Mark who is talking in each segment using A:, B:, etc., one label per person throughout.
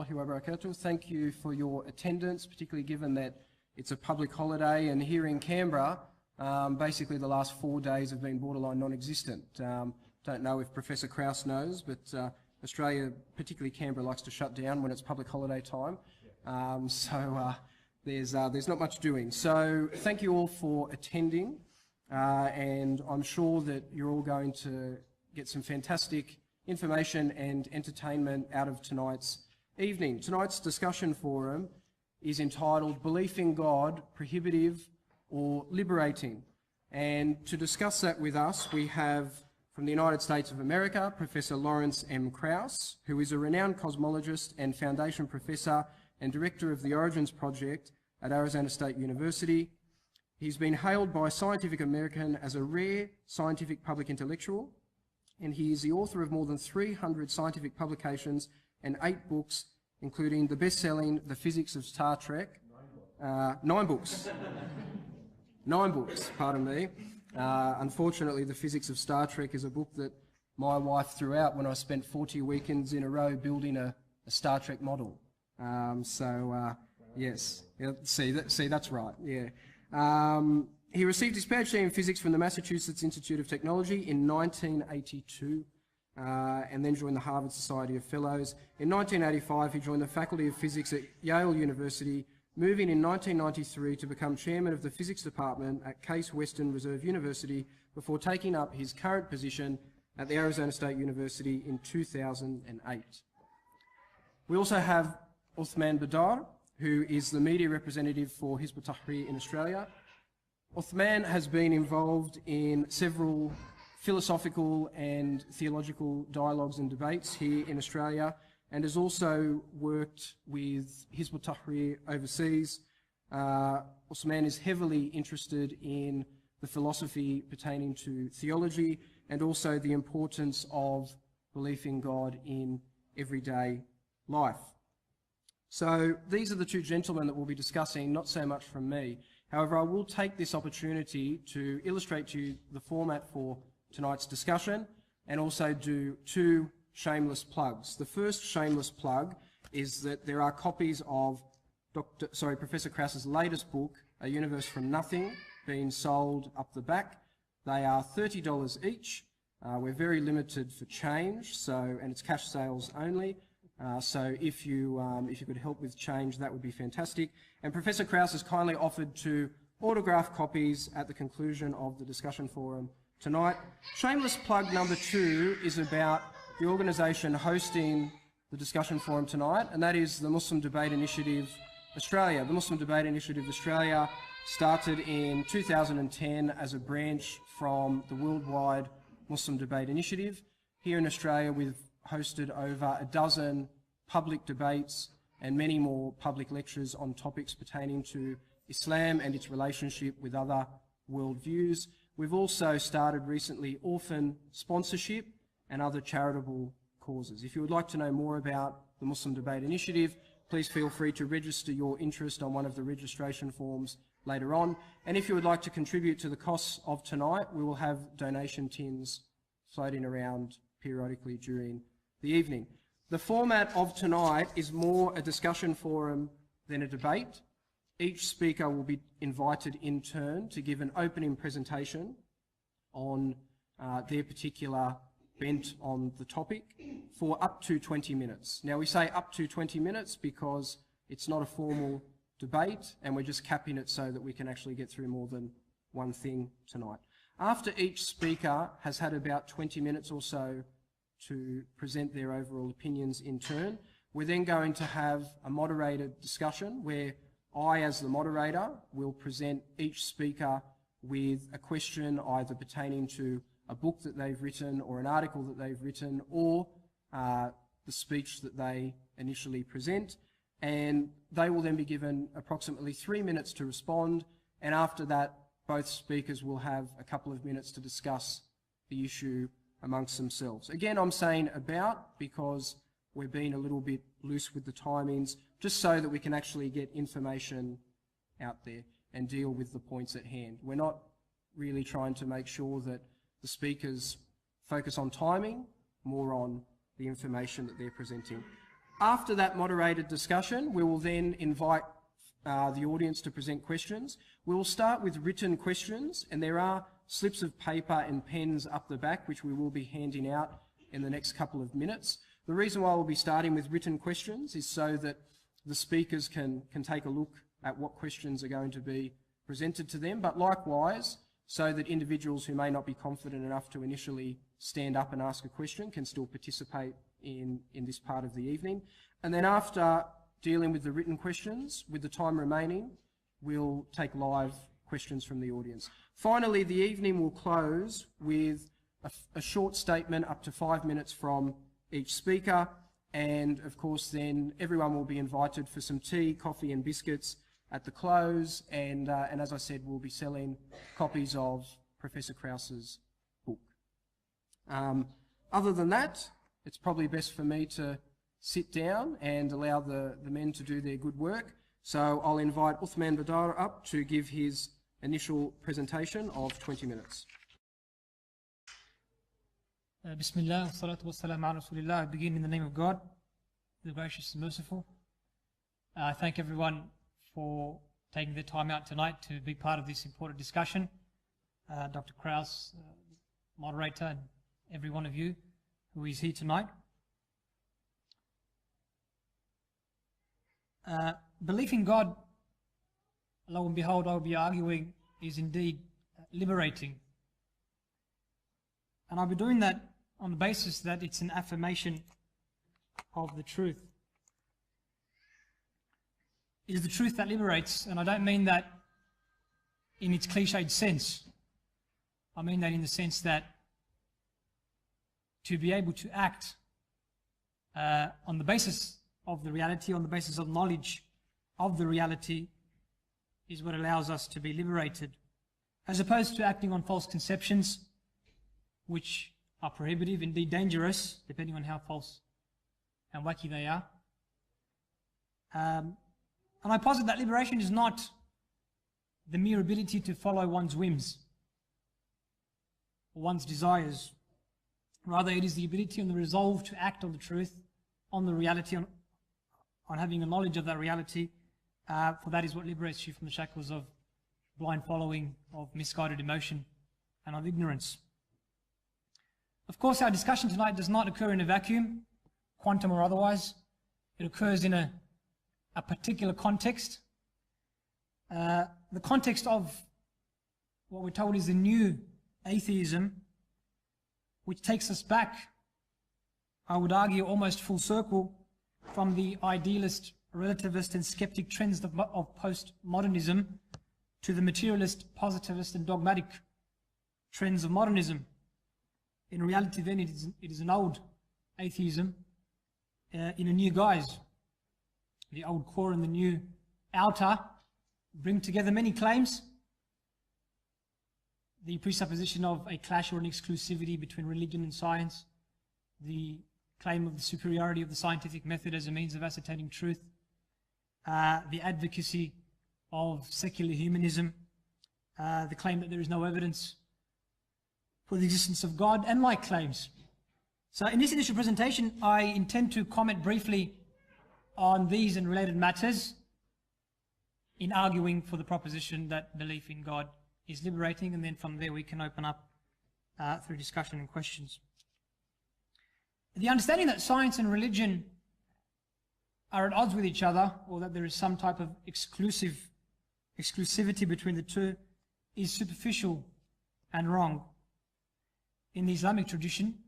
A: warahmatullahi wabarakatuh. Thank you for your attendance, particularly given that it's a public holiday, and here in Canberra, basically the last 4 days have been borderline non-existent. Don't know if Professor Krauss knows, but Australia, particularly Canberra, likes to shut down when it's public holiday time. There's not much doing. So thank you all for attending, and I'm sure that you're all going to get some fantastic information and entertainment out of tonight's evening. Tonight's discussion forum is entitled Belief in God, Prohibitive or Liberating? And to discuss that with us, we have from the United States of America, Professor Lawrence M. Krauss, who is a renowned cosmologist and Foundation Professor and Director of the Origins Project at Arizona State University. He's been hailed by Scientific American as a rare scientific public intellectual, and he is the author of more than 300 scientific publications and 8 books, including the best-selling The Physics of Star Trek. 9 books. 9 books, pardon me. Unfortunately, The Physics of Star Trek is a book that my wife threw out when I spent 40 weekends in a row building a Star Trek model. Yes, see, that's right, yeah. He received his PhD in physics from the Massachusetts Institute of Technology in 1982, and then joined the Harvard Society of Fellows. In 1985, he joined the Faculty of Physics at Yale University, moving in 1993 to become chairman of the physics department at Case Western Reserve University before taking up his current position at the Arizona State University in 2008. We also have Uthman Badars, who is the media representative for Hizb ut-Tahrir in Australia. Uthman has been involved in several philosophical and theological dialogues and debates here in Australia, and has also worked with Hizb ut-Tahrir overseas. Uthman is heavily interested in the philosophy pertaining to theology and also the importance of belief in God in everyday life. So these are the 2 gentlemen that we'll be discussing, not so much from me. However, I will take this opportunity to illustrate to you the format for tonight's discussion and also do 2 shameless plugs. The first shameless plug is that there are copies of Professor Krauss's latest book, A Universe from Nothing, being sold up the back. They are $30 each. We're very limited for change, and it's cash sales only. So if you could help with change, that would be fantastic. And Professor Krauss has kindly offered to autograph copies at the conclusion of the discussion forum tonight. Shameless plug number 2 is about the organisation hosting the discussion forum tonight, and that is the Muslim Debate Initiative Australia. The Muslim Debate Initiative Australia started in 2010 as a branch from the worldwide Muslim Debate Initiative. Here in Australia, we've hosted over a dozen public debates and many more public lectures on topics pertaining to Islam and its relationship with other worldviews. We've also started recently orphan sponsorship and other charitable causes. If you would like to know more about the Muslim Debate Initiative, please feel free to register your interest on one of the registration forms later on. And if you would like to contribute to the costs of tonight, we will have donation tins floating around periodically during the evening. The format of tonight is more a discussion forum than a debate. Each speaker will be invited in turn to give an opening presentation on their particular bent on the topic for up to 20 minutes. Now we say up to 20 minutes because it's not a formal debate and we're just capping it so that we can actually get through more than one thing tonight. After each speaker has had about 20 minutes or so to present their overall opinions in turn, we're then going to have a moderated discussion where I, as the moderator, will present each speaker with a question either pertaining to a book that they've written or an article that they've written or the speech that they initially present, and they will then be given approximately 3 minutes to respond, and after that both speakers will have a couple of minutes to discuss the issue amongst themselves. Again, I'm saying about because we're being a little bit loose with the timings, just so that we can actually get information out there and deal with the points at hand. We're not really trying to make sure that the speakers focus on timing, more on the information that they're presenting. After that moderated discussion, we will then invite the audience to present questions. We will start with written questions, and there are slips of paper and pens up the back which we will be handing out in the next couple of minutes. The reason why we'll be starting with written questions is so that the speakers can take a look at what questions are going to be presented to them, but likewise so that individuals who may not be confident enough to initially stand up and ask a question can still participate in this part of the evening. And then after dealing with the written questions, with the time remaining, we'll take live questions from the audience. Finally, the evening will close with a short statement up to 5 minutes from each speaker, and of course then everyone will be invited for some tea, coffee and biscuits at the close, and as I said, we'll be selling copies of Professor Krauss's book. Other than that, it's probably best for me to sit down and allow the men to do their good work. So I'll invite Uthman Badar up to give his initial presentation of 20 minutes.
B: Bismillah, salatu wassalam ala Rasulillah. I begin in the name of God, the gracious and merciful. I thank everyone for taking the time out tonight to be part of this important discussion. Dr. Krauss, moderator, and every one of you who is here tonight. Belief in God, lo and behold, I will be arguing, is indeed liberating. And I'll be doing that on the basis that it's an affirmation of the truth. It is the truth that liberates, and I don't mean that in its cliched sense. I mean that in the sense that to be able to act on the basis of the reality, on the basis of knowledge of the reality, is what allows us to be liberated, as opposed to acting on false conceptions, which are prohibitive, indeed dangerous, depending on how false and wacky they are. And I posit that liberation is not the mere ability to follow one's whims or one's desires. Rather, it is the ability and the resolve to act on the truth, on the reality, on having a knowledge of that reality, for that is what liberates you from the shackles of blind following, of misguided emotion, and of ignorance. Of course, our discussion tonight does not occur in a vacuum, quantum or otherwise. It occurs in a particular context. The context of what we're told is the new atheism, which takes us back, I would argue, almost full circle from the idealist, relativist and skeptic trends of postmodernism to the materialist, positivist and dogmatic trends of modernism. In reality then it is an old atheism in a new guise. The old core and the new outer bring together many claims. The presupposition of a clash or an exclusivity between religion and science, the claim of the superiority of the scientific method as a means of ascertaining truth, the advocacy of secular humanism, the claim that there is no evidence for the existence of God, and like claims. So in this initial presentation, I intend to comment briefly on these and related matters in arguing for the proposition that belief in God is liberating, and then from there we can open up through discussion and questions. The understanding that science and religion are at odds with each other, or that there is some type of exclusivity between the two, is superficial and wrong. In the Islamic tradition,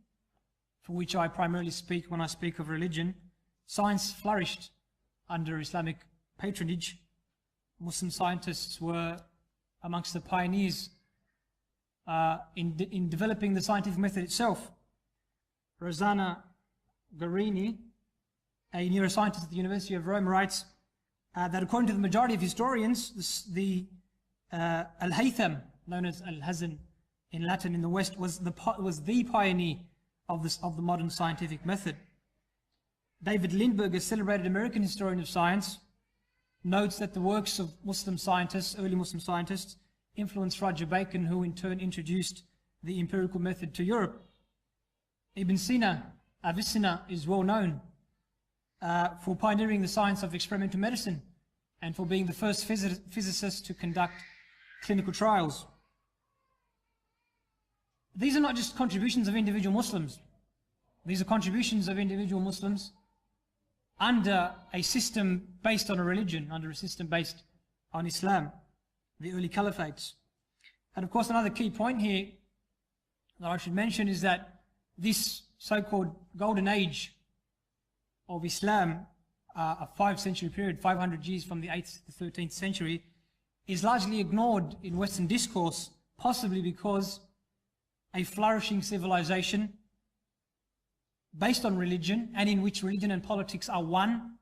B: for which I primarily speak when I speak of religion, science flourished under Islamic patronage. Muslim scientists were amongst the pioneers in developing the scientific method itself. Rosanna Guarini, a neuroscientist at the University of Rome, writes that according to the majority of historians, the Al-Haytham, known as Al-Hazan in Latin in the West, was the pioneer of the modern scientific method. David Lindbergh, a celebrated American historian of science, notes that the works of Muslim scientists, early Muslim scientists, influenced Roger Bacon, who in turn introduced the empirical method to Europe. Ibn Sina, Avicenna, is well known for pioneering the science of experimental medicine and for being the first physicist to conduct clinical trials. These are not just contributions of individual Muslims. These are contributions of individual Muslims under a system based on a religion, under a system based on Islam, the early caliphates. And of course, another key point here that I should mention is that this so-called golden age of Islam, a 5-century period, 500 years from the 8th to the 13th century, is largely ignored in Western discourse, possibly because a flourishing civilization based on religion, and in which religion and politics are one,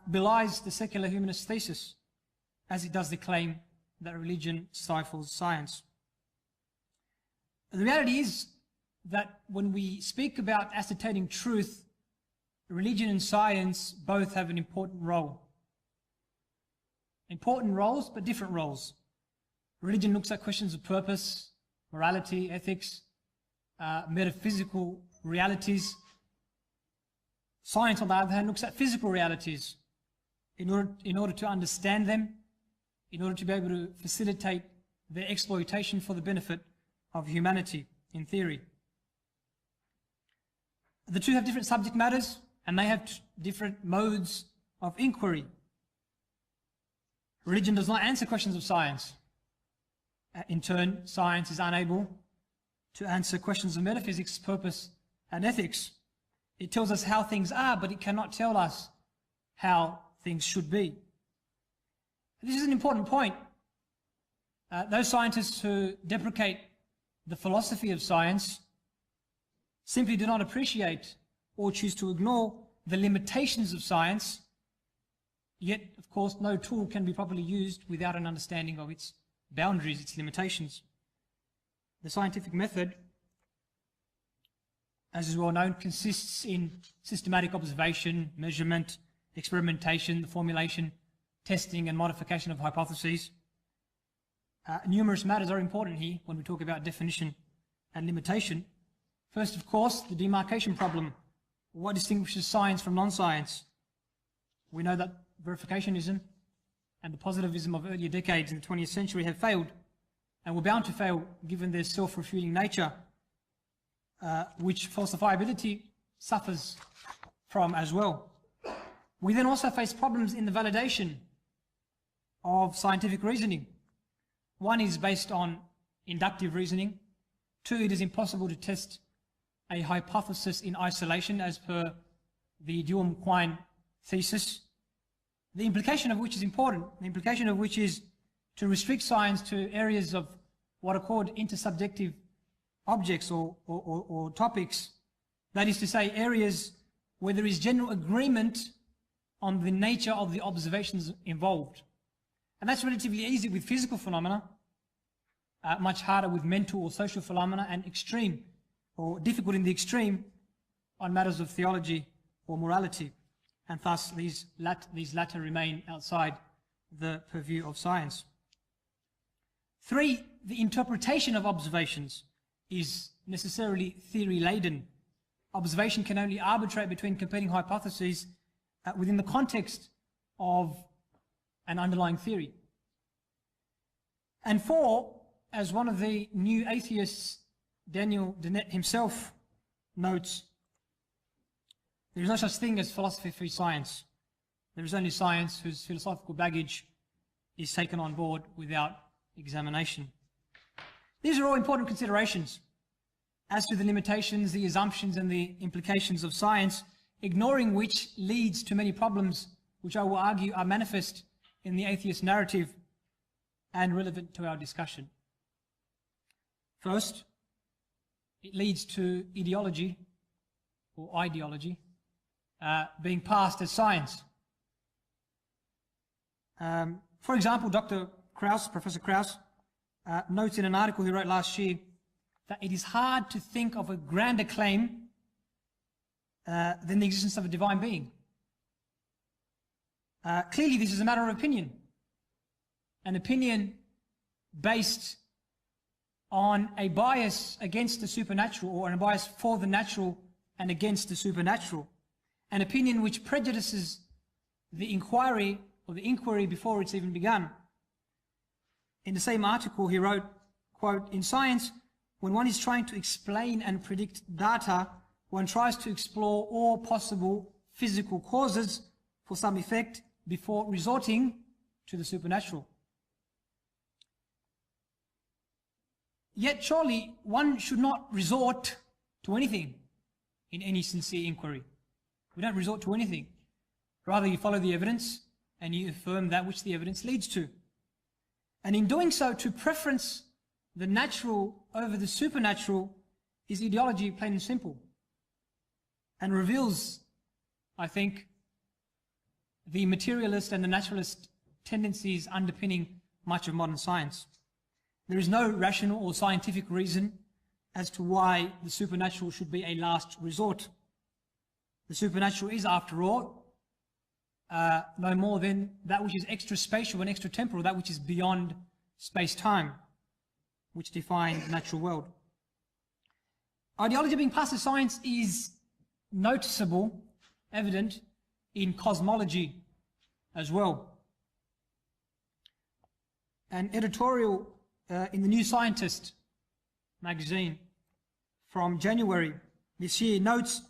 B: belies the secular humanist thesis, as it does the claim that religion stifles science. The reality is that when we speak about ascertaining truth, religion and science both have an important role. Important roles, but different roles. Religion looks at questions of purpose, morality, ethics, metaphysical realities. Science, on the other hand, looks at physical realities in order to understand them, in order to be able to facilitate their exploitation for the benefit of humanity, in theory. The two have different subject matters, and they have different modes of inquiry. Religion does not answer questions of science. In turn, science is unable to answer questions of metaphysics, purpose, and ethics. It tells us how things are, but it cannot tell us how things should be. This is an important point. Those scientists who deprecate the philosophy of science simply do not appreciate or choose to ignore the limitations of science, yet, of course, no tool can be properly used without an understanding of its boundaries, its limitations. The scientific method, as is well known, consists in systematic observation, measurement, experimentation, the formulation, testing and modification of hypotheses. Numerous matters are important here when we talk about definition and limitation. First, of course, the demarcation problem. What distinguishes science from non-science? We know that verificationism and the positivism of earlier decades in the 20th century have failed, and were bound to fail given their self-refuting nature, which falsifiability suffers from as well. We then also face problems in the validation of scientific reasoning. One is based on inductive reasoning. Two, it is impossible to test a hypothesis in isolation as per the Duhem-Quine thesis, the implication of which is important, the implication of which is to restrict science to areas of what are called intersubjective objects or topics. That is to say, areas where there is general agreement on the nature of the observations involved. And that's relatively easy with physical phenomena, much harder with mental or social phenomena, and extreme or difficult in the extreme on matters of theology or morality. And thus these latter remain outside the purview of science. Three, the interpretation of observations is necessarily theory-laden. Observation can only arbitrate between competing hypotheses within the context of an underlying theory. And four, as one of the new atheists, Daniel Dennett himself, notes, there is no such thing as philosophy-free science. There is only science whose philosophical baggage is taken on board without examination. These are all important considerations as to the limitations, the assumptions, and the implications of science, ignoring which leads to many problems which I will argue are manifest in the atheist narrative and relevant to our discussion. First, it leads to ideology being passed as science. For example, Dr. Krauss, Professor Krauss, notes in an article he wrote last year that it is hard to think of a grander claim than the existence of a divine being. Clearly, this is a matter of opinion, an opinion based on a bias against the supernatural, or a bias for the natural and against the supernatural. an opinion which prejudices the inquiry or the inquiry before it's even begun. In the same article, he wrote, quote, "In science, when one is trying to explain and predict data, one tries to explore all possible physical causes for some effect before resorting to the supernatural. Yet surely one should not resort to anything in any sincere inquiry. We don't resort to anything. Rather, you follow the evidence and you affirm that which the evidence leads to. And in doing so, to preference the natural over the supernatural is ideology, plain and simple, and reveals, I think, the materialist and the naturalist tendencies underpinning much of modern science. There is no rational or scientific reason as to why the supernatural should be a last resort. The supernatural is, after all, no more than that which is extra-spatial and extra-temporal, that which is beyond space-time, which defines the natural world. Ideology being passed as science is noticeable, evident in cosmology as well. An editorial in the New Scientist magazine from January this year notes,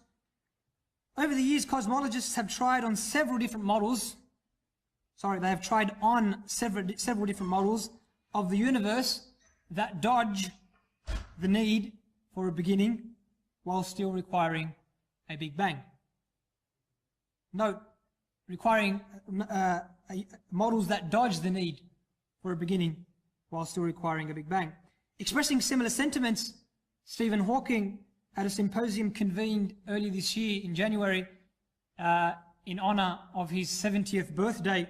B: over the years, cosmologists have tried on several different models of the universe that dodge the need for a beginning while still requiring a Big Bang. Note, requiring models that dodge the need for a beginning while still requiring a Big Bang. Expressing similar sentiments, Stephen Hawking, at a symposium convened early this year in January in honor of his 70th birthday,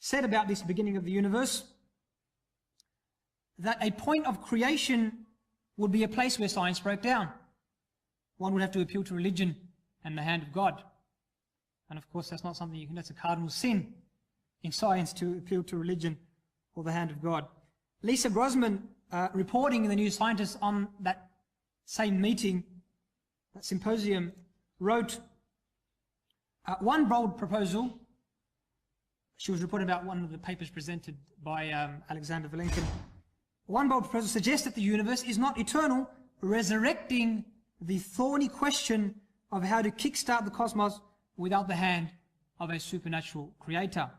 B: said about this beginning of the universe that a point of creation would be a place where science broke down. One would have to appeal to religion and the hand of God. And of course, that's not something that's a cardinal sin in science, to appeal to religion or the hand of God. Lisa Grossman, reporting in the New Scientist on that same meeting, that symposium, wrote one bold proposal. She was reporting about one of the papers presented by Alexander Vilenkin. One bold proposal suggests that the universe is not eternal, resurrecting the thorny question of how to kickstart the cosmos without the hand of a supernatural creator.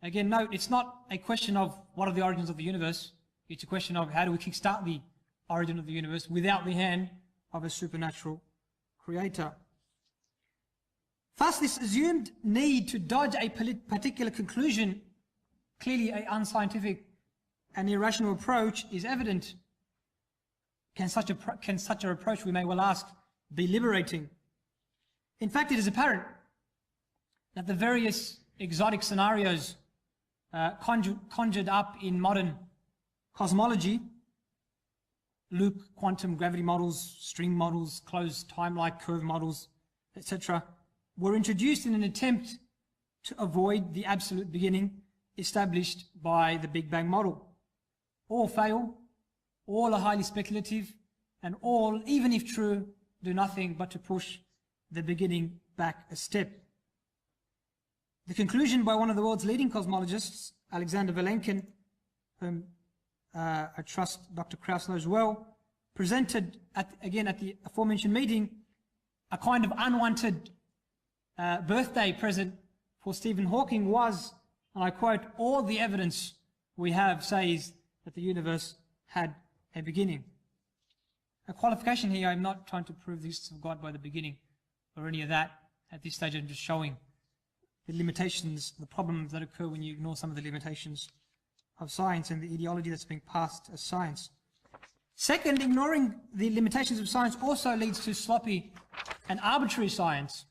B: Again, note, it's not a question of what are the origins of the universe. It's a question of how do we kickstart the origin of the universe without the hand of a supernatural creator. Thus, this assumed need to dodge a particular conclusion, clearly an unscientific and irrational approach, is evident. Can such an approach, we may well ask, be liberating? In fact, it is apparent that the various exotic scenarios conjured up in modern cosmology, loop quantum gravity models, string models, closed time-like curve models, etc., were introduced in an attempt to avoid the absolute beginning established by the Big Bang model. All fail, all are highly speculative, and all, even if true, do nothing but to push the beginning back a step. The conclusion by one of the world's leading cosmologists, Alexander Vilenkin, whom I trust Dr. Krauss knows well, presented again at the aforementioned meeting a kind of unwanted birthday present for Stephen Hawking was, and I quote, "All the evidence we have says that the universe had a beginning." A qualification here, I'm not trying to prove the existence of God by the beginning or any of that. At this stage, I'm just showing the limitations, the problems that occur when you ignore some of the limitations of science and the ideology that's being passed as science. Second, ignoring the limitations of science also leads to sloppy and arbitrary science.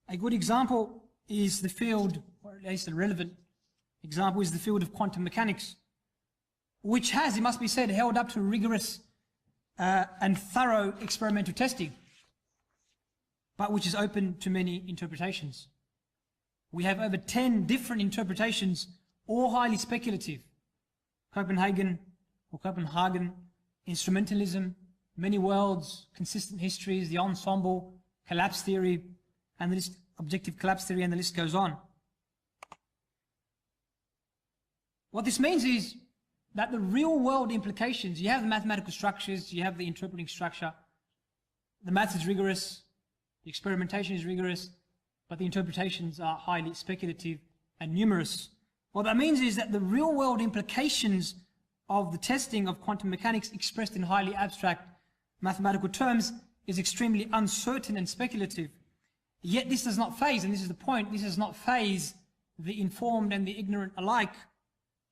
B: A good example is the field, or at least a relevant example, is the field of quantum mechanics, which has, it must be said, held up to rigorous and thorough experimental testing, but which is open to many interpretations. We have over 10 different interpretations, all highly speculative. Copenhagen, instrumentalism, many worlds, consistent histories, the ensemble, collapse theory, and the list, objective collapse theory, and the list goes on. What this means is that the real world implications, you have the mathematical structures, you have the interpreting structure, the maths is rigorous, the experimentation is rigorous, but the interpretations are highly speculative and numerous. What that means is that the real world implications of the testing of quantum mechanics expressed in highly abstract mathematical terms is extremely uncertain and speculative. Yet this does not faze, and this is the point, this does not faze the informed and the ignorant alike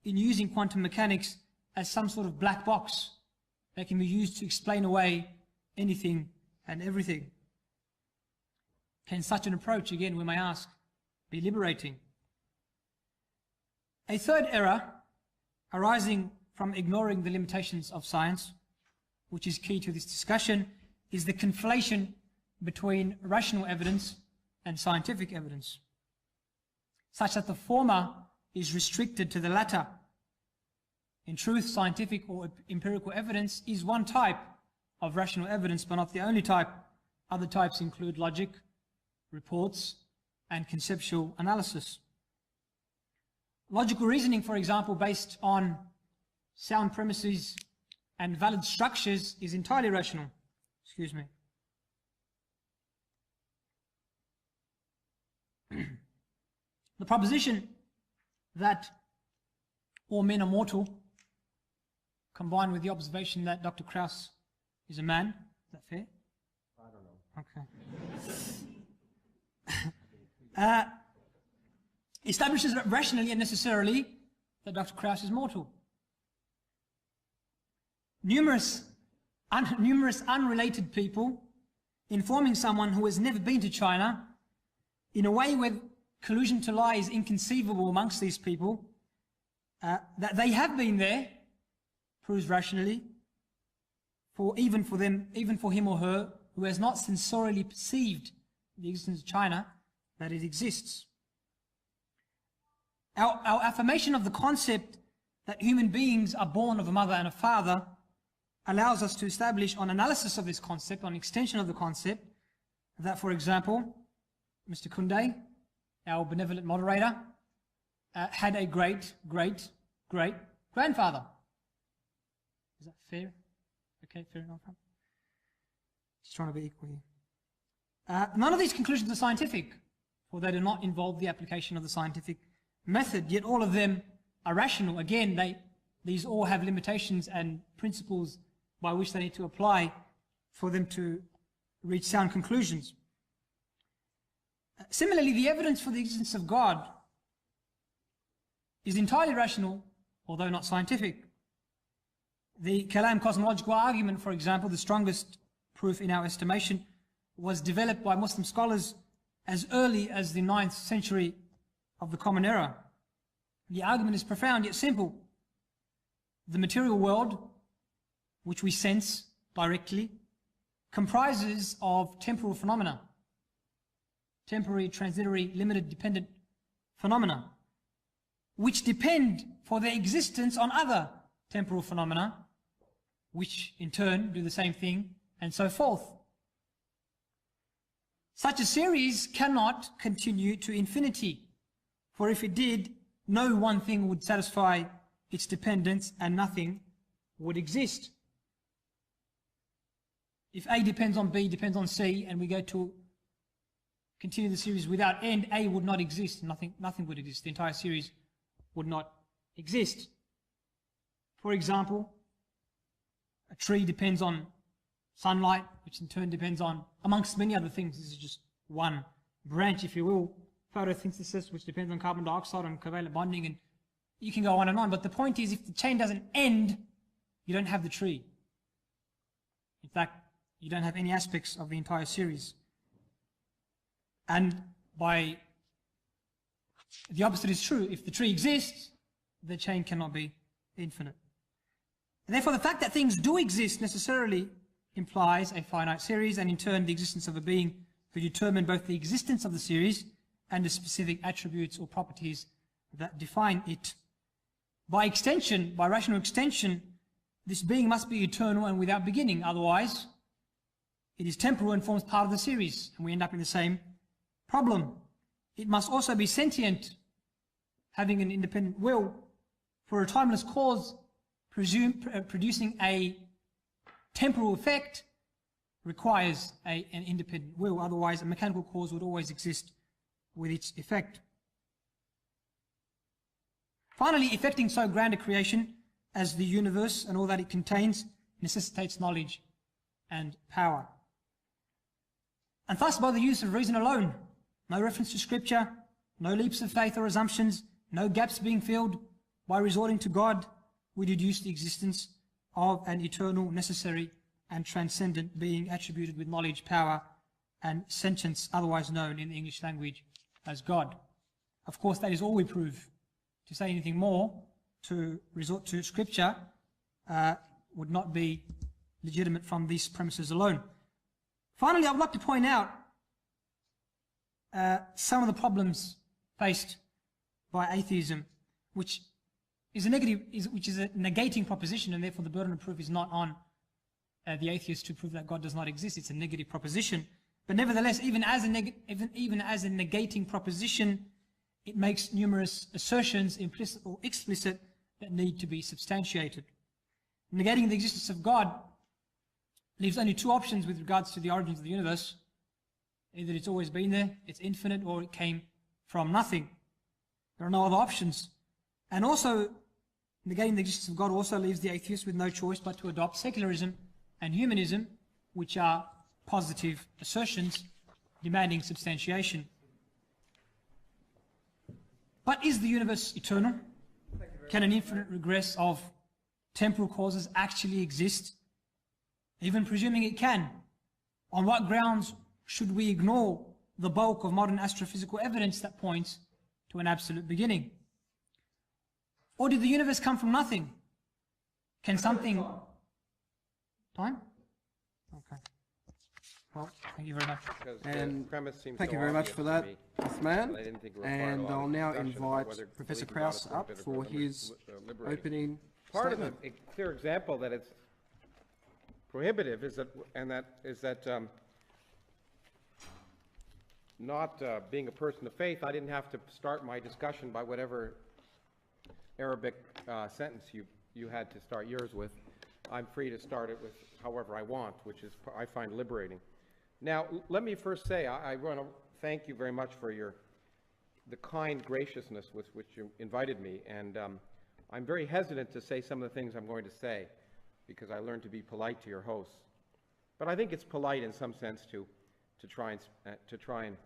B: in using quantum mechanics as some sort of black box that can be used to explain away anything and everything. Can such an approach, again, we may ask, be liberating? A third error arising from ignoring the limitations of science, which is key to this discussion, is the conflation between rational evidence and scientific evidence, such that the former is restricted to the latter. In truth, scientific or empirical evidence is one type of rational evidence, but not the only type. Other types include logic, reports, and conceptual analysis. Logical reasoning, for example, based on sound premises and valid structures is entirely rational. Excuse me. The proposition that all men are mortal, combined with the observation that Dr. Krauss is a man, is that fair?
A: I don't know.
B: Okay. Establishes rationally and necessarily that Dr. Krauss is mortal. Numerous unrelated people informing someone who has never been to China in a way where collusion to lie is inconceivable amongst these people, that they have been there, proves rationally, even for him or her who has not sensorially perceived the existence of China, that it exists. Our affirmation of the concept that human beings are born of a mother and a father allows us to establish, on analysis of this concept, on extension of the concept, that, for example, Mr. Kunde, our benevolent moderator, had a great-great-great-grandfather. Is that fair? Okay, fair enough. Just trying to be equal here. None of these conclusions are scientific, for they do not involve the application of the scientific method, yet all of them are rational. Again, these all have limitations and principles by which they need to apply for them to reach sound conclusions. Similarly, the evidence for the existence of God is entirely rational, although not scientific. The Kalam cosmological argument, for example, the strongest proof in our estimation, was developed by Muslim scholars as early as the 9th century of the Common Era. The argument is profound yet simple. The material world, which we sense directly, comprises of temporal phenomena, temporary, transitory, limited, dependent phenomena, which depend for their existence on other temporal phenomena, which in turn do the same thing, and so forth. Such a series cannot continue to infinity, for if it did, no one thing would satisfy its dependence and nothing would exist. If A depends on B, depends on C, and we go to continue the series without end, A would not exist, nothing would exist. The entire series would not exist. For example, a tree depends on sunlight, which in turn depends on, amongst many other things, this is just one branch, if you will, photosynthesis, which depends on carbon dioxide and covalent bonding, and you can go on and on. But the point is, if the chain doesn't end, you don't have the tree. In fact, you don't have any aspects of the entire series. And the opposite is true. If the tree exists, the chain cannot be infinite. And therefore, the fact that things do exist necessarily implies a finite series, and in turn the existence of a being who determine both the existence of the series and the specific attributes or properties that define it. By extension, by rational extension, this being must be eternal and without beginning, otherwise it is temporal and forms part of the series, and we end up in the same Problem, it must also be sentient, having an independent will, for a timeless cause producing a temporal effect requires an independent will. Otherwise, a mechanical cause would always exist with its effect. Finally, effecting so grand a creation as the universe and all that it contains necessitates knowledge and power. And thus, by the use of reason alone, no reference to scripture, no leaps of faith or assumptions, no gaps being filled, by resorting to God, we deduce the existence of an eternal, necessary, and transcendent being attributed with knowledge, power, and sentience, otherwise known in the English language as God. Of course, that is all we prove. To say anything more, to resort to scripture, would not be legitimate from these premises alone. Finally, I would like to point out some of the problems faced by atheism, which is a negating proposition, and therefore the burden of proof is not on the atheist to prove that God does not exist. It's a negative proposition. But nevertheless, even as a negating proposition, it makes numerous assertions, implicit or explicit, that need to be substantiated. Negating the existence of God leaves only two options with regards to the origins of the universe. Either it's always been there, it's infinite, or it came from nothing. There are no other options. And also, negating the existence of God also leaves the atheist with no choice but to adopt secularism and humanism, which are positive assertions demanding substantiation. But is the universe eternal? Can an infinite regress of temporal causes actually exist? Even presuming it can, on what grounds should we ignore the bulk of modern astrophysical evidence that points to an absolute beginning? Or did the universe come from nothing? Can something... Time? Okay. Well, thank you very much.
A: And thank you very much for that, Uthman. And I'll now invite Professor Krauss up for his opening
C: Part of
A: statement.
C: a clear example that it's prohibitive is that not being a person of faith, I didn't have to start my discussion by whatever Arabic sentence you had to start yours with. I'm free to start it with however I want, which is, I find, liberating. Now, let me first say, I want to thank you very much for the kind graciousness with which you invited me, and I'm very hesitant to say some of the things I'm going to say, because I learned to be polite to your hosts. But I think it's polite in some sense to try and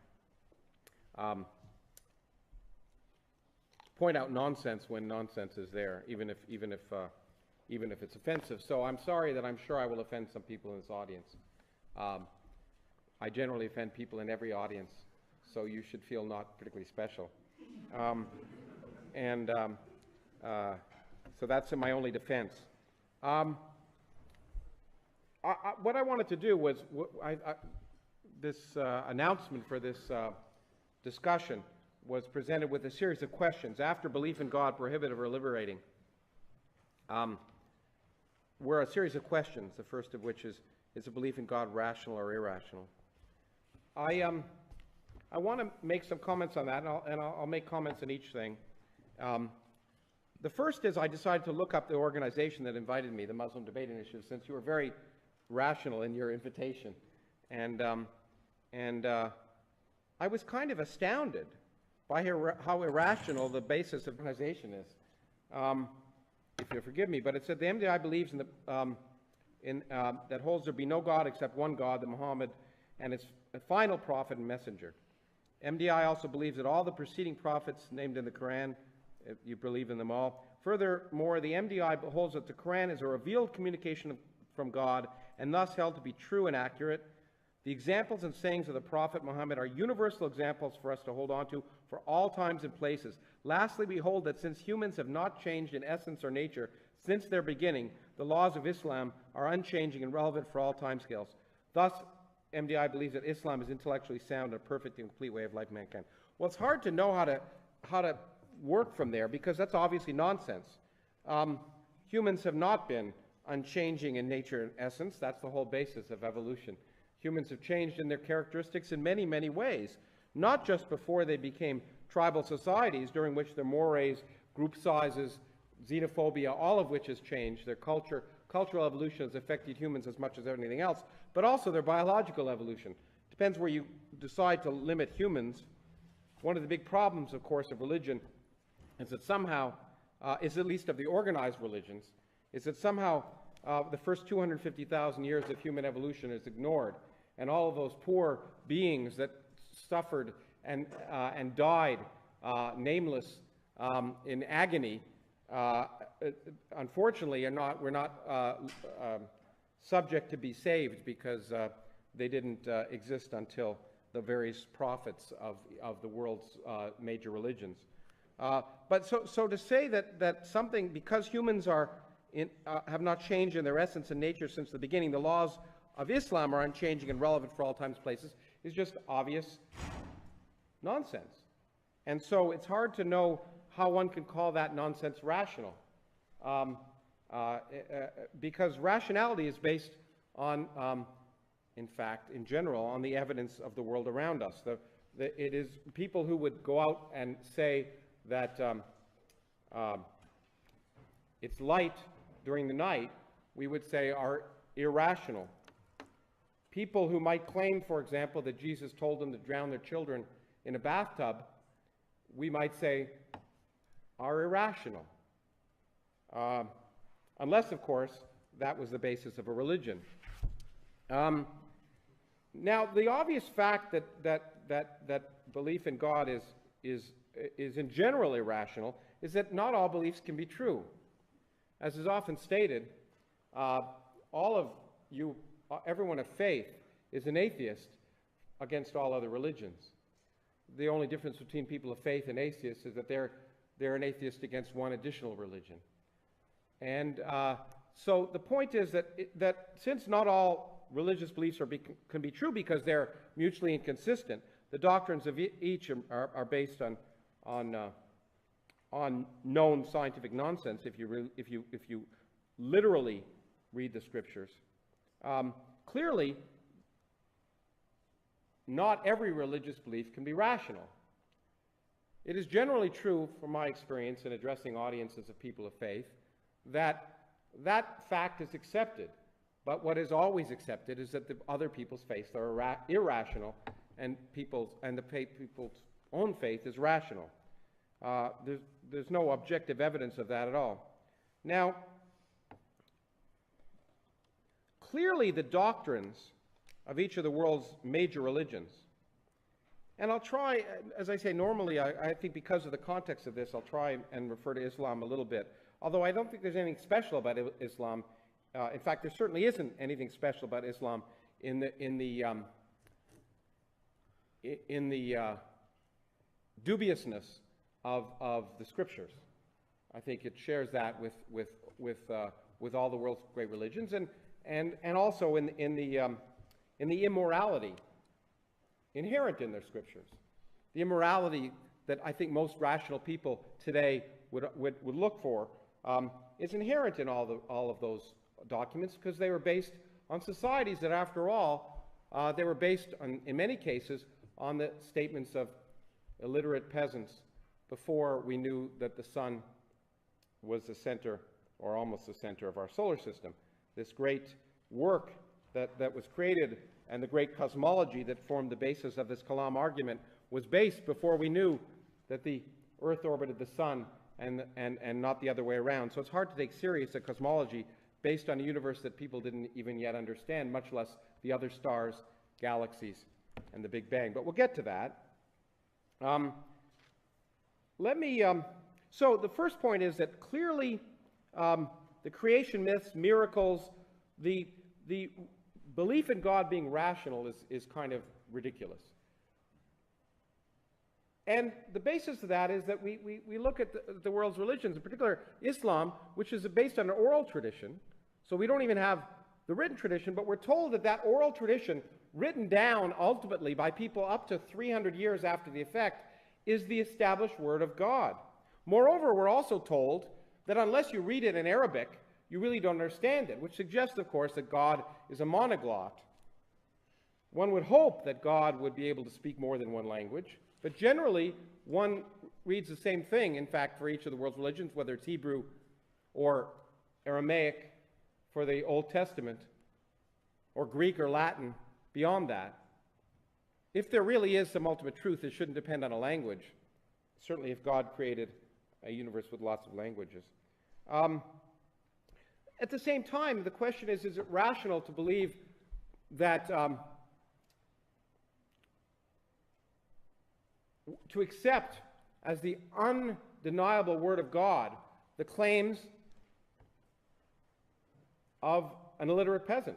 C: point out nonsense when nonsense is there, even if it's offensive. So I'm sorry that I'm sure I will offend some people in this audience. I generally offend people in every audience, so you should feel not particularly special. So that's in my only defense. What I wanted to do was, this announcement for this discussion was presented with a series of questions. After belief in God, prohibitive or liberating, were a series of questions, the first of which is a belief in God rational or irrational? I want to make some comments on that, and I'll make comments on each thing. The first is I decided to look up the organization that invited me, the Muslim Debate Initiative, since you were very rational in your invitation. And I was kind of astounded by how irrational the basis of the organization is. If you'll forgive me, but it said the MDI believes that holds there be no God except one God, the Muhammad, and its final prophet and messenger. MDI also believes that all the preceding prophets named in the Quran, if you believe in them all. Furthermore, the MDI holds that the Quran is a revealed communication from God and thus held to be true and accurate. The examples and sayings of the Prophet Muhammad are universal examples for us to hold on to for all times and places. Lastly, we hold that since humans have not changed in essence or nature since their beginning, the laws of Islam are unchanging and relevant for all timescales. Thus, MDI believes that Islam is intellectually sound and a perfect and complete way of life mankind. Well, it's hard to know how to work from there, because that's obviously nonsense. Humans have not been unchanging in nature and essence. That's the whole basis of evolution. Humans have changed in their characteristics in many, many ways. not just before they became tribal societies, during which their mores, group sizes, xenophobia, all of which has changed, their cultural evolution has affected humans as much as anything else, but also their biological evolution. Depends where you decide to limit humans. One of the big problems, of course, of religion is that somehow, is at least of the organized religions, is that somehow the first 250,000 years of human evolution is ignored, and all of those poor beings that suffered and died nameless in agony, unfortunately, were not subject to be saved because they didn't exist until the various prophets of the world's major religions. But so to say that something, because humans have not changed in their essence and nature since the beginning, the laws of Islam are unchanging and relevant for all times, places, is just obvious nonsense. And so it's hard to know how one can call that nonsense rational, because rationality is based on, in fact, in general, on the evidence of the world around us. It is people who would go out and say that it's light during the night, we would say are irrational. People who might claim, for example, that Jesus told them to drown their children in a bathtub, we might say are irrational. Unless, of course, that was the basis of a religion. Now, the obvious fact that belief in God is in general irrational is that not all beliefs can be true. As is often stated, everyone of faith is an atheist against all other religions. The only difference between people of faith and atheists is that they're an atheist against one additional religion. And so the point is that since not all religious beliefs can be true because they're mutually inconsistent, the doctrines of each are based on known scientific nonsense if you literally read the scriptures. Clearly, not every religious belief can be rational. It is generally true, from my experience in addressing audiences of people of faith, that fact is accepted. But what is always accepted is that the other people's faiths are irrational, and the people's own faith is rational. There's no objective evidence of that at all. Now, clearly the doctrines of each of the world's major religions, and I'll try, as I say, normally I think because of the context of this, I'll try and refer to Islam a little bit, although I don't think there's anything special about Islam. In fact, there certainly isn't anything special about Islam in the dubiousness of the scriptures. I think it shares that with all the world's great religions, and also in the immorality inherent in their scriptures. The immorality that I think most rational people today would look for is inherent in all of those documents, because they were based on societies that, after all, they were based on, in many cases, on the statements of illiterate peasants before we knew that the sun was the center, or almost the center, of our solar system. This great work that was created, and the great cosmology that formed the basis of this Kalam argument, was based before we knew that the Earth orbited the sun and not the other way around. So it's hard to take serious a cosmology based on a universe that people didn't even yet understand, much less the other stars, galaxies, and the Big Bang. But we'll get to that. So the first point is that clearly the creation myths, miracles, the belief in God being rational is kind of ridiculous. And the basis of that is that we look at the world's religions, in particular Islam, which is based on an oral tradition. So we don't even have the written tradition, but we're told that oral tradition, written down ultimately by people up to 300 years after the effect, is the established word of God. Moreover, we're also told that unless you read it in Arabic, you really don't understand it, which suggests, of course, that God is a monoglot. One would hope that God would be able to speak more than one language, but generally one reads the same thing, in fact, for each of the world's religions, whether it's Hebrew or Aramaic for the Old Testament, or Greek or Latin beyond that. If there really is some ultimate truth, it shouldn't depend on a language. Certainly if God created a universe with lots of languages. At the same time, the question is it rational to believe that to accept as the undeniable word of God the claims of an illiterate peasant,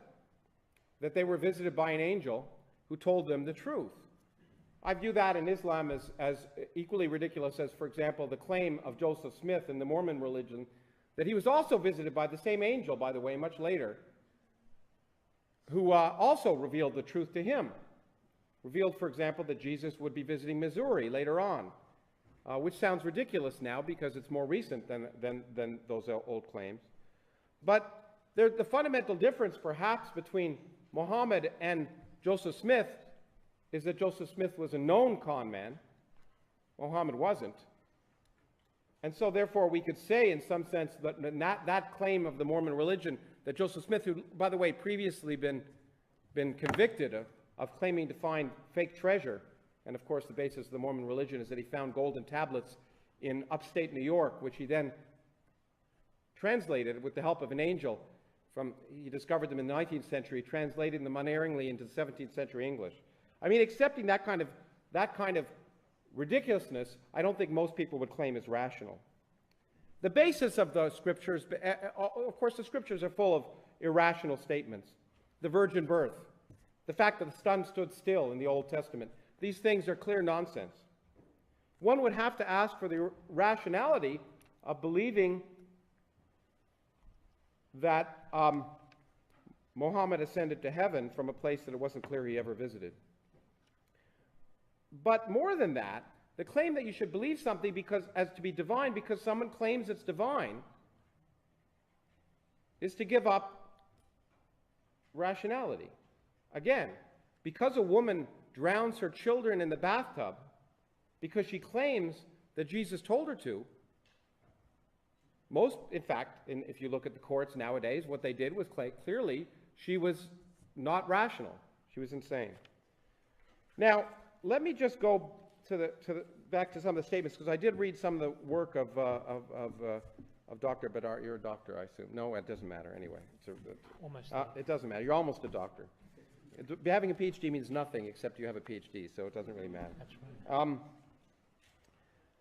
C: that they were visited by an angel who told them the truth? I view that in Islam as equally ridiculous as, for example, the claim of Joseph Smith in the Mormon religion that he was also visited by the same angel, by the way, much later, who also revealed the truth to him. Revealed, for example, that Jesus would be visiting Missouri later on, which sounds ridiculous now because it's more recent than those old claims. But the fundamental difference, perhaps, between Muhammad and Joseph Smith is that Joseph Smith was a known con man. Muhammad wasn't. And so, therefore, we could say, in some sense, that claim of the Mormon religion, that Joseph Smith, who, by the way, previously been convicted of claiming to find fake treasure, and of course the basis of the Mormon religion is that he found golden tablets in upstate New York, which he then translated with the help of an angel. He discovered them in the 19th century, translating them unerringly into 17th century English. I mean, accepting that kind of ridiculousness, I don't think most people would claim is rational. The basis of the scriptures, of course, the scriptures are full of irrational statements. The virgin birth, the fact that the sun stood still in the Old Testament, these things are clear nonsense. One would have to ask for the rationality of believing that Muhammad ascended to heaven from a place that it wasn't clear he ever visited. But more than that, the claim that you should believe something as to be divine because someone claims it's divine is to give up rationality. Again, because a woman drowns her children in the bathtub because she claims that Jesus told her to, in fact, if you look at the courts nowadays, what they did was clearly she was not rational. She was insane. Now, let me just go back to some of the statements, because I did read some of the work of Dr. Badar. You're a doctor, I assume. No, it doesn't matter anyway.
B: Almost.
C: It doesn't matter. You're almost a doctor. Having a PhD means nothing except you have a PhD, so it doesn't really matter.
B: That's right.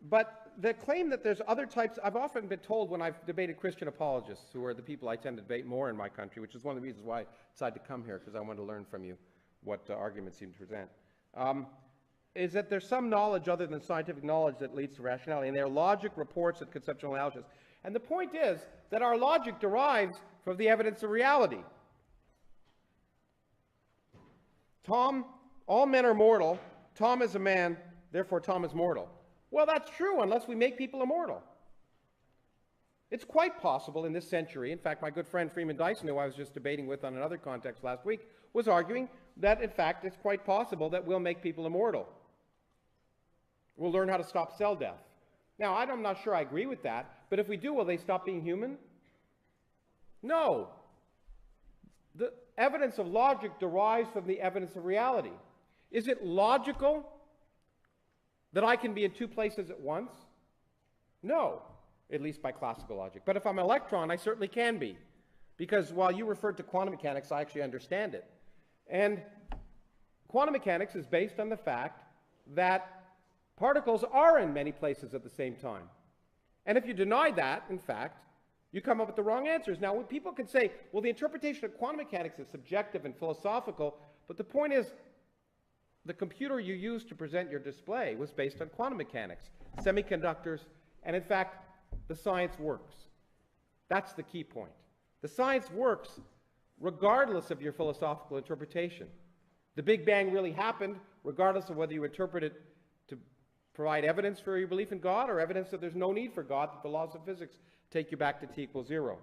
C: But the claim that there's other types, I've often been told when I've debated Christian apologists, who are the people I tend to debate more in my country, which is one of the reasons why I decided to come here, because I wanted to learn from you what arguments you present, is that there's some knowledge other than scientific knowledge that leads to rationality, and their logic reports and conceptual analysis. And the point is that our logic derives from the evidence of reality. Tom, all men are mortal. Tom is a man, therefore Tom is mortal. Well, that's true unless we make people immortal. It's quite possible in this century, in fact, my good friend Freeman Dyson, who I was just debating with on another context last week, was arguing that, in fact, it's quite possible that we'll make people immortal. We'll learn how to stop cell death. Now, I'm not sure I agree with that, but if we do, will they stop being human? No. The evidence of logic derives from the evidence of reality. Is it logical that I can be in two places at once? No, at least by classical logic. But if I'm an electron, I certainly can be, because while you referred to quantum mechanics, I actually understand it. And quantum mechanics is based on the fact that particles are in many places at the same time. And if you deny that, in fact, you come up with the wrong answers. Now, when people can say, well, the interpretation of quantum mechanics is subjective and philosophical, but the point is, the computer you used to present your display was based on quantum mechanics, semiconductors, and in fact, the science works. That's the key point. The science works regardless of your philosophical interpretation. The Big Bang really happened regardless of whether you interpret it to provide evidence for your belief in God or evidence that there's no need for God, that the laws of physics take you back to t = 0.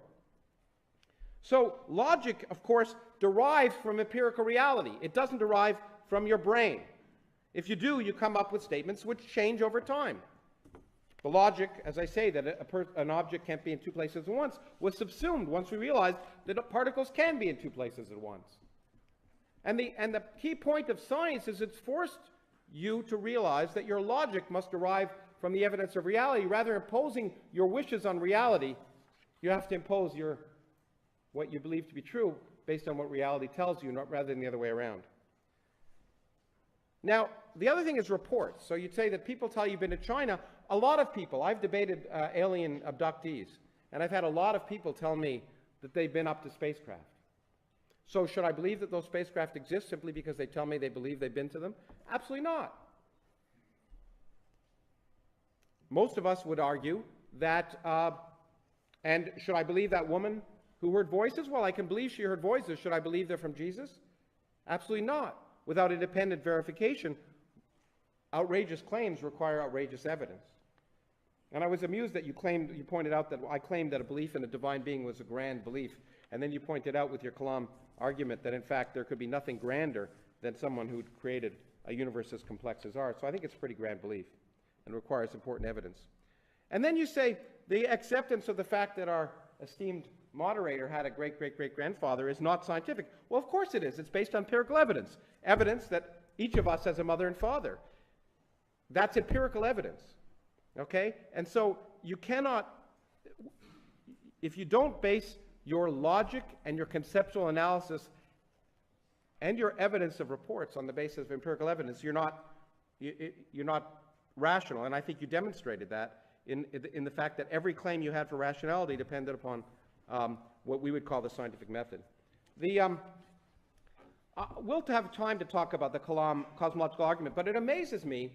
C: So logic, of course, derives from empirical reality. It doesn't derive from your brain. If you do, you come up with statements which change over time. The logic, as I say, that an object can't be in two places at once, was subsumed once we realized that particles can be in two places at once. And the key point of science is it's forced you to realize that your logic must derive from the evidence of reality. Rather than imposing your wishes on reality, you have to impose what you believe to be true based on what reality tells you, rather than the other way around. Now, the other thing is reports. So you'd say that people tell you you've been to China. A lot of people, I've debated alien abductees, and I've had a lot of people tell me that they've been up to spacecraft. So should I believe that those spacecraft exist simply because they tell me they believe they've been to them? Absolutely not. Most of us would argue that, and should I believe that woman who heard voices? Well, I can believe she heard voices. Should I believe they're from Jesus? Absolutely not. Without independent verification, outrageous claims require outrageous evidence. And I was amused that you pointed out that I claimed that a belief in a divine being was a grand belief, and then you pointed out with your Kalam argument that in fact there could be nothing grander than someone who created a universe as complex as ours. So I think it's a pretty grand belief and requires important evidence. And then you say the acceptance of the fact that our esteemed moderator had a great-great-great-grandfather is not scientific. Well, of course it is. It's based on empirical evidence. Evidence that each of us has a mother and father. That's empirical evidence. Okay? And so you cannot, if you don't base your logic and your conceptual analysis and your evidence of reports on the basis of empirical evidence, you're not rational. And I think you demonstrated that in the fact that every claim you had for rationality depended upon what we would call the scientific method. We'll have time to talk about the Kalam cosmological argument, but it amazes me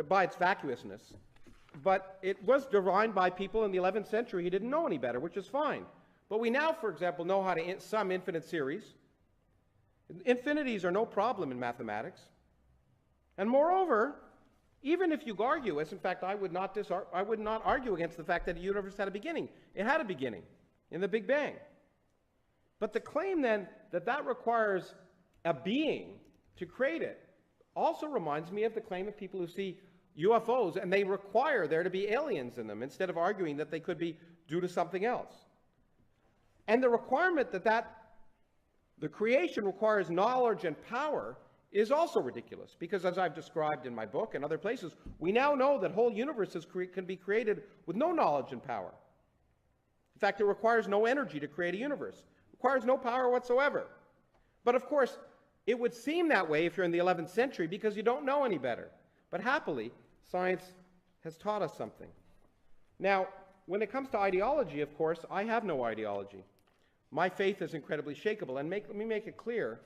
C: by its vacuousness. But it was designed by people in the 11th century who didn't know any better, which is fine. But we now, for example, know how to sum infinite series. Infinities are no problem in mathematics. And moreover, even if you argue, as in fact I would not argue against the fact that the universe had a beginning. It had a beginning in the Big Bang. But the claim then that requires a being to create it also reminds me of the claim of people who see UFOs and they require there to be aliens in them instead of arguing that they could be due to something else. And the requirement that the creation requires knowledge and power is also ridiculous, because as I've described in my book and other places, we now know that whole universes can be created with no knowledge and power. In fact, it requires no energy to create a universe. It requires no power whatsoever. But of course, it would seem that way if you're in the 11th century because you don't know any better. But happily, science has taught us something. Now, when it comes to ideology, of course, I have no ideology. My faith is incredibly shakeable. And let me make it clear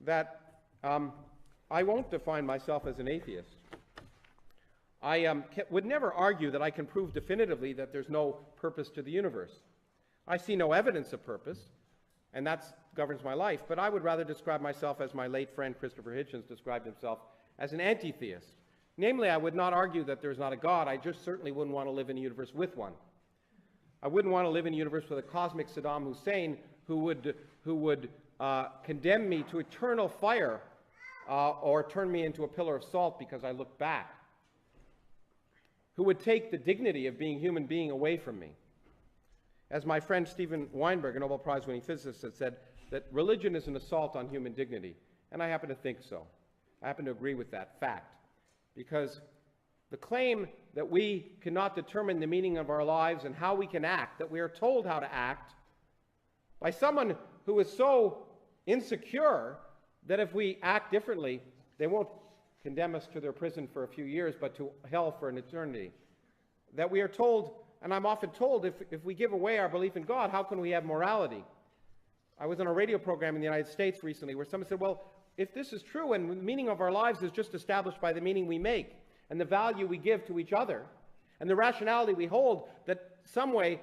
C: that I won't define myself as an atheist. I would never argue that I can prove definitively that there's no purpose to the universe. I see no evidence of purpose, and that governs my life, but I would rather describe myself as my late friend Christopher Hitchens described himself as an anti-theist. Namely, I would not argue that there's not a God. I just certainly wouldn't want to live in a universe with one. I wouldn't want to live in a universe with a cosmic Saddam Hussein who would condemn me to eternal fire or turn me into a pillar of salt because I look back, who would take the dignity of being a human being away from me. As my friend Steven Weinberg, a Nobel Prize-winning physicist, has said, that religion is an assault on human dignity. And I happen to think so. I happen to agree with that fact. Because the claim that we cannot determine the meaning of our lives and how we can act, that we are told how to act by someone who is so insecure that if we act differently, they won't condemn us to their prison for a few years, but to hell for an eternity. That we are told, and I'm often told, if we give away our belief in God, how can we have morality? I was on a radio program in the United States recently where someone said, well, if this is true and the meaning of our lives is just established by the meaning we make and the value we give to each other and the rationality we hold that some way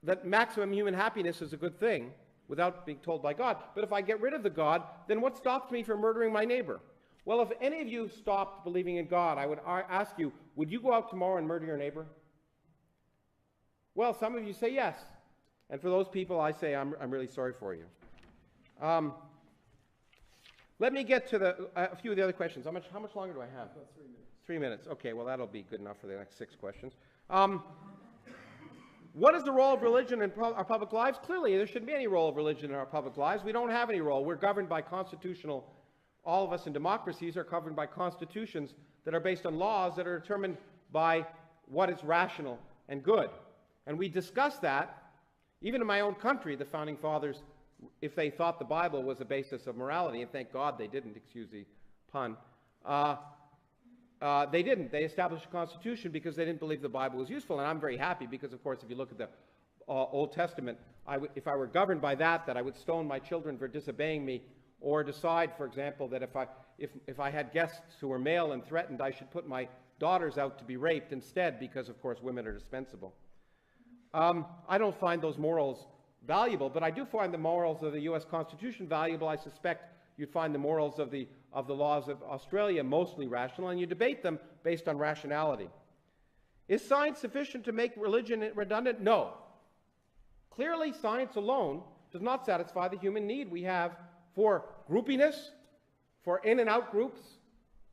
C: that maximum human happiness is a good thing without being told by God, but if I get rid of the God, then what stops me from murdering my neighbor? Well, if any of you stopped believing in God, I would ask you, would you go out tomorrow and murder your neighbor? Well, some of you say yes. And for those people, I say I'm really sorry for you. Let me get to a few of the other questions. How much longer do I have?
A: About 3 minutes.
C: 3 minutes. Okay, well, that'll be good enough for the next 6 questions. What is the role of religion in our public lives? Clearly, there shouldn't be any role of religion in our public lives. We don't have any role. We're governed by constitutional, all of us in democracies are governed by constitutions that are based on laws that are determined by what is rational and good. And we discuss that. Even in my own country, the Founding Fathers, if they thought the Bible was a basis of morality, and thank God they didn't, excuse the pun, they didn't. They established a constitution because they didn't believe the Bible was useful. And I'm very happy because, of course, if you look at the Old Testament, if I were governed by that I would stone my children for disobeying me, or decide, for example, that if I had guests who were male and threatened, I should put my daughters out to be raped instead because, of course, women are dispensable. I don't find those morals valuable, but I do find the morals of the U.S. Constitution valuable. I suspect you'd find the morals of the laws of Australia mostly rational, and you debate them based on rationality. Is science sufficient to make religion redundant? No. Clearly, science alone does not satisfy the human need we have for groupiness, for in and out groups,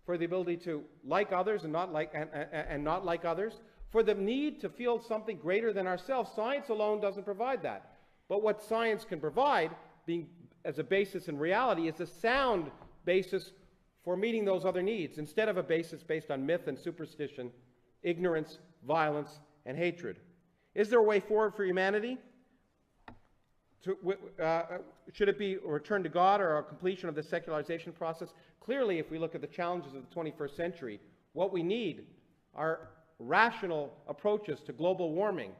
C: for the ability to like others and not like others, for the need to feel something greater than ourselves. Science alone doesn't provide that. But what science can provide, being as a basis in reality, is a sound basis for meeting those other needs, instead of a basis based on myth and superstition, ignorance, violence, and hatred. Is there a way forward for humanity? Should it be a return to God or a completion of the secularization process? Clearly, if we look at the challenges of the 21st century, what we need are rational approaches to global warming,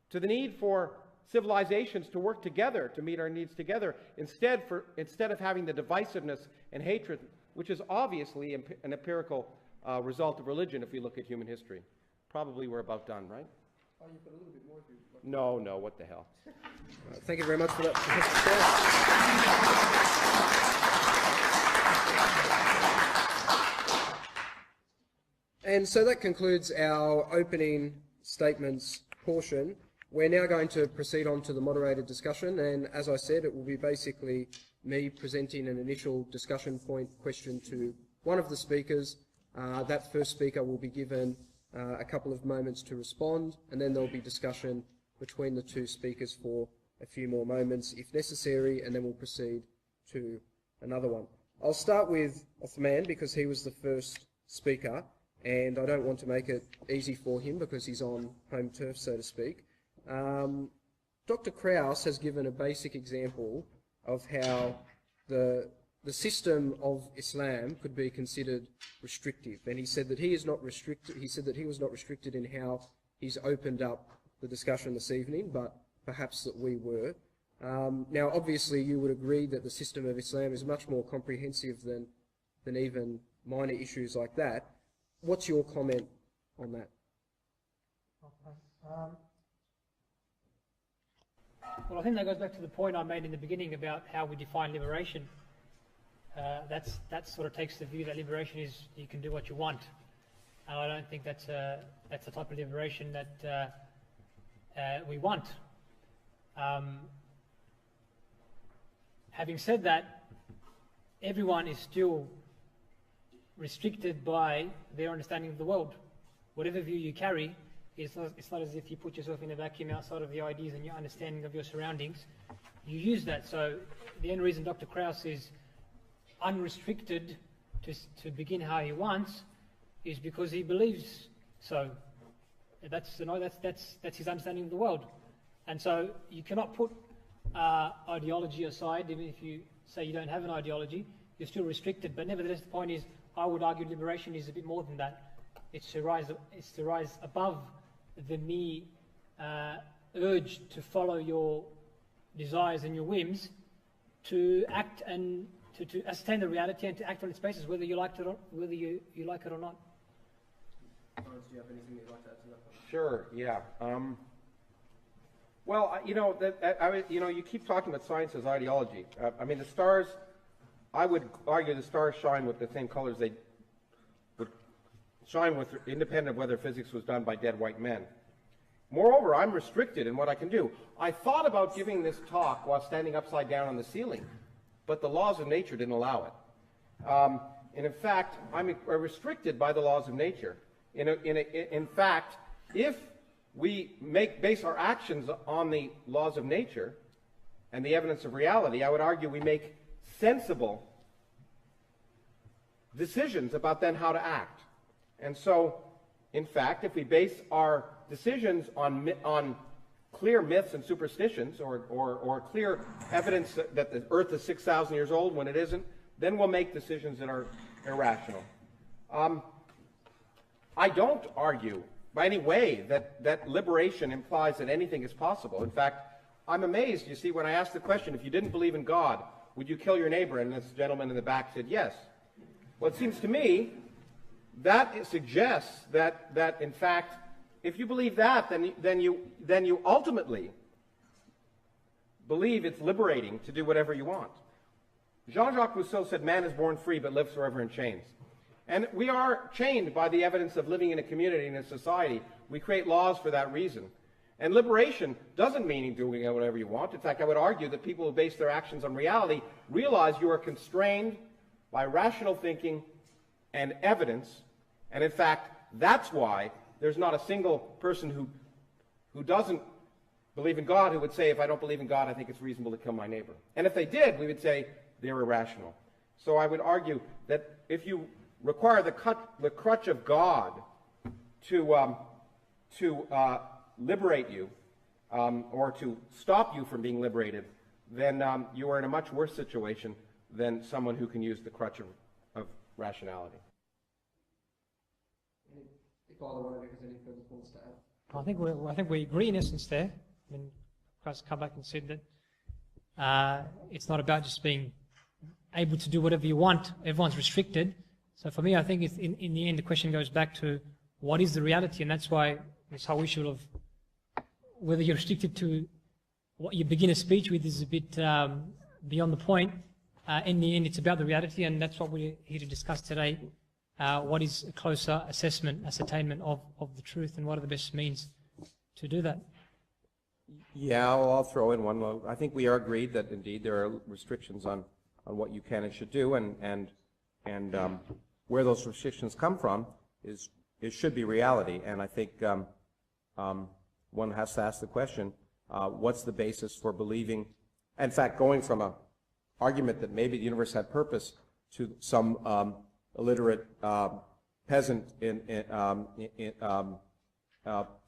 C: to the need for civilizations to work together to meet our needs together, instead of having the divisiveness and hatred, which is obviously an empirical result of religion if we look at human history. Probably we're about done, right?
A: Oh, you've got a little bit more if you'd like.
C: No, what the hell.
A: Thank you very much for that, Professor Strauss. And so that concludes our opening statements portion. We're now going to proceed on to the moderated discussion, and as I said, it will be basically me presenting an initial discussion point question to one of the speakers. That first speaker will be given a couple of moments to respond, and then there'll be discussion between the two speakers for a few more moments if necessary, and then we'll proceed to another one. I'll start with Uthman because he was the first speaker, and I don't want to make it easy for him because he's on home turf, so to speak. Dr. Krauss has given a basic example of how the system of Islam could be considered restrictive, and he said that he is not restricted. He said that he was not restricted in how he's opened up the discussion this evening, but perhaps that we were. Now, obviously, you would agree that the system of Islam is much more comprehensive than even minor issues like that. What's your comment on that?
B: Okay. Well, I think that goes back to the point I made in the beginning about how we define liberation. That sort of takes the view that liberation is you can do what you want. And I don't think that's the type of liberation that we want. Having said that, everyone is still restricted by their understanding of the world. Whatever view you carry, it's not as if you put yourself in a vacuum outside of the ideas and your understanding of your surroundings. You use that. So the only reason Dr. Krauss is unrestricted to begin how he wants is because he believes so. That's his understanding of the world. And so you cannot put ideology aside. Even if you say you don't have an ideology, you're still restricted. But nevertheless, the point is, I would argue liberation is a bit more than that. It's to rise above the mere urge to follow your desires and your whims, to act and to ascertain the reality and to act on its basis, whether you like it or not.
A: Lawrence, do you have anything you'd like to add to that?
C: Sure. Yeah. Well, you keep talking about science as ideology. I mean, the stars. I would argue the stars shine with the same colors they would shine with, independent of whether physics was done by dead white men. Moreover, I'm restricted in what I can do. I thought about giving this talk while standing upside down on the ceiling, but the laws of nature didn't allow it. And in fact, I'm restricted by the laws of nature. In fact, if we base our actions on the laws of nature and the evidence of reality, I would argue we make sensible decisions about then how to act. And so, in fact, if we base our decisions on clear myths and superstitions or clear evidence that the earth is 6,000 years old when it isn't, then we'll make decisions that are irrational. I don't argue by any way that liberation implies that anything is possible. In fact, I'm amazed, you see, when I asked the question, if you didn't believe in God, would you kill your neighbor? And this gentleman in the back said yes. Well, it seems to me that suggests that in fact, if you believe that, then you ultimately believe it's liberating to do whatever you want. Jean-Jacques Rousseau said, man is born free but lives forever in chains. And we are chained by the evidence of living in a community and a society. We create laws for that reason. And liberation doesn't mean doing whatever you want. In fact, I would argue that people who base their actions on reality realize you are constrained by rational thinking and evidence. And in fact, that's why there's not a single person who doesn't believe in God who would say, if I don't believe in God, I think it's reasonable to kill my neighbor. And if they did, we would say they're irrational. So I would argue that if you require the crutch of God to liberate you or to stop you from being liberated, then you are in a much worse situation than someone who can use the crutch of rationality.
A: If either one of you has any further points to add.
B: I think we agree in essence there. I mean, Krauss come back and said that it's not about just being able to do whatever you want. Everyone's restricted. So for me, I think it's in the end, the question goes back to what is the reality, and that's why this whole issue of whether you're restricted to what you begin a speech with is a bit beyond the point. In the end, it's about the reality, and that's what we're here to discuss today. What is a closer ascertainment of the truth, and what are the best means to do that?
C: Yeah, I'll throw in one. I think we are agreed that indeed there are restrictions on what you can and should do, and where those restrictions come from should be reality. And I think one has to ask the question, what's the basis for believing? In fact, going from an argument that maybe the universe had purpose to some illiterate peasant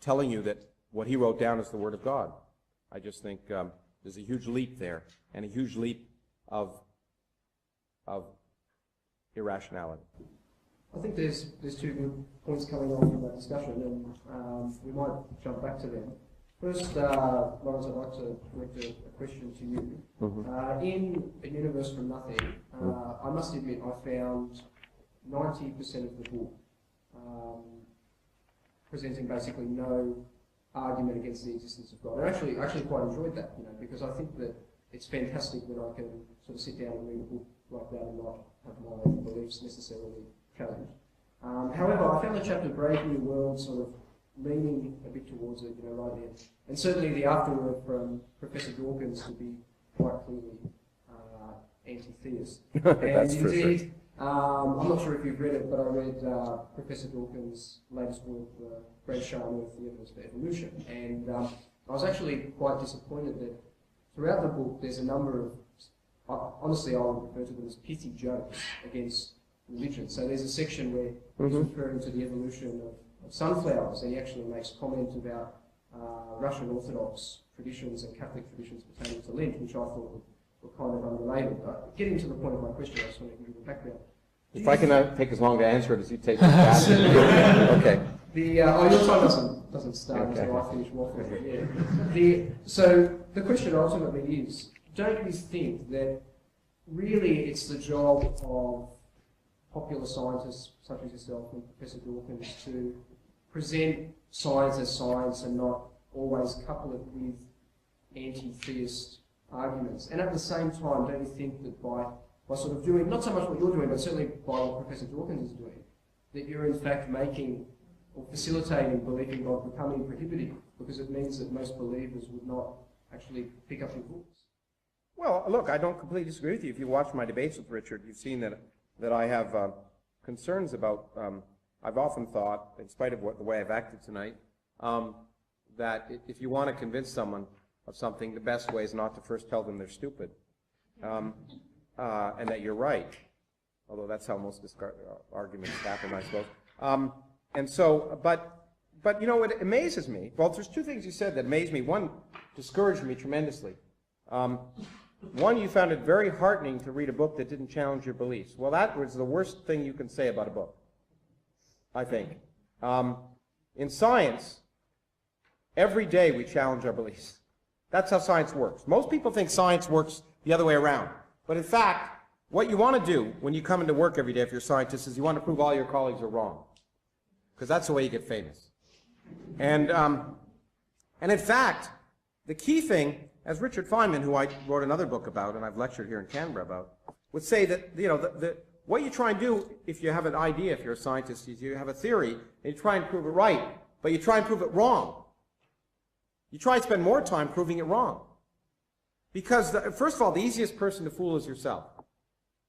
C: telling you that what he wrote down is the Word of God. I just think there's a huge leap there, and a huge leap of irrationality.
A: I think there's two good points coming on from that discussion, and we might jump back to them. First, Lawrence, I'd like to direct a question to you. Mm-hmm. In A Universe from Nothing, I must admit I found 90% of the book presenting basically no argument against the existence of God. I actually quite enjoyed that, because I think that it's fantastic that I can sort of sit down and read a book like that and not have my beliefs necessarily challenged. However, I found the chapter Brave New World sort of leaning a bit towards it, right there. And certainly the afterword from Professor Dawkins to be quite clearly anti-theist.
C: That's
A: and indeed,
C: true.
A: I'm not sure if you've read it, but I read Professor Dawkins' latest work, Great Show on Earth, The Evidence for Evolution. And I was actually quite disappointed that throughout the book there's a number of, honestly I would refer to them as pithy jokes against religion. So there's a section where he's referring to the evolution of sunflowers, and he actually makes comment about Russian Orthodox traditions and Catholic traditions pertaining to Lent, which I thought were kind of unrelated. Getting to the point of my question, I just want to give you the background.
C: If I can take as long to answer it as you take to ask it. Okay.
A: Your time doesn't start until I finish waffling. Yeah. So the question ultimately is, don't you think that really it's the job of popular scientists such as yourself and Professor Dawkins to present science as science and not always couple it with anti-theist arguments? And at the same time, don't you think that by sort of doing, not so much what you're doing, but certainly by what Professor Dawkins is doing, that you're in fact making or facilitating belief in God becoming prohibitive because it means that most believers would not actually pick up your books.
C: Well, look, I don't completely disagree with you. If you watch my debates with Richard, you've seen that I have concerns about, I've often thought, in spite of the way I've acted tonight, that if you want to convince someone of something, the best way is not to first tell them they're stupid, and that you're right, although that's how most arguments happen, I suppose. And so, but you know, it amazes me. Well, there's two things you said that amazed me. One discouraged me tremendously. One, you found it very heartening to read a book that didn't challenge your beliefs. Well, that was the worst thing you can say about a book, I think. In science, every day we challenge our beliefs. That's how science works. Most people think science works the other way around. But in fact, what you want to do when you come into work every day if you're a scientist is you want to prove all your colleagues are wrong. Because that's the way you get famous. And in fact, the key thing, as Richard Feynman, who I wrote another book about and I've lectured here in Canberra about, would say that, you know, what you try and do if you have an idea, if you're a scientist, is you have a theory and you try and prove it right, but you try and prove it wrong. You try and spend more time proving it wrong. Because, first of all, the easiest person to fool is yourself.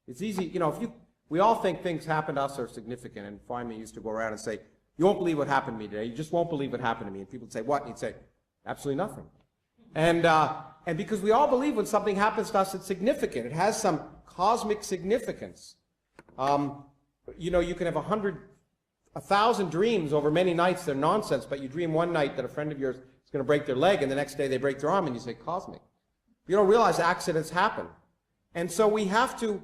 C: It's easy, you know, we all think things happen to us are significant, and Feynman used to go around and say, you won't believe what happened to me today, you just won't believe what happened to me. And people would say, what? And he'd say, absolutely nothing. And because we all believe when something happens to us, it's significant. It has some cosmic significance. You know, you can have 1,000 dreams over many nights. They're nonsense, but you dream one night that a friend of yours is going to break their leg, and the next day they break their arm, and you say, cosmic. You don't realize accidents happen. And so we have to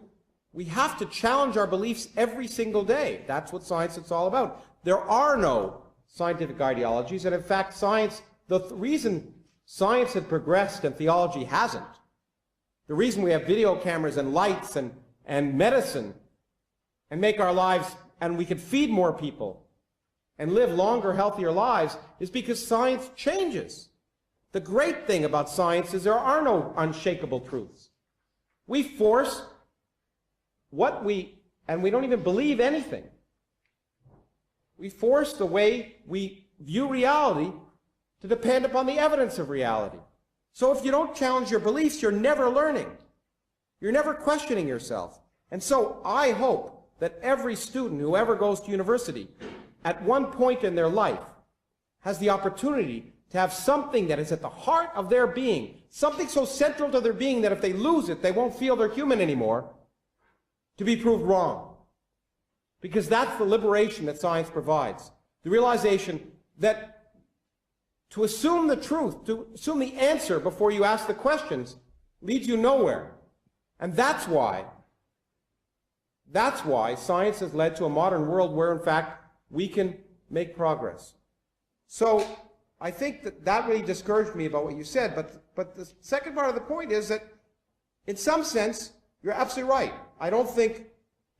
C: challenge our beliefs every single day. That's what science is all about. There are no scientific ideologies, and in fact, science, the reason science had progressed and theology hasn't, the reason we have video cameras and lights and medicine and make our lives, and we can feed more people and live longer, healthier lives, is because science changes. The great thing about science is there are no unshakable truths. We force and we don't even believe anything. We force the way we view reality to depend upon the evidence of reality. So if you don't challenge your beliefs, you're never learning. You're never questioning yourself. And so I hope that every student who ever goes to university, at one point in their life, has the opportunity to have something that is at the heart of their being, something so central to their being that if they lose it, they won't feel they're human anymore, to be proved wrong. Because that's the liberation that science provides. The realization that to assume the truth, to assume the answer before you ask the questions, leads you nowhere. And that's why science has led to a modern world where, in fact, we can make progress. So I think that really discouraged me about what you said, but the second part of the point is that, in some sense, you're absolutely right. I don't think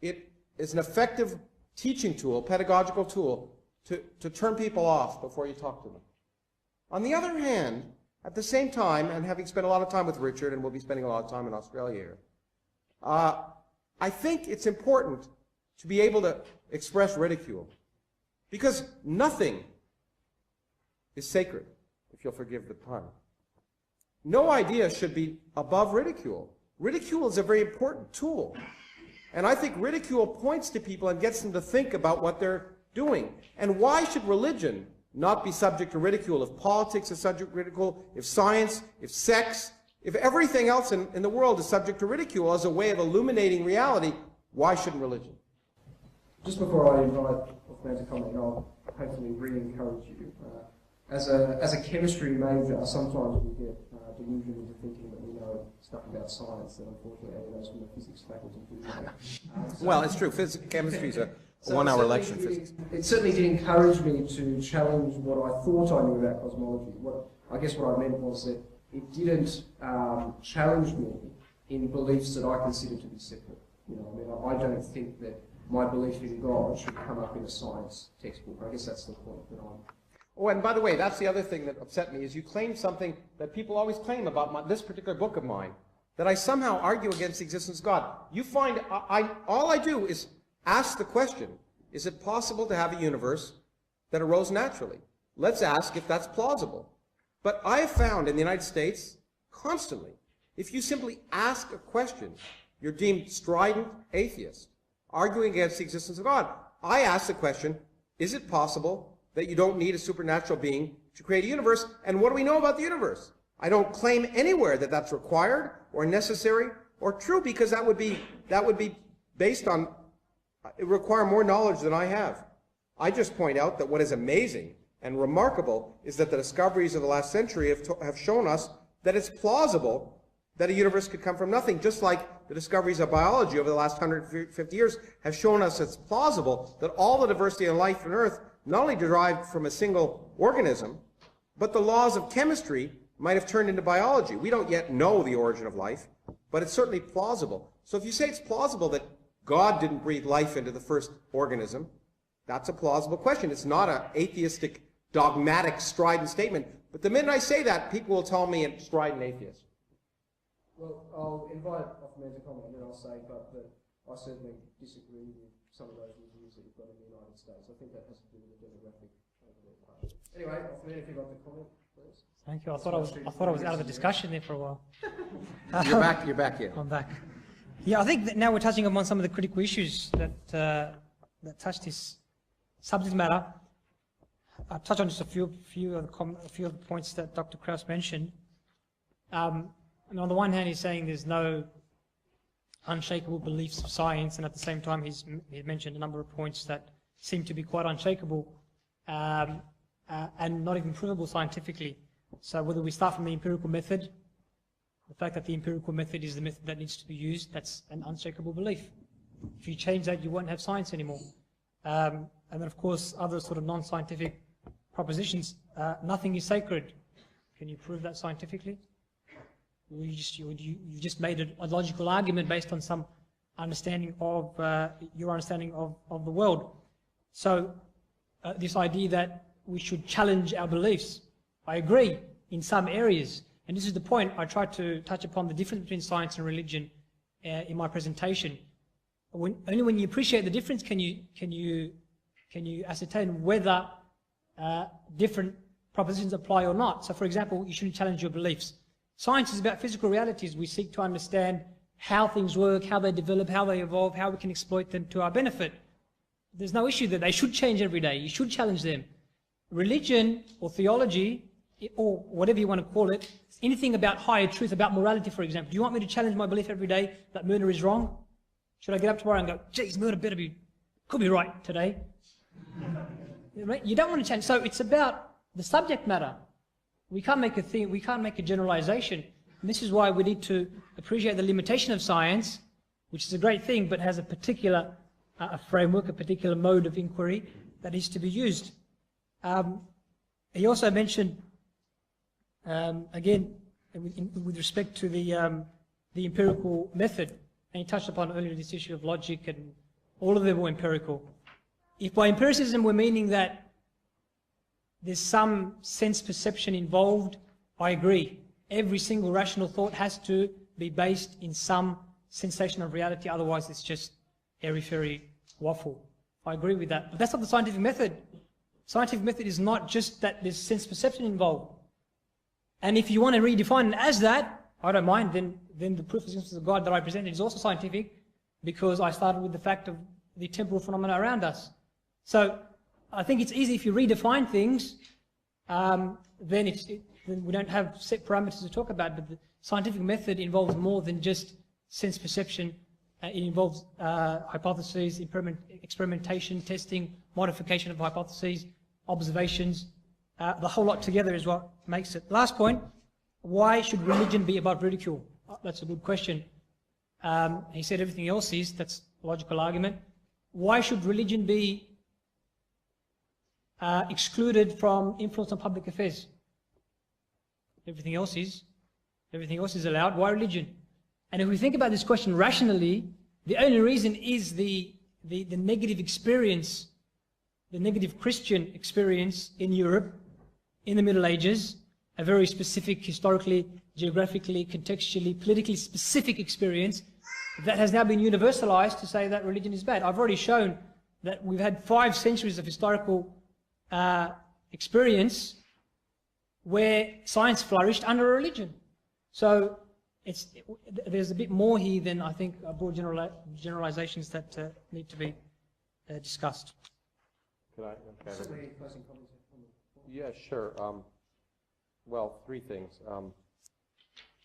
C: it is an effective teaching tool, pedagogical tool, to turn people off before you talk to them. On the other hand, at the same time, and having spent a lot of time with Richard, and we'll be spending a lot of time in Australia here, I think it's important to be able to express ridicule. Because nothing is sacred, if you'll forgive the pun. No idea should be above ridicule. Ridicule is a very important tool. And I think ridicule points to people and gets them to think about what they're doing. And why should religion not be subject to ridicule? If politics is subject to ridicule, if science, if sex, if everything else in the world is subject to ridicule as a way of illuminating reality, why shouldn't religion?
A: Just before I invite Uthman to comment, I'll hopefully re-encourage you. As a chemistry major, sometimes we get delusioned into thinking that we know stuff about science that unfortunately everyone else from the physics faculty do know.
C: Well, it's true. Chemistry is a one-hour lecture in physics.
A: It certainly did encourage me to challenge what I thought I knew about cosmology. I guess what I meant was that it didn't challenge me in beliefs that I consider to be separate. You know, I mean, I don't think that my belief in God should come up in a science textbook. I guess that's the point that I'm...
C: Oh, and by the way, that's the other thing that upset me, is you claim something that people always claim about this particular book of mine, that I somehow argue against the existence of God. You find, all I do is ask the question, is it possible to have a universe that arose naturally? Let's ask if that's plausible. But I have found in the United States, constantly, if you simply ask a question, you're deemed strident atheist, arguing against the existence of God. I ask the question, is it possible that you don't need a supernatural being to create a universe? And what do we know about the universe? I don't claim anywhere that that's required or necessary or true, because that would be based on, it require more knowledge than I have. I just point out that what is amazing and remarkable is that the discoveries of the last century have shown us that it's plausible that a universe could come from nothing, just like the discoveries of biology over the last 150 years have shown us it's plausible that all the diversity of life on Earth not only derived from a single organism, but the laws of chemistry might have turned into biology. We don't yet know the origin of life, but it's certainly plausible. So if you say it's plausible that God didn't breathe life into the first organism, that's a plausible question. It's not an atheistic, dogmatic, strident statement. But the minute I say that, people will tell me it's strident atheist.
A: Well, I'll invite Uthman to comment, and then I'll say, but I certainly disagree with some of those reviews that you've got in the United States. I think that has to do with the demographic over there. Anyway, Uthman, if you'd like to comment, please.
B: Thank you. I thought I was out of the discussion there for a while.
C: You're back here.
B: I'm back. Yeah, I think that now we're touching upon some of the critical issues that touch this subject matter. I'll touch on just a few of the points that Dr. Krauss mentioned. And on the one hand, he's saying there's no unshakable beliefs of science, and at the same time, he mentioned a number of points that seem to be quite unshakable and not even provable scientifically. So whether we start from the empirical method, the fact that the empirical method is the method that needs to be used, that's an unshakable belief. If you change that, you won't have science anymore. And then, of course, other sort of non-scientific propositions, nothing is sacred. Can you prove that scientifically? You just made a logical argument based on some understanding of your understanding of the world. So this idea that we should challenge our beliefs, I agree in some areas, and this is the point. I tried to touch upon the difference between science and religion in my presentation. Only when you appreciate the difference can you ascertain whether different propositions apply or not. So, for example, you shouldn't challenge your beliefs. Science is about physical realities. We seek to understand how things work, how they develop, how they evolve, how we can exploit them to our benefit. There's no issue that they should change every day. You should challenge them. Religion or theology, or whatever you want to call it, anything about higher truth, about morality, for example. Do you want me to challenge my belief every day that murder is wrong? Should I get up tomorrow and go, geez, murder could be right today? You don't want to change. So it's about the subject matter. We can't make a generalization. And this is why we need to appreciate the limitation of science, which is a great thing, but has a particular framework, a particular mode of inquiry that is to be used. He also mentioned, again, with respect to the empirical method, and he touched upon earlier this issue of logic, and all of them were empirical. If by empiricism we're meaning that there's some sense perception involved, I agree. Every single rational thought has to be based in some sensation of reality, otherwise it's just airy-fairy waffle. I agree with that. But that's not the scientific method. Scientific method is not just that there's sense perception involved. And if you want to redefine it as that, I don't mind, then the proof of the existence of God that I presented is also scientific, because I started with the fact of the temporal phenomena around us. So I think it's easy if you redefine things, then we don't have set parameters to talk about, but the scientific method involves more than just sense perception. It involves hypotheses, experimentation, testing, modification of hypotheses, observations. The whole lot together is what makes it. Last point, why should religion be above ridicule? That's a good question. He said everything else is, that's a logical argument. Why should religion be excluded from influence on public affairs? Everything else is allowed. Why religion? And if we think about this question rationally, the only reason is the negative experience, the negative Christian experience in Europe in the Middle Ages, a very specific, historically, geographically, contextually, politically specific experience that has now been universalized to say that religion is bad. I've already shown that we've had 5 centuries of historical experience where science flourished under a religion. So there's a bit more here than I think broad generalizations that need to be discussed.
D: Could I? Okay. Yeah, sure. Well, three things.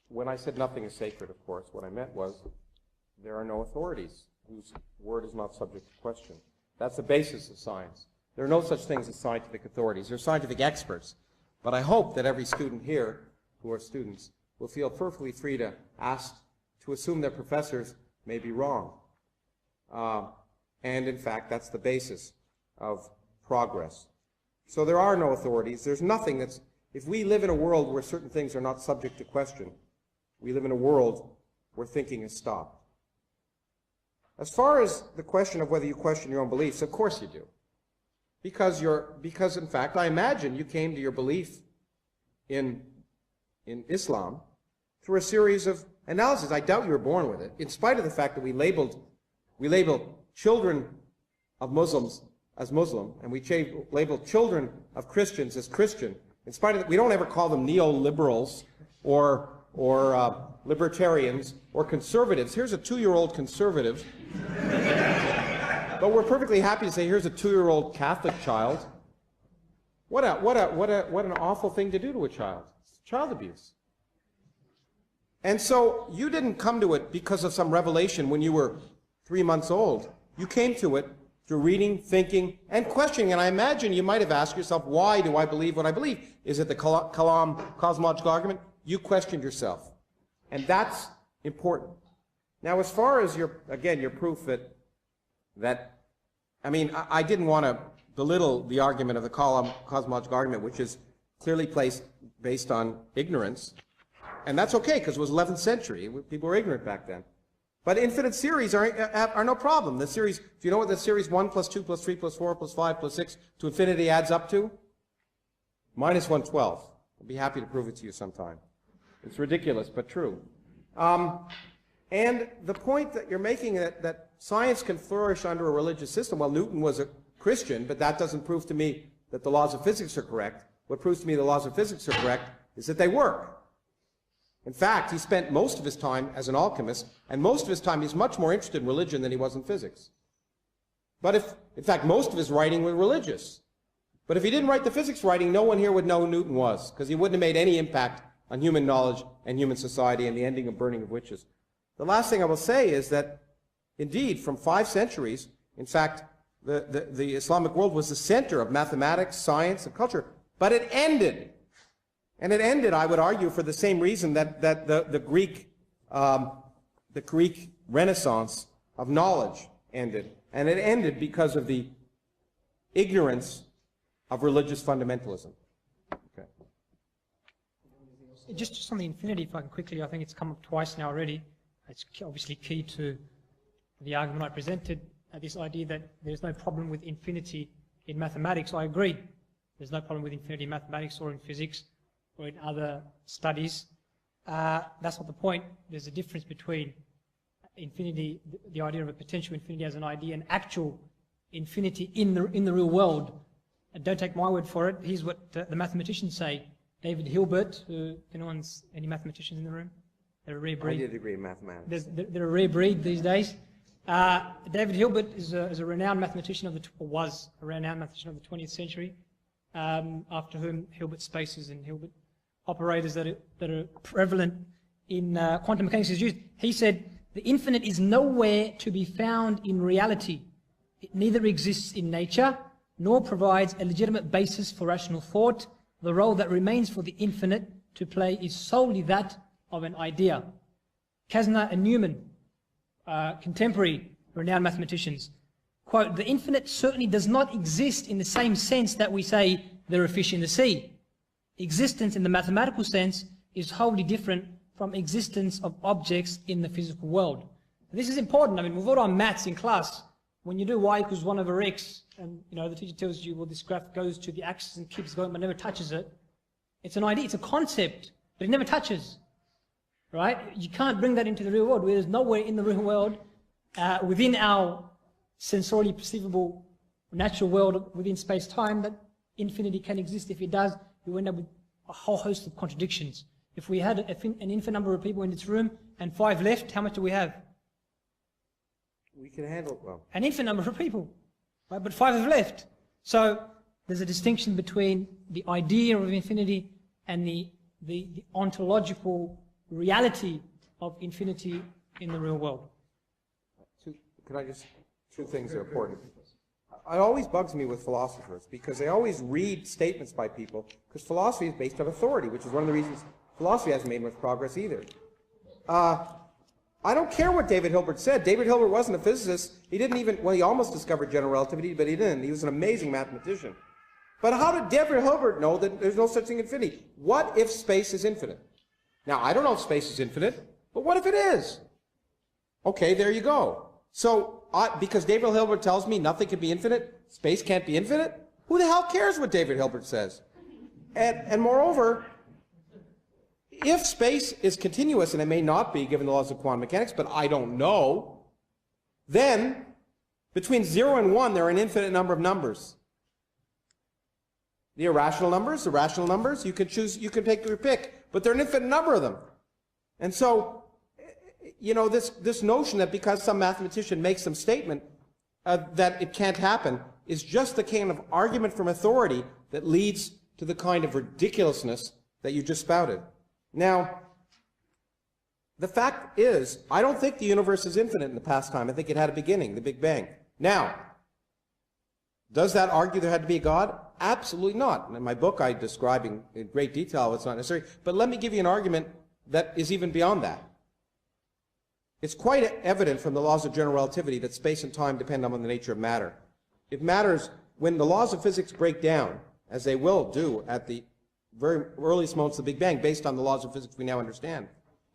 D: When I said nothing is sacred, of course, what I meant was there are no authorities whose word is not subject to question. That's the basis of science. There are no such things as scientific authorities. There are scientific experts. But I hope that every student here, who are students, will feel perfectly free to assume their professors may be wrong. And in fact, that's the basis of progress. So there are no authorities. There's nothing that's, if we live in a world where certain things are not subject to question, we live in a world where thinking is stopped. As far as the question of whether you question your own beliefs, of course you do. Because in fact, I imagine you came to your belief in Islam through a series of analyses. I doubt you were born with it, in spite of the fact that we label children of Muslims as Muslim, and we label children of Christians as Christian. In spite of that, we don't ever call them neoliberals or libertarians or conservatives. Here's a 2-year-old conservative. But we're perfectly happy to say, here's a 2-year-old Catholic child. What an awful thing to do to a child. It's child abuse. And so you didn't come to it because of some revelation when you were 3 months old. You came to it through reading, thinking, and questioning. And I imagine you might have asked yourself, why do I believe what I believe? Is it the Kalam cosmological argument? You questioned yourself. And that's important. Now, as far as your proof that I mean, I didn't want to belittle the argument of the cosmological argument, which is clearly based on ignorance. And that's okay, because it was 11th century. People were ignorant back then. But infinite series are no problem. The series, do you know what the series 1 plus 2 plus 3 plus 4 plus 5 plus 6 to infinity adds up to? Minus 112. I'll be happy to prove it to you sometime. It's ridiculous, but true. And the point that you're making that science can flourish under a religious system, well, Newton was a Christian, but that doesn't prove to me that the laws of physics are correct. What proves to me the laws of physics are correct is that they work. In fact, he spent most of his time as an alchemist, and most of his time he's much more interested in religion than he was in physics. But in fact, most of his writing was religious. But if he didn't write the physics writing, no one here would know who Newton was, because he wouldn't have made any impact on human knowledge and human society and the ending of burning of witches. The last thing I will say is that, indeed, from 5 centuries, in fact, the Islamic world was the center of mathematics, science, and culture. But it ended. And it ended, I would argue, for the same reason that the Greek Renaissance of knowledge ended. And it ended because of the ignorance of religious fundamentalism. Okay.
B: Just on the infinity, if I can quickly, I think it's come up twice now already. It's obviously key to the argument I presented, this idea that there's no problem with infinity in mathematics. I agree. There's no problem with infinity in mathematics or in physics or in other studies. That's not the point. There's a difference between infinity, the idea of a potential infinity as an idea, and actual infinity in the real world. And don't take my word for it. Here's what the mathematicians say. David Hilbert, any mathematicians in the room? They're a rare breed.
D: I did a degree in mathematics.
B: They're a rare breed these days. David Hilbert is a renowned mathematician was a renowned mathematician of the 20th century, after whom Hilbert spaces and Hilbert operators that are prevalent in quantum mechanics is used. He said, the infinite is nowhere to be found in reality. It neither exists in nature, nor provides a legitimate basis for rational thought. The role that remains for the infinite to play is solely that of an idea. Kastner and Newman, contemporary renowned mathematicians, quote, the infinite certainly does not exist in the same sense that we say there are fish in the sea. Existence in the mathematical sense is wholly different from existence of objects in the physical world. This is important. I mean, we've all done maths in class. When you do y equals 1 over x, and the teacher tells you, well, this graph goes to the axis and keeps going but never touches it. It's an idea, it's a concept, but it never touches. Right? You can't bring that into the real world. There's nowhere in the real world, within our sensorially perceivable natural world, within space-time, that infinity can exist. If it does, you end up with a whole host of contradictions. If we had an infinite number of people in this room and 5 left, how much do we have?
D: We can handle, well,
B: An infinite number of people, right? But 5 have left. So there's a distinction between the idea of infinity and the ontological reality of infinity in the real world.
D: two things are important. It always bugs me with philosophers because they always read statements by people, because philosophy is based on authority, which is one of the reasons philosophy hasn't made much progress either. I don't care what David Hilbert said. David Hilbert wasn't a physicist. He didn't even, well, he almost discovered general relativity, but he didn't. He was an amazing mathematician. But how did David Hilbert know that there's no such thing as infinity? What if space is infinite? Now, I don't know if space is infinite, but what if it is? Okay, there you go. So, because David Hilbert tells me nothing can be infinite, space can't be infinite, who the hell cares what David Hilbert says? And moreover, if space is continuous, and it may not be given the laws of quantum mechanics, but I don't know, then between 0 and 1 there are an infinite number of numbers. The irrational numbers, the rational numbers, you can choose, you can take your pick, but there are an infinite number of them. And so, you know, this notion that because some mathematician makes some statement that it can't happen is just the kind of argument from authority that leads to the kind of ridiculousness that you just spouted. Now, the fact is, I don't think the universe is infinite in the past time. I think it had a beginning, the Big Bang. Now, does that argue there had to be a God? Absolutely not. In my book, I describe in great detail it's not necessary. But let me give you an argument that is even beyond that. It's quite evident from the laws of general relativity that space and time depend on the nature of matter. It matters when the laws of physics break down, as they will do at the very earliest moments of the Big Bang, based on the laws of physics we now understand.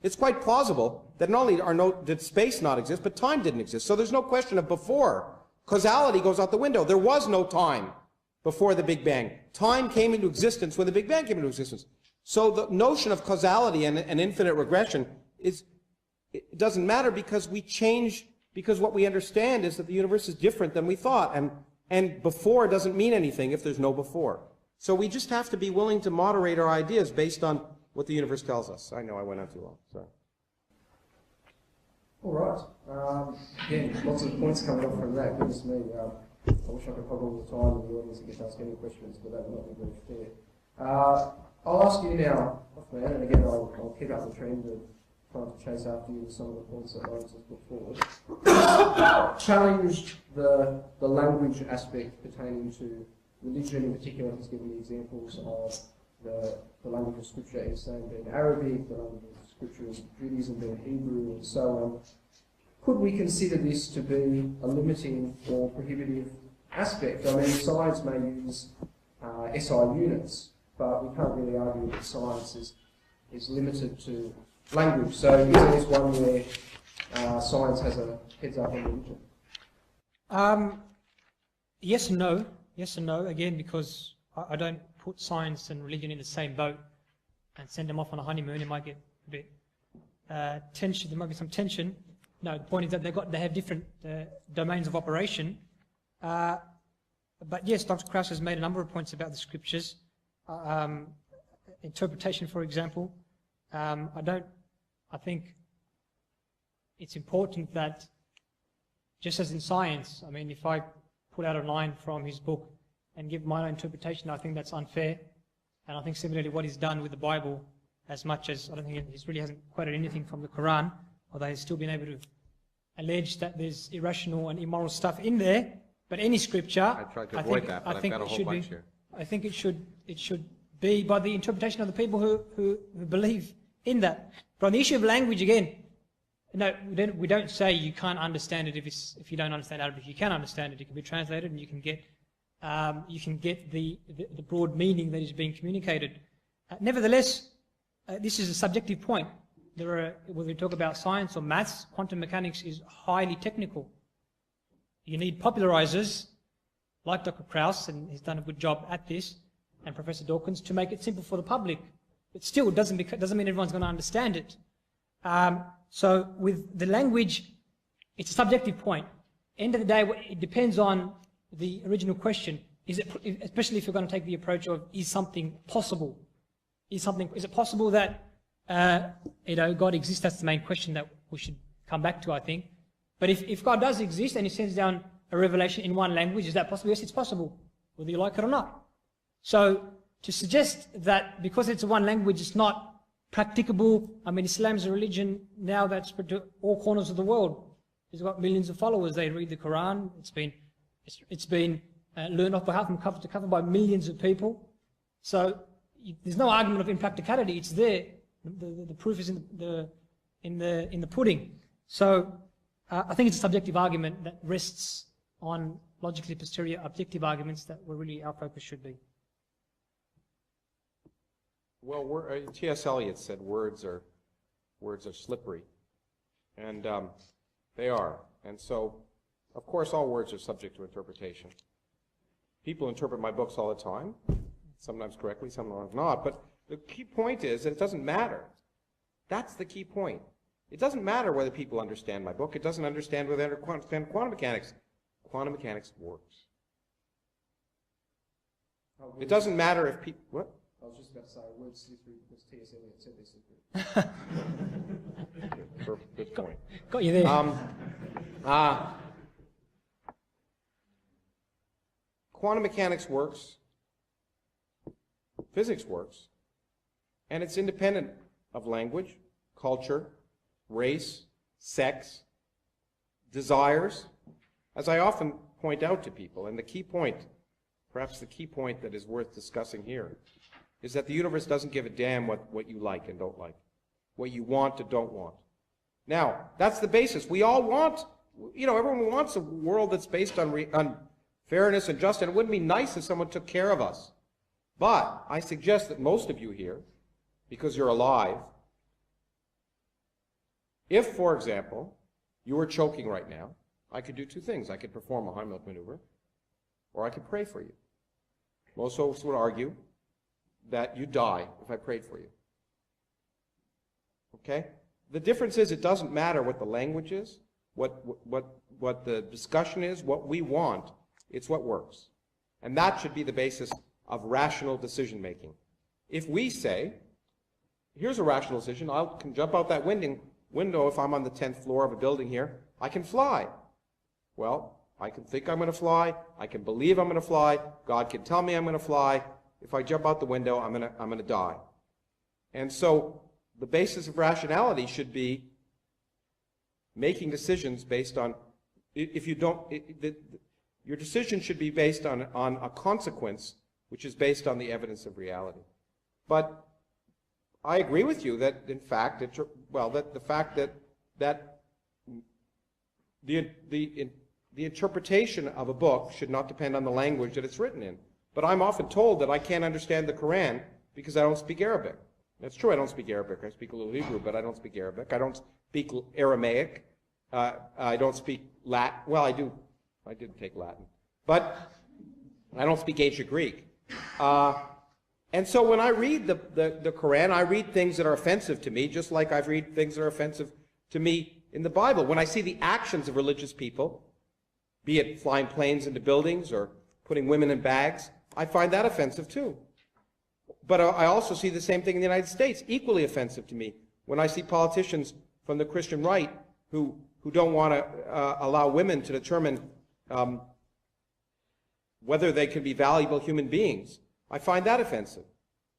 D: It's quite plausible that not only did space not exist, but time didn't exist. So there's no question of before. Causality goes out the window. There was no time before the Big Bang. Time came into existence when the Big Bang came into existence. So the notion of causality and infinite regression it doesn't matter because we change, because what we understand is that the universe is different than we thought. And before doesn't mean anything if there's no before. So we just have to be willing to moderate our ideas based on what the universe tells us. I know I went on too long. Sorry.
A: All right. Again, lots of points coming up from that. Goodness me. I wish I could have all the time in the audience to get to ask any questions, but that would not be very fair. I'll ask you now, Uthman, and again, I'll keep up the trend of trying to chase after you with some of the points that Lawrence has put forward. Challenge the language aspect pertaining to religion in particular. He's given the examples of the language of Scripture in saying being Arabic, the language of Scripture in Judaism being Hebrew, and so on. Could we consider this to be a limiting or prohibitive aspect? I mean, science may use SI units, but we can't really argue that science is limited to language. So is there one where science has a heads up on religion?
B: Yes and no. Yes and no. Again, because I don't put science and religion in the same boat and send them off on a honeymoon. It might get a bit tension. There might be some tension. No, the point is that they have different domains of operation. But yes, Dr. Krauss has made a number of points about the scriptures. Interpretation, for example. I think it's important that, just as in science, I mean, if I pull out a line from his book and give my own interpretation, I think that's unfair. And I think similarly what he's done with the Bible, as much as I don't think he really hasn't quoted anything from the Quran, although he's still been able to allege that there's irrational and immoral stuff in there. But any scripture,
D: I tried to avoid that, but I've got a whole bunch here.
B: I think it should be by the interpretation of the people who believe in that. But on the issue of language, again, no, we don't say you can't understand it if you don't understand Arabic. You can understand it. It can be translated, and you can get the broad meaning that is being communicated. Nevertheless, this is a subjective point. Whether we talk about science or maths, quantum mechanics is highly technical. You need popularizers like Dr. Krauss, and he's done a good job at this, and Professor Dawkins, to make it simple for the public. But still, it doesn't mean everyone's going to understand it. So with the language, it's a subjective point. End of the day, it depends on the original question. Is it, especially if you're going to take the approach of, is something possible? is it possible that God exists? That's the main question that we should come back to, I think. But if God does exist and He sends down a revelation in one language, is that possible? Yes, it's possible, whether you like it or not. So to suggest that because it's one language, it's not practicable. I mean, Islam is a religion now that's spread to all corners of the world. It's got millions of followers. They read the Quran. It's been learned off by heart from cover to cover by millions of people. So there's no argument of impracticality. It's there. The proof is in the pudding. So I think it's a subjective argument that rests on logically posterior objective arguments that were really our focus should be.
D: Well, T.S. Eliot said words are slippery, and they are. And so, of course, all words are subject to interpretation. People interpret my books all the time, sometimes correctly, sometimes not. But the key point is that it doesn't matter. That's the key point. It doesn't matter whether people understand my book. It doesn't understand whether they understand quantum mechanics. Quantum mechanics works. It doesn't matter if people... What?
A: I was just about to say, words slippery because T.S. Eliot said they're slippery.
D: Good point.
B: Got you there.
D: Quantum mechanics works. Physics works. And it's independent of language, culture, race, sex, desires, as I often point out to people. And the key point, perhaps the key point that is worth discussing here, is that the universe doesn't give a damn what you like and don't like, what you want and don't want. Now, that's the basis. We all want, everyone wants a world that's based on fairness and justice, and it wouldn't be nice if someone took care of us. But I suggest that most of you here, because you're alive, if, for example, you were choking right now, I could do two things. I could perform a Heimlich maneuver, or I could pray for you. Most folks would argue that you die if I prayed for you. Okay? The difference is it doesn't matter what the language is, what the discussion is, what we want. It's what works. And that should be the basis of rational decision making. If we say, here's a rational decision, I can jump out that window if I'm on the 10th floor of a building here, I can fly. Well, I can think I'm going to fly, I can believe I'm going to fly, God can tell me I'm going to fly. If I jump out the window, I'm going to die. And so the basis of rationality should be making decisions based on, if you don't, your decision should be based on a consequence which is based on the evidence of reality. But I agree with you that, in fact, the interpretation of a book should not depend on the language that it's written in. But I'm often told that I can't understand the Quran because I don't speak Arabic. That's true, I don't speak Arabic. I speak a little Hebrew, but I don't speak Arabic. I don't speak Aramaic. I don't speak Latin. Well, I do. I did take Latin. But I don't speak ancient Greek. And so when I read the Quran, I read things that are offensive to me, just like I read things that are offensive to me in the Bible. When I see the actions of religious people, be it flying planes into buildings or putting women in bags, I find that offensive too. But I also see the same thing in the United States, equally offensive to me, when I see politicians from the Christian right who don't want to allow women to determine whether they can be valuable human beings. I find that offensive.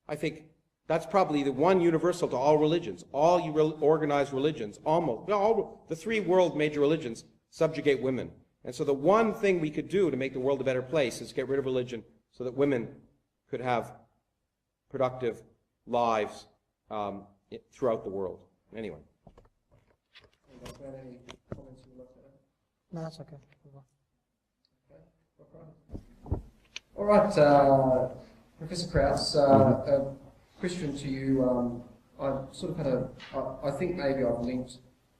D: I think that's probably the one universal to all religions. All organized religions, almost, all the three world major religions subjugate women. And so the one thing we could do to make the world a better place is get rid of religion so that women could have productive lives throughout the world. Anyway.
A: Any comments you would like to add?
B: No, that's okay.
A: All right, Professor Krauss, a question to you. I sort of had I think maybe I've linked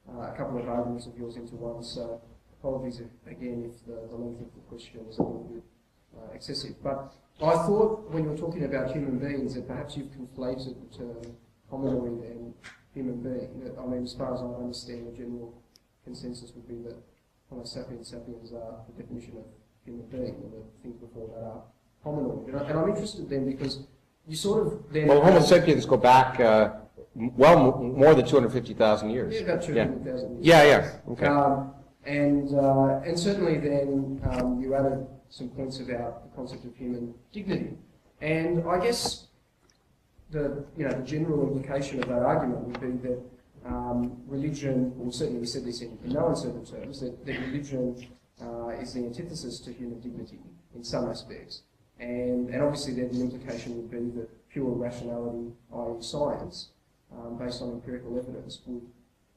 A: a couple of arguments of yours into one, so apologies again if the length of the question is a little bit excessive. But I thought when you were talking about human beings that perhaps you've conflated the term hominoid and human being. I mean, as far as I understand, the general consensus would be that Homo sapiens sapiens are the definition of human being, and the things before that are hominoid. And I'm interested then because you sort of then...
D: Well, Homo sapiens go back more than 250,000 years.
A: Yeah, about 200,000 years.
D: Yeah. Okay.
A: And certainly then you added some points about the concept of human dignity. And I guess the general implication of that argument would be that religion, or certainly we said this in no uncertain terms, that religion is the antithesis to human dignity in some aspects. And obviously then the implication would be that pure rationality, i.e. science, based on empirical evidence, would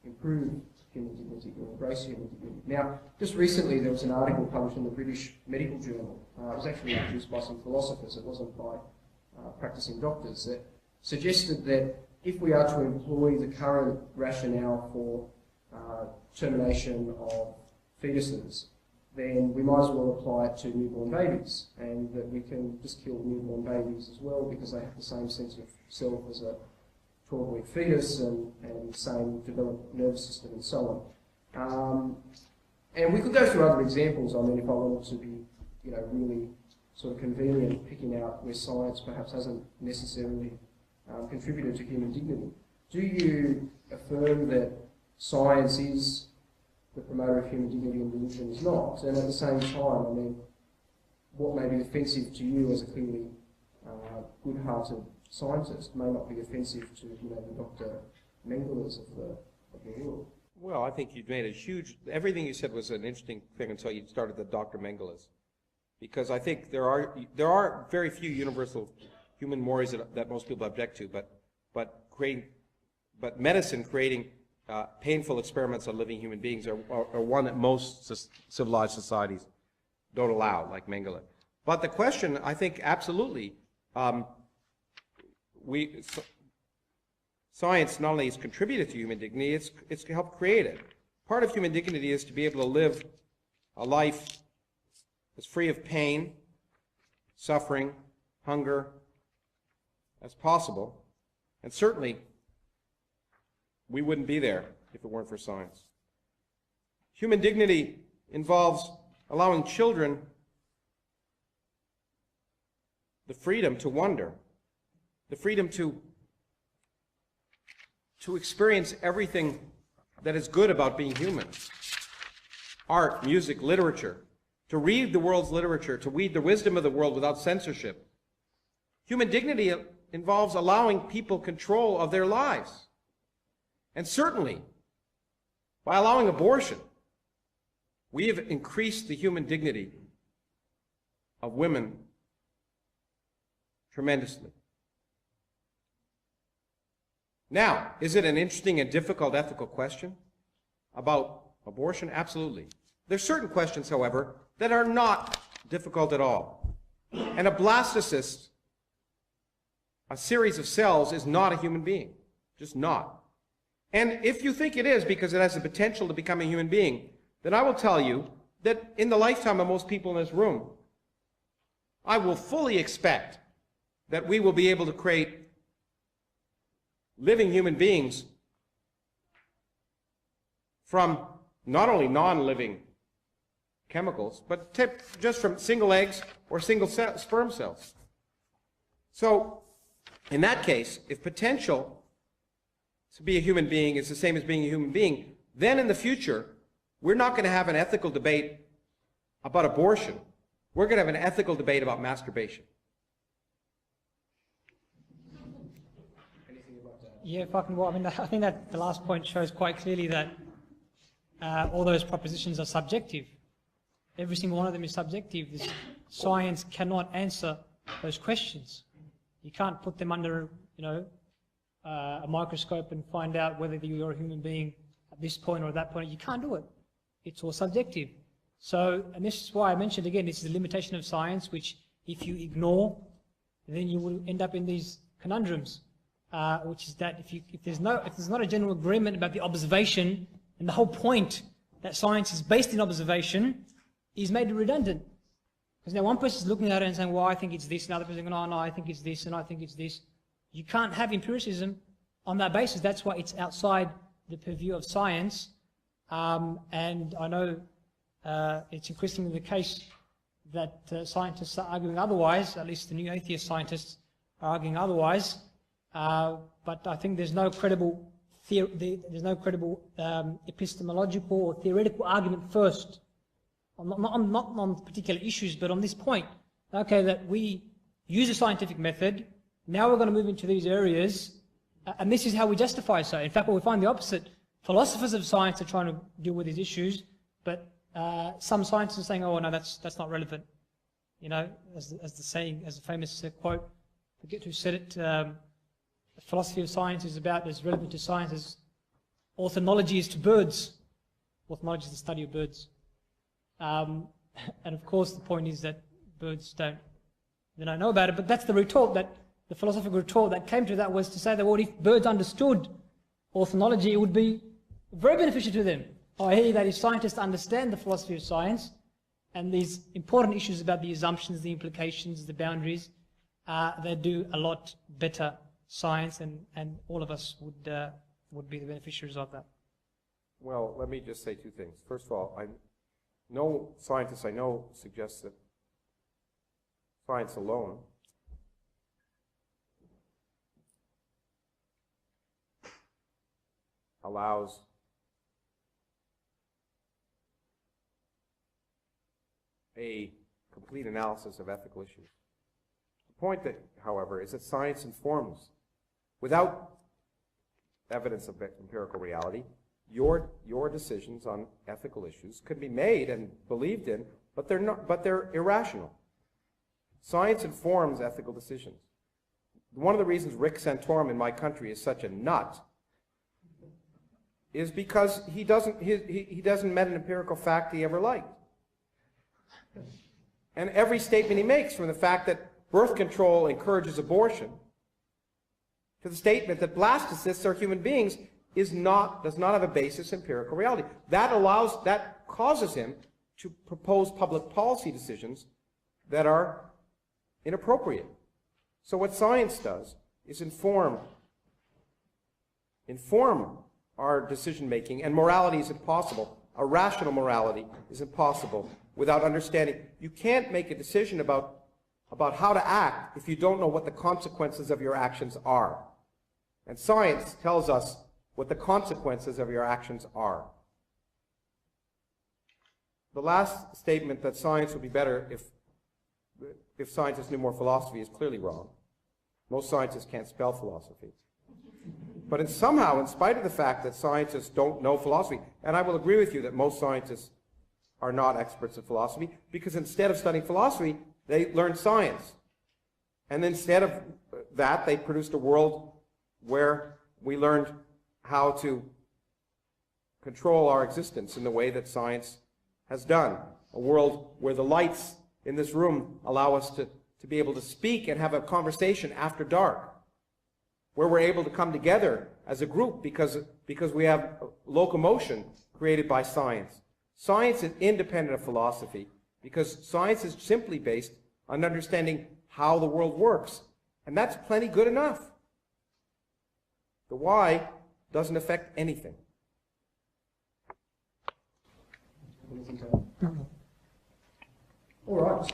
A: improve human dignity or embrace human dignity. Now, just recently there was an article published in the British Medical Journal. It was actually produced by some philosophers, it wasn't by practicing doctors, that suggested that if we are to employ the current rationale for termination of fetuses, then we might as well apply it to newborn babies, and that we can just kill newborn babies as well because they have the same sense of self as a 12-week fetus and same developed nervous system and so on. And we could go through other examples. I mean, if I wanted to be, really sort of convenient, picking out where science perhaps hasn't necessarily contributed to human dignity. Do you affirm that science is the promoter of human dignity and religion is not? And at the same time, I mean, what may be offensive to you as a clearly good-hearted scientist may not be offensive to, the Dr. Mengeles of the world.
D: Well, I think you've made a huge... Everything you said was an interesting thing until you started the Dr. Mengeles. Because I think there are very few universal human mores that most people object to, but medicine creating painful experiments on living human beings are one that most civilized societies don't allow, like Mengele. But the question, I think, absolutely, science not only has contributed to human dignity, it's helped create it. Part of human dignity is to be able to live a life that's free of pain, suffering, hunger, as possible. And certainly, we wouldn't be there if it weren't for science. Human dignity involves allowing children the freedom to wonder, the freedom to experience everything that is good about being human. Art, music, literature, to read the world's literature, to read the wisdom of the world without censorship. Human dignity involves allowing people control of their lives. And certainly, by allowing abortion, we have increased the human dignity of women tremendously. Now, is it an interesting and difficult ethical question about abortion? Absolutely. There are certain questions, however, that are not difficult at all. And a blastocyst, a series of cells, is not a human being. Just not. And if you think it is because it has the potential to become a human being, then I will tell you that in the lifetime of most people in this room, I will fully expect that we will be able to create living human beings from not only non-living chemicals, but just from single eggs or single sperm cells. So, in that case, if potential to be a human being is the same as being a human being, then in the future, we're not going to have an ethical debate about abortion. We're going to have an ethical debate about masturbation.
B: Yeah, if I can, well, I mean, I think that the last point shows quite clearly that all those propositions are subjective. Every single one of them is subjective. Science cannot answer those questions. You can't put them under, a microscope and find out whether you're a human being at this point or that point. You can't do it. It's all subjective. So, and this is why I mentioned again, this is a limitation of science, which if you ignore, then you will end up in these conundrums. Which is that if there's not a general agreement about the observation, and the whole point that science is based in observation is made redundant. Because now one person is looking at it and saying, well, I think it's this, another person is going, oh, no, I think it's this, and I think it's this. You can't have empiricism on that basis. That's why it's outside the purview of science. And I know it's increasingly the case that scientists are arguing otherwise, at least the new atheist scientists arguing otherwise. But I think there's no credible epistemological or theoretical argument first, not on particular issues, but on this point. Okay, that we use a scientific method. Now we're going to move into these areas, and this is how we justify so. In fact, what we find the opposite. Philosophers of science are trying to deal with these issues, but some scientists are saying, "Oh no, that's not relevant." You know, as the famous quote, I forget who said it. The philosophy of science is about as relevant to science as ornithology is to birds. Ornithology is the study of birds, and of course the point is that birds don't know about it. But that's the retort, that the philosophical retort that came to that was to say that, well, if birds understood ornithology, it would be very beneficial to them. I.e., that if scientists understand the philosophy of science and these important issues about the assumptions, the implications, the boundaries, they do a lot better science, and all of us would be the beneficiaries of that.
D: Well, let me just say two things. First of all, no scientist I know suggests that science alone allows a complete analysis of ethical issues. The point, that, however, is that science informs. Without evidence of empirical reality, your decisions on ethical issues could be made and believed in, but they're irrational. Science informs ethical decisions. One of the reasons Rick Santorum in my country is such a nut is because he doesn't met an empirical fact he ever liked. And every statement he makes, from the fact that birth control encourages abortion to the statement that blastocysts are human beings, does not have a basis in empirical reality. That causes him to propose public policy decisions that are inappropriate. So what science does is inform our decision-making, and morality is impossible. A rational morality is impossible without understanding. You can't make a decision about how to act if you don't know what the consequences of your actions are. And science tells us what the consequences of your actions are. The last statement, that science would be better if scientists knew more philosophy, is clearly wrong. Most scientists can't spell philosophy. But somehow, in spite of the fact that scientists don't know philosophy, and I will agree with you that most scientists are not experts in philosophy, because instead of studying philosophy, they learned science. And instead of that, they produced a world where we learned how to control our existence in the way that science has done. A world where the lights in this room allow us to be able to speak and have a conversation after dark, where we're able to come together as a group because we have locomotion created by science. Science is independent of philosophy because science is simply based on understanding how the world works. And that's plenty good enough. The why doesn't affect anything.
A: All right.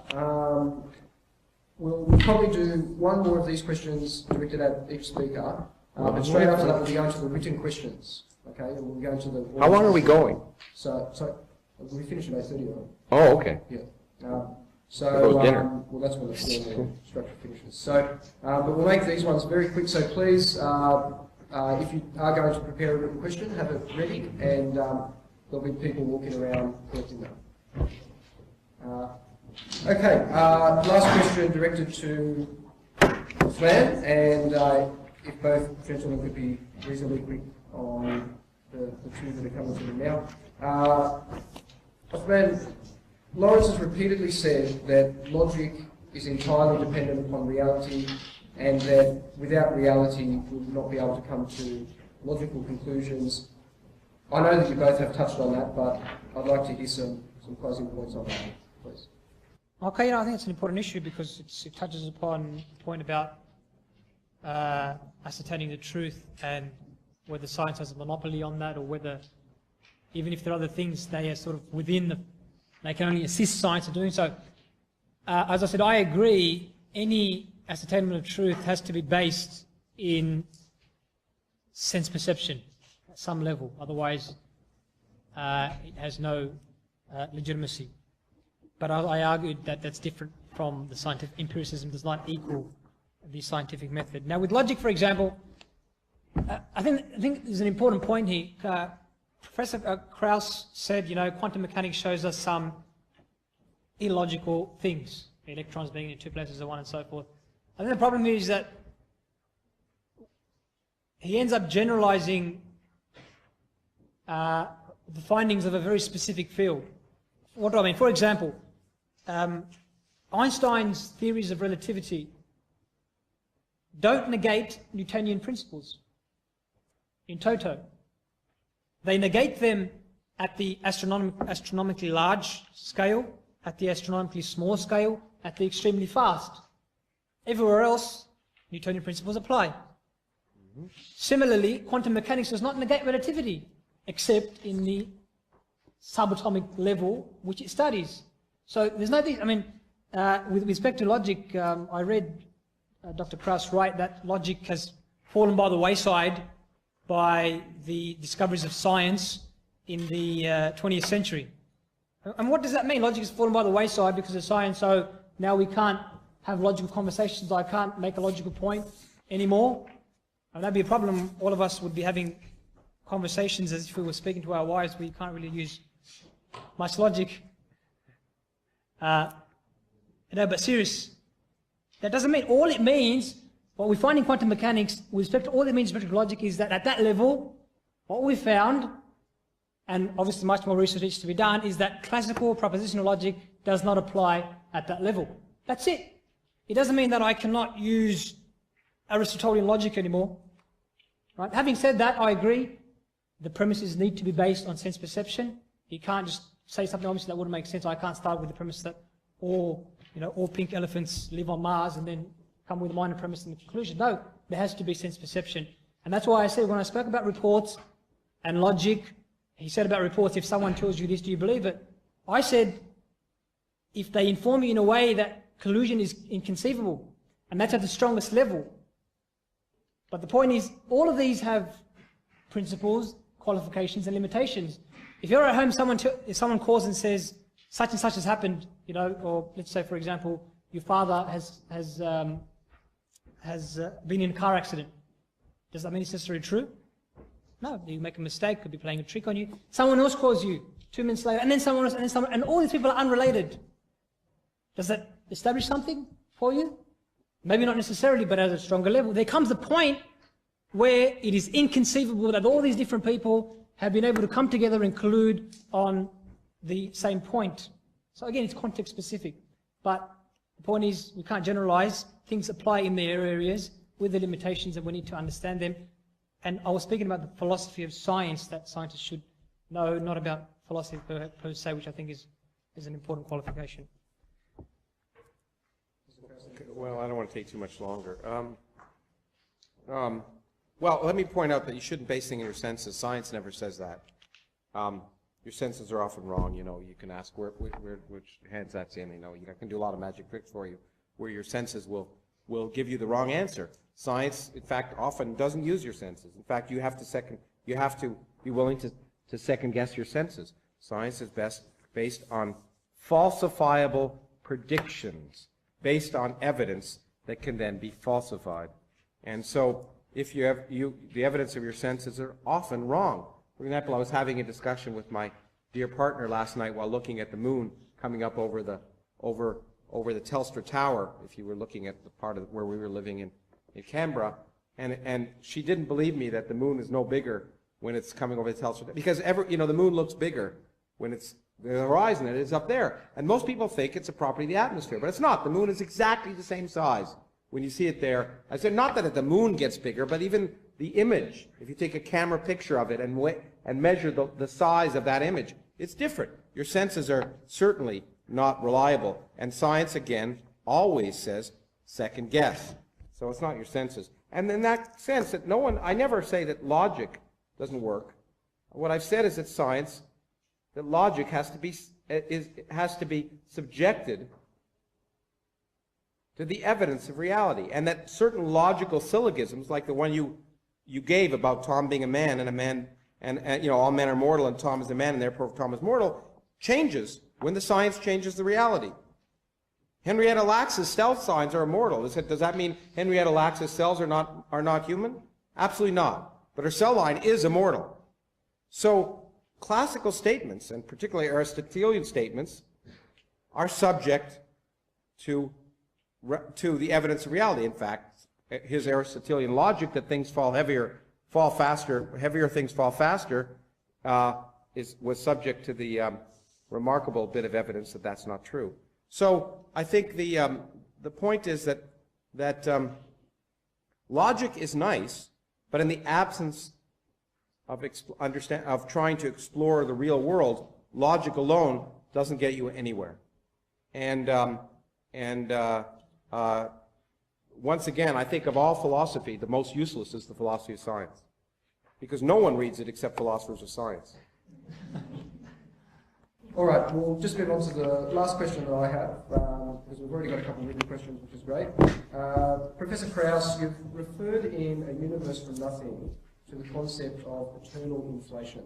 A: We'll probably do one more of these questions directed at each speaker, but straight after that we'll be going to the written questions. Okay, and we'll go to the.
D: How long are we going?
A: So we finish at 8:30.
D: Oh, okay.
A: Yeah.
D: Well, that's
A: when the structure finishes. So, but we'll make these ones very quick. So please, if you are going to prepare a written question, have it ready, and there'll be people walking around collecting them. Okay, last question directed to Uthman, and if both gentlemen could be reasonably quick on the two that are coming to them now. Uthman, Lawrence has repeatedly said that logic is entirely dependent upon reality, and that without reality we will not be able to come to logical conclusions. I know that you both have touched on that, but I'd like to hear some closing points on that, please.
B: Okay, I think it's an important issue because it touches upon the point about ascertaining the truth, and whether science has a monopoly on that, or whether, even if there are other things, they are sort of they can only assist science in doing so. As I said, I agree, any ascertainment of truth has to be based in sense perception at some level. Otherwise, it has no legitimacy. But I argued that that's different from the scientific empiricism, does not equal the scientific method. Now, with logic, for example, I think there's an important point here. Professor Krauss said, quantum mechanics shows us some illogical things, electrons being in two places at one and so forth. I think the problem is that he ends up generalizing the findings of a very specific field. What do I mean? For example, Einstein's theories of relativity don't negate Newtonian principles in toto. They negate them at the astronomically large scale, at the astronomically small scale, at the extremely fast. Everywhere else, Newtonian principles apply. Similarly, quantum mechanics does not negate relativity, except in the subatomic level which it studies. So there's nothing, with respect to logic, I read Dr. Krauss write that logic has fallen by the wayside by the discoveries of science in the 20th century. And what does that mean? Logic has fallen by the wayside because of science, so now we can't have logical conversations, I can't make a logical point anymore. And that'd be a problem. All of us would be having conversations as if we were speaking to our wives. We can't really use much logic. But serious. That doesn't mean, all it means, what we find in quantum mechanics, with respect to all it means in respect to logic, is that at that level, what we found, and obviously much more research needs to be done, is that classical propositional logic does not apply at that level. That's it. It doesn't mean that I cannot use Aristotelian logic anymore. Right? Having said that, I agree. The premises need to be based on sense perception. You can't just say something obviously that wouldn't make sense. I can't start with the premise that all pink elephants live on Mars and then come with a minor premise and the conclusion. No, there has to be sense perception. And that's why I said when I spoke about reports and logic, he said about reports, if someone tells you this, do you believe it? I said, if they inform you in a way that collusion is inconceivable, and that's at the strongest level. But the point is, all of these have principles, qualifications, and limitations. If you're at home, if someone calls and says, such and such has happened, or let's say, for example, your father has been in a car accident. Does that mean it's necessarily true? No, you make a mistake, could be playing a trick on you. Someone else calls you 2 minutes later, and then someone else, and then someone, and all these people are unrelated. Does that establish something for you? Maybe not necessarily, but at a stronger level. There comes a point where it is inconceivable that all these different people have been able to come together and collude on the same point. So again, it's context specific. But the point is, we can't generalize. Things apply in their areas with the limitations, and we need to understand them. And I was speaking about the philosophy of science that scientists should know, not about philosophy per se, which I think is an important qualification.
D: Well, I don't want to take too much longer. Well, let me point out that you shouldn't base things on your senses. Science never says that. Your senses are often wrong. You can ask which hands that's in. I can do a lot of magic tricks for you, where your senses will give you the wrong answer. Science, in fact, often doesn't use your senses. In fact, you have to be willing to second guess your senses. Science is best based on falsifiable predictions, based on evidence that can then be falsified. And so, if you have the evidence of your senses are often wrong. For example, I was having a discussion with my dear partner last night while looking at the moon coming up over the Telstra Tower, if you were looking at the part of where we were living in Canberra, and she didn't believe me that the moon is no bigger when it's coming over the Telstra Tower, because the moon looks bigger when it's the horizon, it is up there. And most people think it's a property of the atmosphere, but it's not. The moon is exactly the same size when you see it there. I said, not that the moon gets bigger, but even the image, if you take a camera picture of it and measure the size of that image, it's different. Your senses are certainly not reliable. And science, again, always says second guess. So it's not your senses. And in that sense, that I never say that logic doesn't work. What I've said is that science, that logic has to be subjected to the evidence of reality, and that certain logical syllogisms, like the one you gave about Tom being a man and a man, and all men are mortal and Tom is a man and therefore Tom is mortal, changes when the science changes the reality. Henrietta Lacks' cell signs are immortal. Does that mean Henrietta Lacks' cells are not human? Absolutely not. But her cell line is immortal. So classical statements, and particularly Aristotelian statements, are subject to the evidence of reality. In fact, his Aristotelian logic that things fall heavier, fall faster, heavier things fall faster, was subject to the remarkable bit of evidence that that's not true. So I think the point is that logic is nice, but in the absence of trying to explore the real world, logic alone doesn't get you anywhere. And once again, I think of all philosophy, the most useless is the philosophy of science, because no one reads it except philosophers of science.
A: All right, we'll just move on to the last question that I have, because we've already got a couple of written questions, which is great. Professor Krauss, you've referred in A Universe from Nothing to the concept of eternal inflation.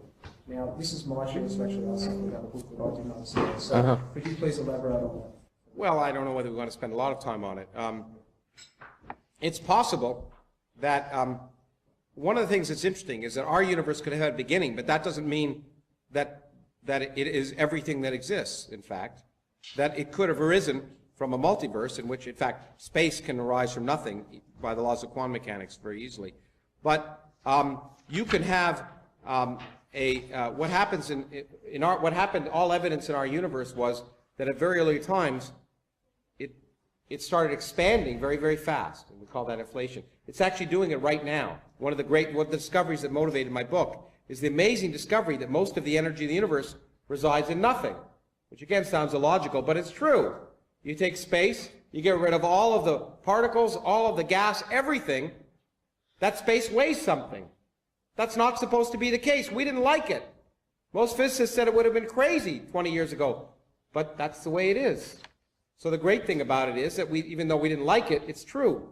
A: Now, this is my chance to actually ask something about the book that I didn't understand, so could you please elaborate on that?
D: Well, I don't know whether we want to spend a lot of time on it. It's possible that one of the things that's interesting is that our universe could have had a beginning, but that doesn't mean that it is everything that exists, in fact. That it could have arisen from a multiverse in which, in fact, space can arise from nothing by the laws of quantum mechanics very easily. But you can have what happens what happened, all evidence in our universe was that at very early times, it started expanding very, very fast, and we call that inflation. It's actually doing it right now. One of the discoveries that motivated my book is the amazing discovery that most of the energy of the universe resides in nothing, which again sounds illogical, but it's true. You take space, you get rid of all of the particles, all of the gas, everything. That space weighs something. That's not supposed to be the case. We didn't like it. Most physicists said it would have been crazy 20 years ago, but that's the way it is. So the great thing about it is that even though we didn't like it, it's true.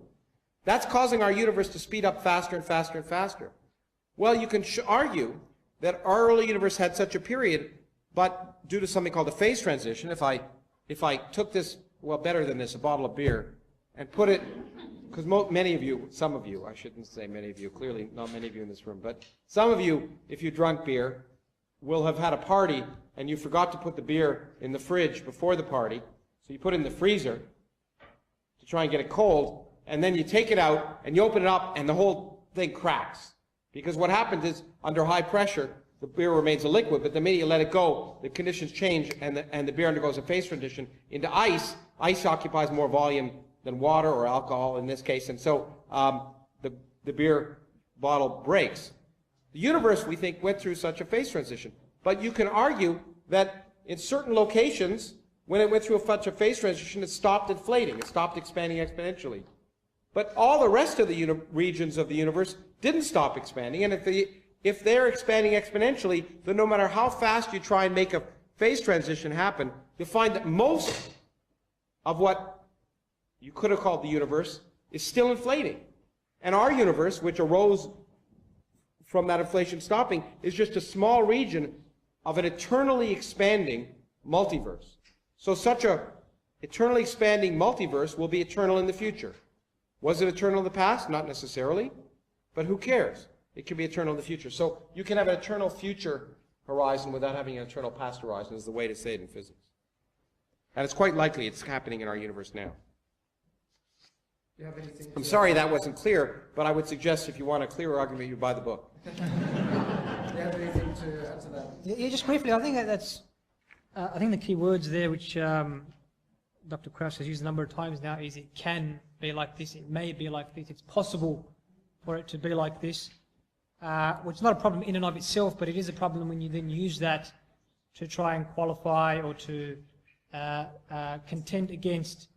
D: That's causing our universe to speed up faster and faster and faster. Well, you can argue that our early universe had such a period, but due to something called a phase transition, if I took this, well, better than this, a bottle of beer, and put it, because many of you, some of you, I shouldn't say many of you, clearly not many of you in this room, but some of you, if you drunk beer, will have had a party, and you forgot to put the beer in the fridge before the party, so you put it in the freezer to try and get it cold, and then you take it out, and you open it up, and the whole thing cracks. Because what happens is, under high pressure, the beer remains a liquid, but the minute you let it go, the conditions change, and the beer undergoes a phase transition into ice. Ice occupies more volume than water or alcohol in this case, and so the beer bottle breaks. The universe, we think, went through such a phase transition. But you can argue that in certain locations, when it went through such a phase transition, it stopped inflating. It stopped expanding exponentially. But all the rest of the regions of the universe didn't stop expanding. And if they're expanding exponentially, then no matter how fast you try and make a phase transition happen, you'll find that most of what you could have called the universe is still inflating. And our universe, which arose from that inflation stopping, is just a small region of an eternally expanding multiverse. So such a eternally expanding multiverse will be eternal in the future. Was it eternal in the past? Not necessarily, but who cares? It can be eternal in the future. So you can have an eternal future horizon without having an eternal past horizon is the way to say it in physics. And it's quite likely it's happening in our universe now. I'm sorry that wasn't clear, but I would suggest if you want a clearer argument, you buy the book.
A: Do you have anything to add to that?
B: Yeah, just briefly, I think that's, I think the key words there, which Dr. Krauss has used a number of times now, is it can be like this, it may be like this, it's possible for it to be like this, which is not a problem in and of itself, but it is a problem when you then use that to try and qualify or to contend against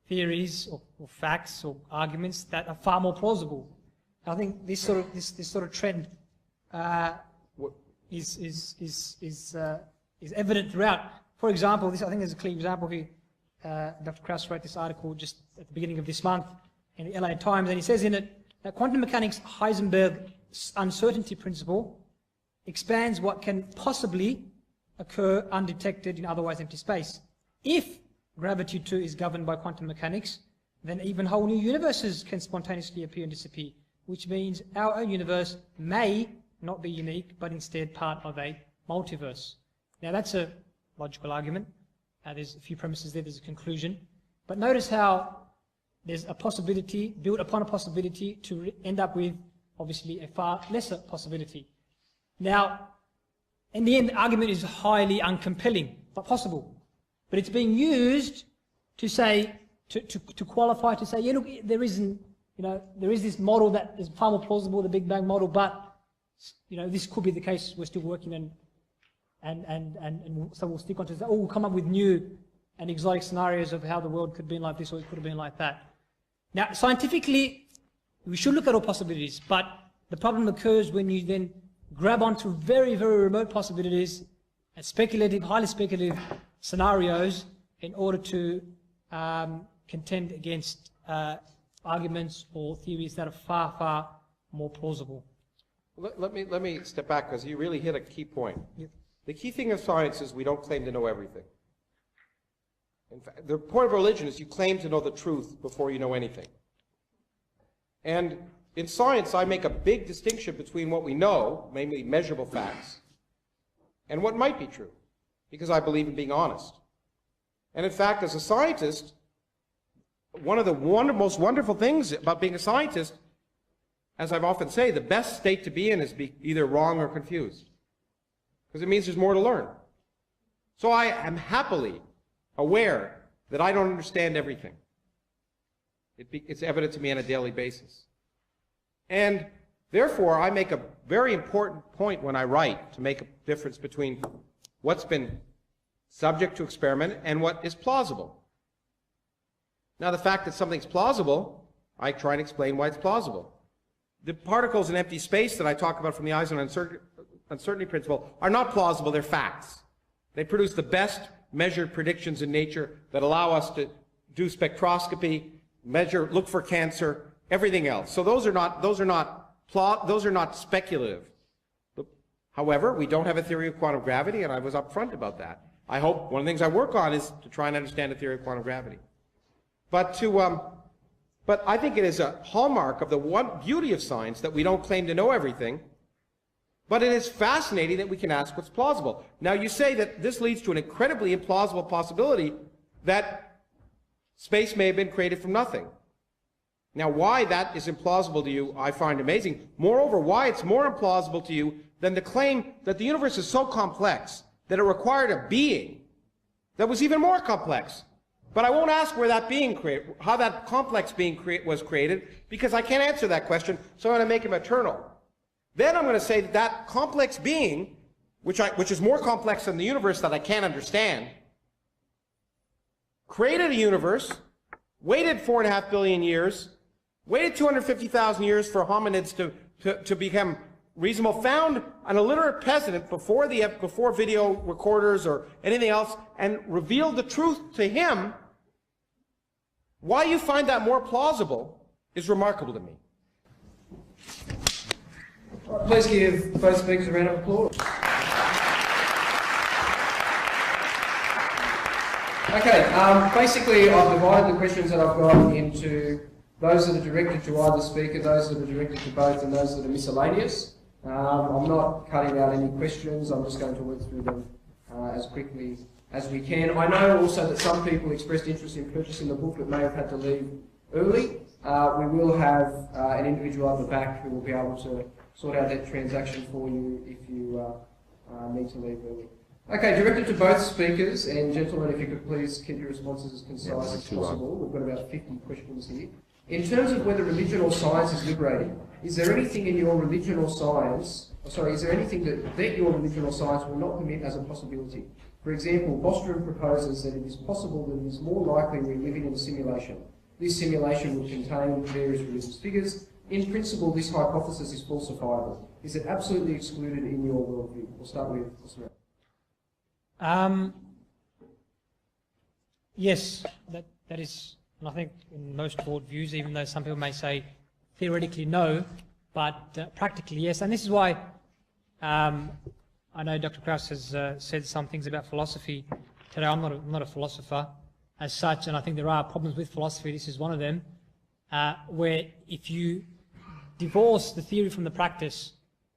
B: theories or facts or arguments that are far more plausible. I think this sort of trend is evident throughout. For example, I think there's a clear example here. Dr. Krauss wrote this article just at the beginning of this month in the LA Times, and he says in it that quantum mechanics Heisenberg's uncertainty principle expands what can possibly occur undetected in otherwise empty space. If gravity too is governed by quantum mechanics, then even whole new universes can spontaneously appear and disappear, which means our own universe may not be unique, but instead part of a multiverse. Now that's a logical argument. There's a few premises there, there's a conclusion. But notice how there's a possibility, built upon a possibility, to end up with, obviously, a far lesser possibility. Now, in the end, the argument is highly uncompelling, but possible. But it's being used to say, to qualify, to say, yeah, look, there isn't, there is this model that is far more plausible, the Big Bang model, but, this could be the case, we're still working and so we'll stick on to that. We'll come up with new and exotic scenarios of how the world could have been like this or it could have been like that. Now, scientifically, we should look at all possibilities, but the problem occurs when you then grab onto very, very remote possibilities and speculative, highly speculative scenarios in order to contend against arguments or theories that are far, far more plausible.
D: Let me step back, because you really hit a key point.
B: Yep.
D: The key thing of science is we don't claim to know everything. In fact, the point of religion is you claim to know the truth before you know anything. And in science, I make a big distinction between what we know, mainly measurable facts, and what might be true, because I believe in being honest. And in fact, as a scientist, one of the most wonderful things about being a scientist, as I've often say, the best state to be in is be either wrong or confused, because it means there's more to learn. So I am happily aware that I don't understand everything. It's evident to me on a daily basis. And therefore, I make a very important point when I write to make a difference between what's been subject to experiment and what is plausible. Now, the fact that something's plausible, I try and explain why it's plausible. The particles in empty space that I talk about from the Eisenhower uncertainty principle are not plausible, they're facts. They produce the best measured predictions in nature that allow us to do spectroscopy, measure, look for cancer, everything else. So those are not speculative. However, we don't have a theory of quantum gravity, and I was upfront about that. I hope one of the things I work on is to try and understand the theory of quantum gravity. But I think it is a hallmark of the one beauty of science that we don't claim to know everything, but it is fascinating that we can ask what's plausible. Now, you say that this leads to an incredibly implausible possibility that space may have been created from nothing. Now, why that is implausible to you, I find amazing. Moreover, why it's more implausible to you than the claim that the universe is so complex that it required a being that was even more complex. But I won't ask where that being created, how that complex being was created, because I can't answer that question, so I'm going to make him eternal. Then I'm going to say that that complex being, which is more complex than the universe that I can't understand, created a universe, waited 4.5 billion years, waited 250,000 years for hominids to become reasonable, found an illiterate peasant before video recorders or anything else, and revealed the truth to him. Why you find that more plausible is remarkable to me.
A: Please give both speakers a round of applause. Okay, basically I've divided the questions that I've got into those that are directed to either speaker, those that are directed to both, and those that are miscellaneous. I'm not cutting out any questions, I'm just going to work through them as quickly as we can. I know also that some people expressed interest in purchasing the book but may have had to leave early. We will have an individual at the back who will be able to sort out that transaction for you if you need to leave early. Okay, directed to both speakers, and gentlemen, if you could please keep your responses as concise as possible. We've got about 50 questions here. In terms of whether religion or science is liberating, is there anything in your religion or science, is there anything that your religion or science will not permit as a possibility? For example, Bostrom proposes that it is possible that it is more likely we're living in a simulation. This simulation would contain various religious figures. In principle, this hypothesis is falsifiable. Is it absolutely excluded in your worldview? We'll start with Osman.
B: Yes, that is, and I think in most worldviews, even though some people may say theoretically no, but practically yes. And this is why I know Dr. Krauss has said some things about philosophy today. I'm not a philosopher as such, and I think there are problems with philosophy. This is one of them, where if you divorce the theory from the practice,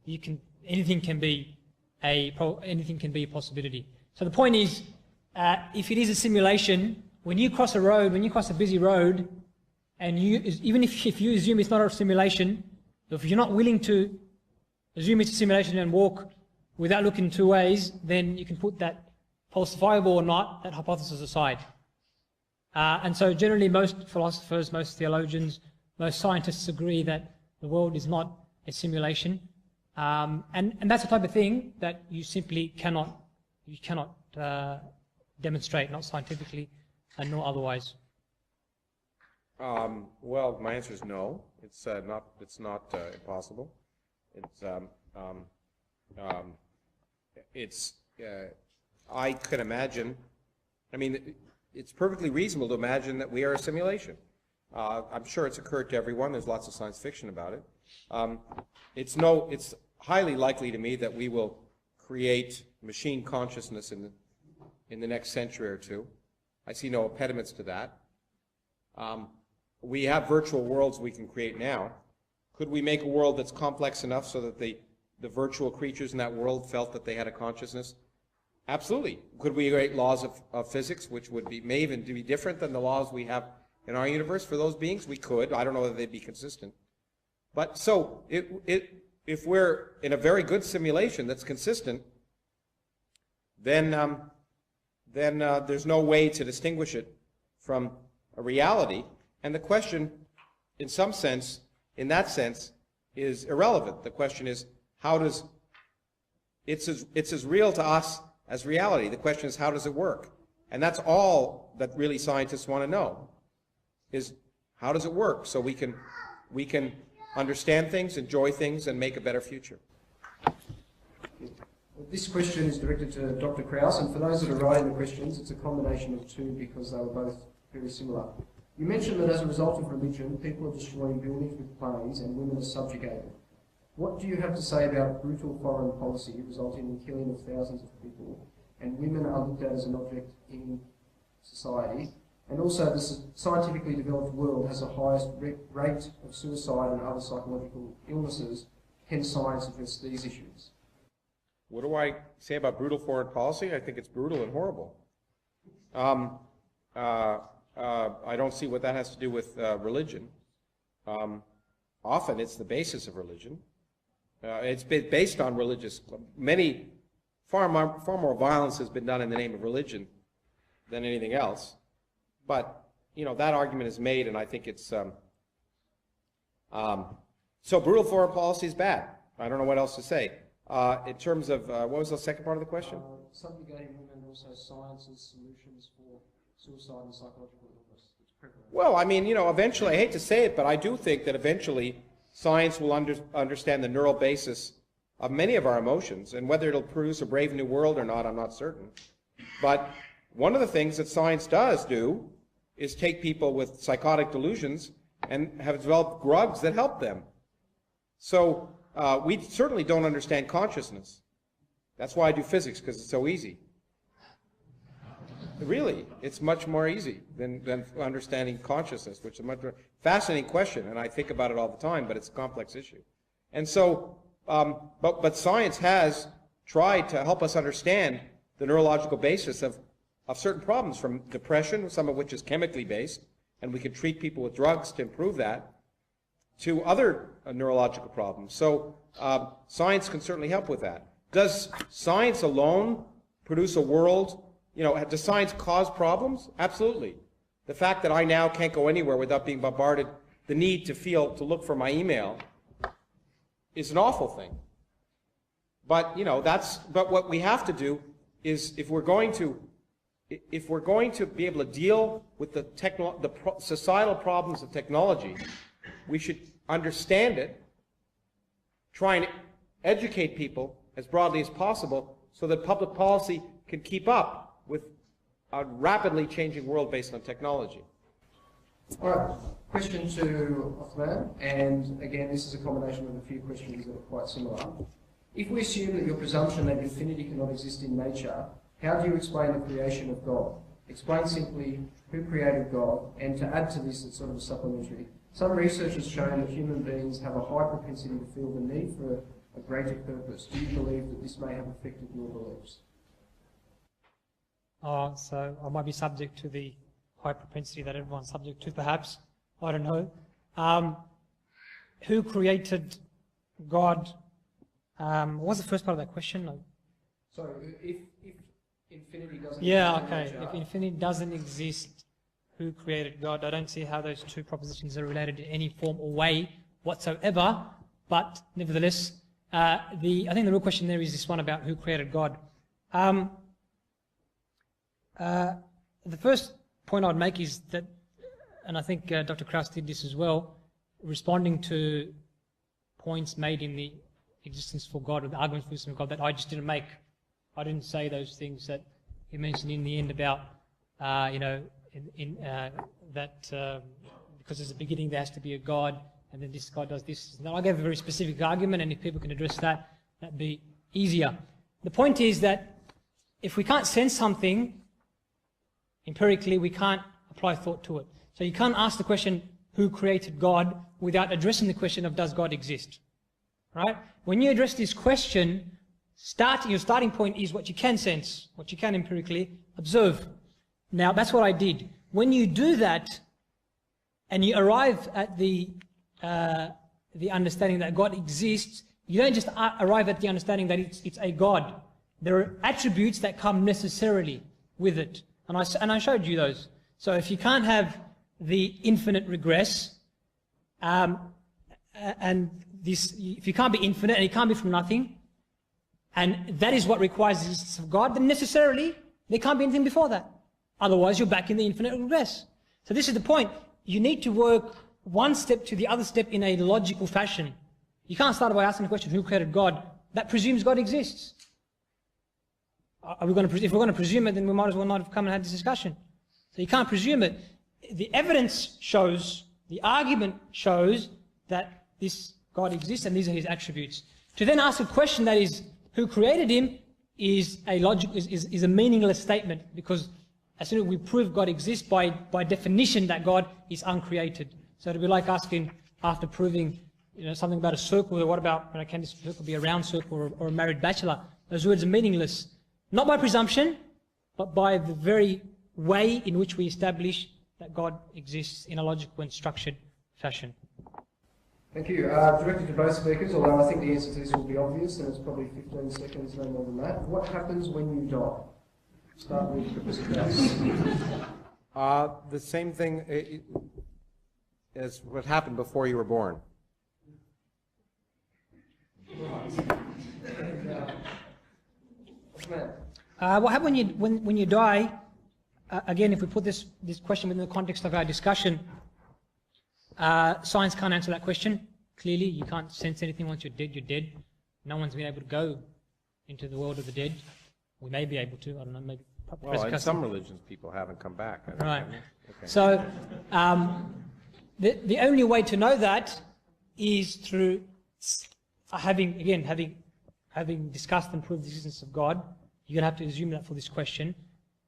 B: anything can be a possibility. So the point is, if it is a simulation, when you cross a road, when you cross a busy road, and even if you assume it's not a simulation, if you're not willing to assume it's a simulation and walk without looking two ways, then you can put that falsifiable or not, that hypothesis aside. And so generally most philosophers, most theologians, most scientists agree that the world is not a simulation. And that's the type of thing that you simply cannot demonstrate, not scientifically and nor otherwise.
D: Well, my answer is no. It's not impossible. I could imagine. I mean, it's perfectly reasonable to imagine that we are a simulation. I'm sure it's occurred to everyone. There's lots of science fiction about it. It's highly likely to me that we will create machine consciousness in the next century or two. I see no impediments to that. We have virtual worlds we can create now. Could we make a world that's complex enough so that the virtual creatures in that world felt that they had a consciousness? Absolutely. Could we create laws of physics which may even be different than the laws we have in our universe for those beings? We could. I don't know whether they'd be consistent. But so if we're in a very good simulation that's consistent, then there's no way to distinguish it from a reality. And the question, in that sense, is irrelevant. The question is, it's as real to us as reality. The question is, how does it work? And that's all that really scientists want to know, is how does it work so we can understand things, enjoy things, and make a better future.
A: This question is directed to Dr. Krauss, and for those that are writing the questions, it's a combination of two because they were both very similar. You mentioned that as a result of religion, people are destroying buildings with planes and women are subjugated. What do you have to say about brutal foreign policy resulting in killing of thousands of people, and women are looked at as an object in society? And also, the scientifically developed world has the highest rate of suicide and other psychological illnesses. Can science address these issues?
D: What do I say about brutal foreign policy? I think it's brutal and horrible. I don't see what that has to do with religion. Often it's the basis of religion. It's been based on far more violence has been done in the name of religion than anything else. But, that argument is made, and I think it's, so brutal foreign policy is bad. I don't know what else to say. In terms of, what was the second part of the question?
A: Subjugating women, also science's solutions for suicide and psychological illness.
D: Well, I mean, eventually, I hate to say it, but I do think that eventually science will understand the neural basis of many of our emotions, and whether it'll produce a brave new world or not, I'm not certain. But one of the things that science does do is take people with psychotic delusions and have developed drugs that help them. So we certainly don't understand consciousness. That's why I do physics, because it's so easy. Really, it's much more easy than understanding consciousness, which is a much more fascinating question, and I think about it all the time, but it's a complex issue. And so, but science has tried to help us understand the neurological basis of certain problems, from depression, some of which is chemically based, and we can treat people with drugs to improve that, to other neurological problems. So science can certainly help with that. Does science alone produce a world? Does science cause problems? Absolutely. The fact that I now can't go anywhere without being bombarded, the need to look for my email, is an awful thing. But but what we have to do is, if we're going to be able to deal with the societal problems of technology, we should understand it, try and educate people as broadly as possible, so that public policy can keep up with a rapidly changing world based on technology.
A: All right, question to Uthman, and again, this is a combination of a few questions that are quite similar. If we assume that your presumption that infinity cannot exist in nature, how do you explain the creation of God? Explain simply who created God, and to add to this, it's sort of a supplementary. Some research has shown that human beings have a high propensity to feel the need for a greater purpose. Do you believe that this may have affected your beliefs?
B: So I might be subject to the high propensity that everyone's subject to, perhaps. I don't know. Who created God? What was the first part of that question?
A: So if infinity doesn't
B: Yeah,
A: exist in
B: okay.
A: nature,
B: If infinity doesn't exist, who created God? I don't see how those two propositions are related in any form or way whatsoever. But nevertheless, I think the real question there is this one about who created God. The first point I'd make is that, and I think Dr. Krauss did this as well, responding to points made in the existence for God, or the arguments for the existence of God, that I just didn't make. I didn't say those things that he mentioned in the end about, because there's a beginning, there has to be a God, and then this God does this. Now, I gave a very specific argument, and if people can address that, that'd be easier. The point is that if we can't sense something empirically, we can't apply thought to it. So you can't ask the question, who created God, without addressing the question of, does God exist? Right? When you address this question, your starting point is what you can sense, what you can empirically observe. Now, that's what I did. When you do that, and you arrive at the understanding that God exists, you don't just arrive at the understanding that it's a God. There are attributes that come necessarily with it. And I showed you those. So if you can't have the infinite regress, if you can't be infinite and it can't be from nothing, and that is what requires the existence of God, then necessarily there can't be anything before that. Otherwise, you're back in the infinite regress. So this is the point. You need to work one step to the other step in a logical fashion. You can't start by asking the question, who created God? That presumes God exists. If we're going to presume it, then we might as well not have come and had this discussion. So you can't presume it. The evidence shows, the argument shows that this God exists and these are his attributes. To then ask a question that is, who created him, is a meaningless statement, because as soon as we prove God exists, by definition that God is uncreated. So it'd be like asking, after proving something about a circle, or what about, can this circle be a round circle or a married bachelor? Those words are meaningless. Not by presumption, but by the very way in which we establish that God exists in a logical and structured fashion.
A: Thank you. Directed to both speakers, although I think the answer to this will be obvious, and it's probably 15 seconds, no more than that. What happens when you die? Start with Professor Krauss.
D: The same thing as what happened before you were born.
B: What happens when you die? Again, if we put this question within the context of our discussion, science can't answer that question. Clearly, you can't sense anything. Once you're dead, you're dead. No one's been able to go into the world of the dead. We may be able to. I don't know. Maybe.
D: Well, in some religions, people haven't come back.
B: Right.
D: Okay.
B: So, the only way to know that is through having discussed and proved the existence of God. You're going to have to assume that for this question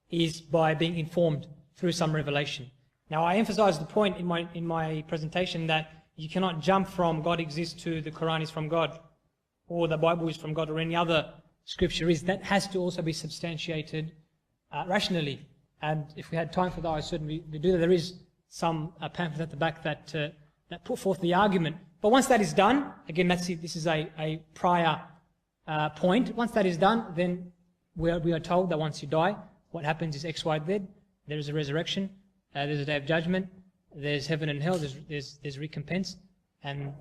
B: is by being informed through some revelation. Now, I emphasized the point in my presentation that you cannot jump from God exists to the Quran is from God, or the Bible is from God, or any other scripture is. That has to also be substantiated rationally. And if we had time for that, I certainly would do that. There is some pamphlet at the back that put forth the argument. But once that is done, again, this is a prior point. Once that is done, then we are told that once you die, what happens is X, Y, Z. There is a resurrection. There's a day of judgment. There's heaven and hell. There's recompense, and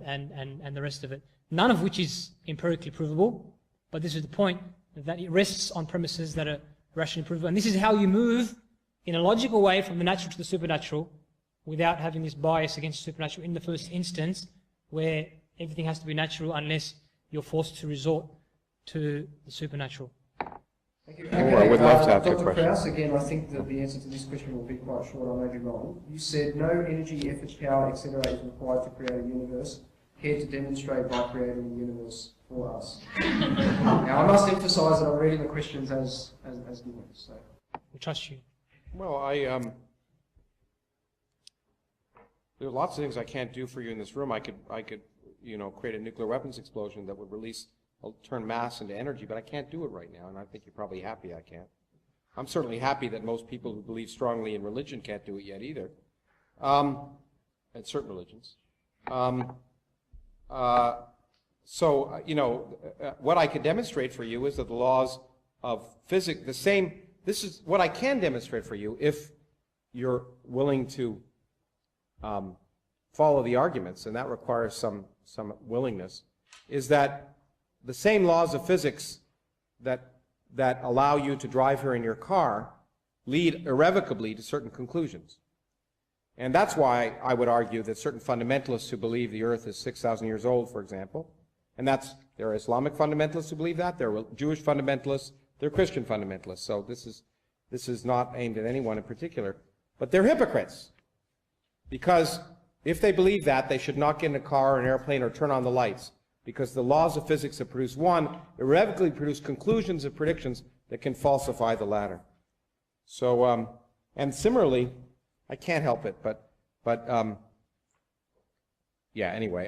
B: the rest of it. None of which is empirically provable. But this is the point, that it rests on premises that are rationally provable. And this is how you move in a logical way from the natural to the supernatural, without having this bias against the supernatural in the first instance, where everything has to be natural unless you're forced to resort to the supernatural.
A: Thank you.
D: I would love to ask you a
A: Dr.
D: question.
A: Krauss, again, I think that the answer to this question will be quite short. I may be wrong. You said no energy, effort, power, etc. is required to create a universe. Care to demonstrate by creating a universe for us? Now, I must emphasise that I'm reading the questions as given. So.
B: We trust you.
D: Well, there are lots of things I can't do for you in this room. I could, create a nuclear weapons explosion that would turn mass into energy, but I can't do it right now, and I think you're probably happy I can't. I'm certainly happy that most people who believe strongly in religion can't do it yet either, and certain religions. What I could demonstrate for you is that the laws of physics, this is what I can demonstrate for you if you're willing to follow the arguments, and that requires some willingness, is that the same laws of physics that allow you to drive here in your car lead irrevocably to certain conclusions. And that's why I would argue that certain fundamentalists who believe the earth is 6,000 years old, for example, and there are Islamic fundamentalists who believe that, there are Jewish fundamentalists, there are Christian fundamentalists, so this is not aimed at anyone in particular, but they're hypocrites. Because if they believe that, they should not get in a car or an airplane or turn on the lights, because the laws of physics that produce one irrevocably produce conclusions and predictions that can falsify the latter. So, and similarly, I can't help it, but yeah, anyway.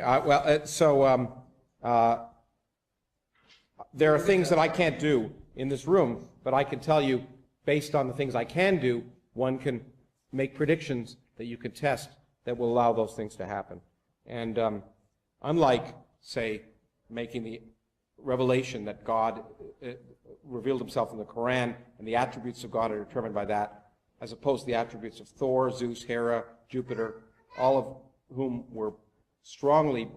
D: There are things that I can't do in this room, but I can tell you, based on the things I can do, one can make predictions that you can test that will allow those things to happen. And unlike, say, making the revelation that God revealed himself in the Quran and the attributes of God are determined by that, as opposed to the attributes of Thor, Zeus, Hera, Jupiter, all of whom were strongly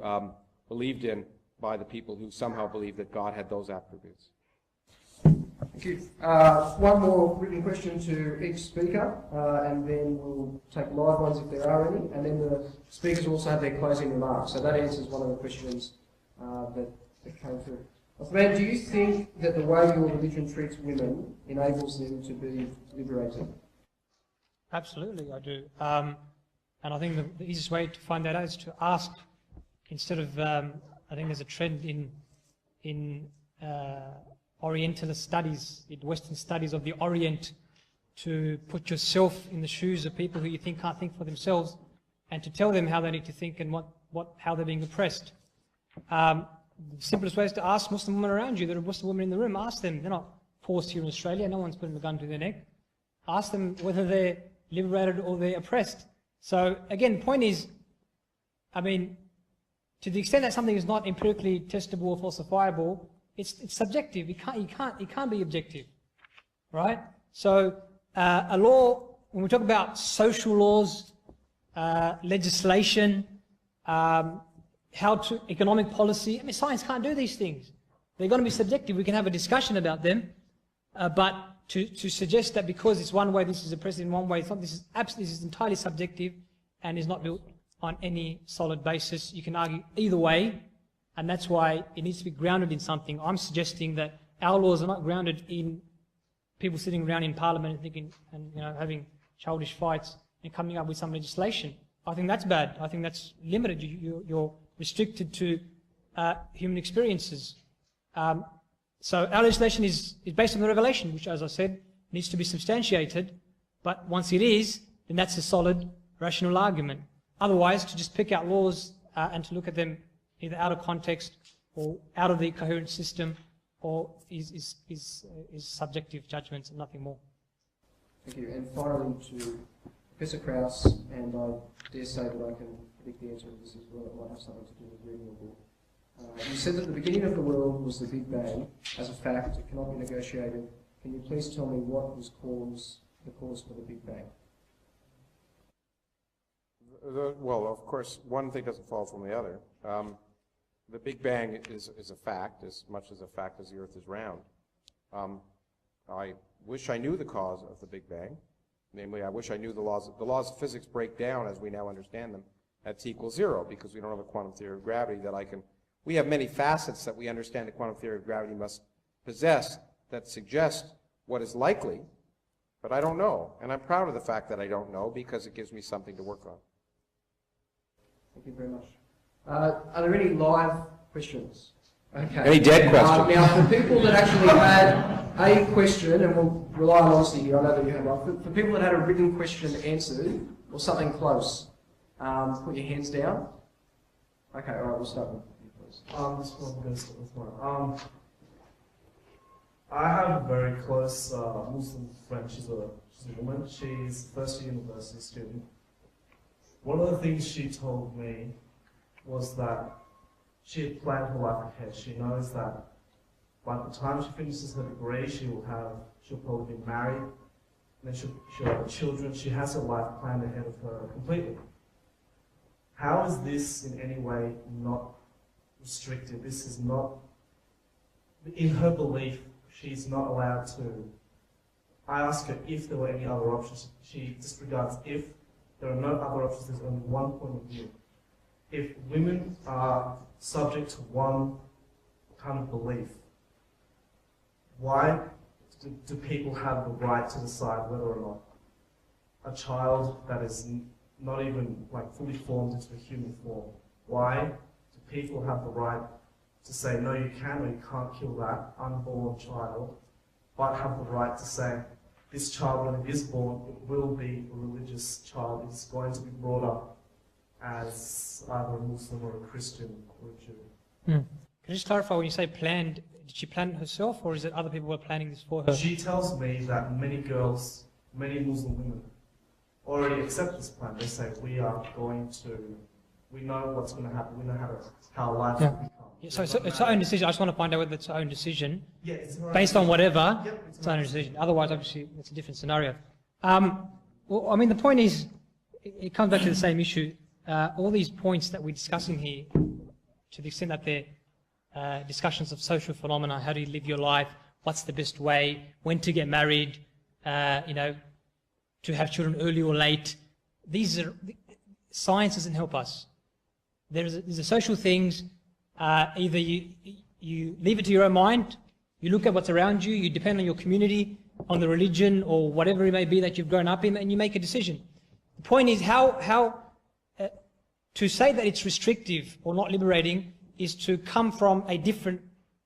D: believed in by the people who somehow believed that God had those attributes.
A: Thank you. One more written question to each speaker, and then we'll take live ones if there are any, and then the speakers will also have their closing remarks. So that answers one of the questions that came through. Uthman, do you think that the way your religion treats women enables them to be liberated?
B: Absolutely, I do. And I think the easiest way to find that out is to ask, instead of, I think there's a trend in Orientalist studies, in Western studies of the Orient, to put yourself in the shoes of people who you think can't think for themselves, and to tell them how they need to think and how they're being oppressed. The simplest way is to ask Muslim women around you. There are Muslim women in the room. Ask them. They're not forced here in Australia. No one's putting a gun to their neck. Ask them whether they're liberated or they're oppressed. So again, the point is, I mean, to the extent that something is not empirically testable or falsifiable, it's subjective. It can't be objective, right? So a law, when we talk about social laws, legislation, economic policy, I mean, science can't do these things. They're going to be subjective. We can have a discussion about them, but to suggest that because it's one way, this is oppressive in one way, it's not, this is entirely subjective and is not built on any solid basis. You can argue either way, and that's why it needs to be grounded in something. I'm suggesting that our laws are not grounded in people sitting around in Parliament and thinking, and having childish fights and coming up with some legislation. I think that's bad. I think that's limited. You're restricted to human experiences. So our legislation is based on the revelation, which, as I said, needs to be substantiated. But once it is, then that's a solid, rational argument. Otherwise, to just pick out laws and to look at them either out of context or out of the coherent system, or is subjective judgments and nothing more.
A: Thank you. And finally, to Professor Krauss, and I dare say that I can predict the answer to this as well. It might have something to do with reading your book. You said that the beginning of the world was the Big Bang. As a fact, it cannot be negotiated. Can you please tell me what was the cause for the Big Bang?
D: Well, of course, one thing doesn't fall from the other. The Big Bang is a fact, as much as a fact as the Earth is round. I wish I knew the cause of the Big Bang. Namely, I wish I knew the laws of physics break down as we now understand them at t equals 0, because we don't have a quantum theory of gravity that I can. We have many facets that we understand the quantum theory of gravity must possess that suggest what is likely, but I don't know. And I'm proud of the fact that I don't know because it gives me something to work on.
A: Thank you very much. Are there any live questions? Okay.
D: Any dead questions?
A: Now, for people that actually had a question, and we'll rely on honesty here, I know that you have one. For people that had a written question answered, or something close, put your hands down. Okay, all right, we'll start with you, please.
E: This one goes with one. I have a very close Muslim friend. She's a woman. She's a first-year university student. One of the things she told me was that she had planned her life ahead. She knows that by the time she finishes her degree, she'll probably be married, and then she'll have children. She has her life planned ahead of her completely. How is this in any way not restricted? This is not, in her belief, she's not allowed to. I ask her if there were any other options. She disregards if there are no other options. There's only one point of view. If women are subject to one kind of belief, why do people have the right to decide whether or not a child that is not even like fully formed into a human form, why do people have the right to say, no, you can or you can't kill that unborn child, but have the right to say, this child, when it is born, it will be a religious child. It's going to be brought up as either a Muslim or a Christian or a Jew.
B: Can you just clarify, when you say planned, did she plan it herself, or is it other people were planning this for her?
E: She tells me that many girls, many Muslim women, already accept this plan. They say, we are going to, we know what's going to happen, we know how life will become.
B: Yeah, so it's her own decision. I just want to find out whether it's her own decision.
E: Yeah, it's her own
B: based on whatever,
E: Yep,
B: it's her own decision. Otherwise, obviously, it's a different scenario. Well, I mean, the point is, it comes back to the same issue. All these points that we're discussing here, to the extent that they're discussions of social phenomena, how do you live your life, what's the best way, when to get married, to have children early or late. These are, science doesn't help us. There's the social things, either you leave it to your own mind, you look at what's around you, you depend on your community, on the religion or whatever it may be that you've grown up in, and you make a decision. The point is how to say that it's restrictive or not liberating is to come from a different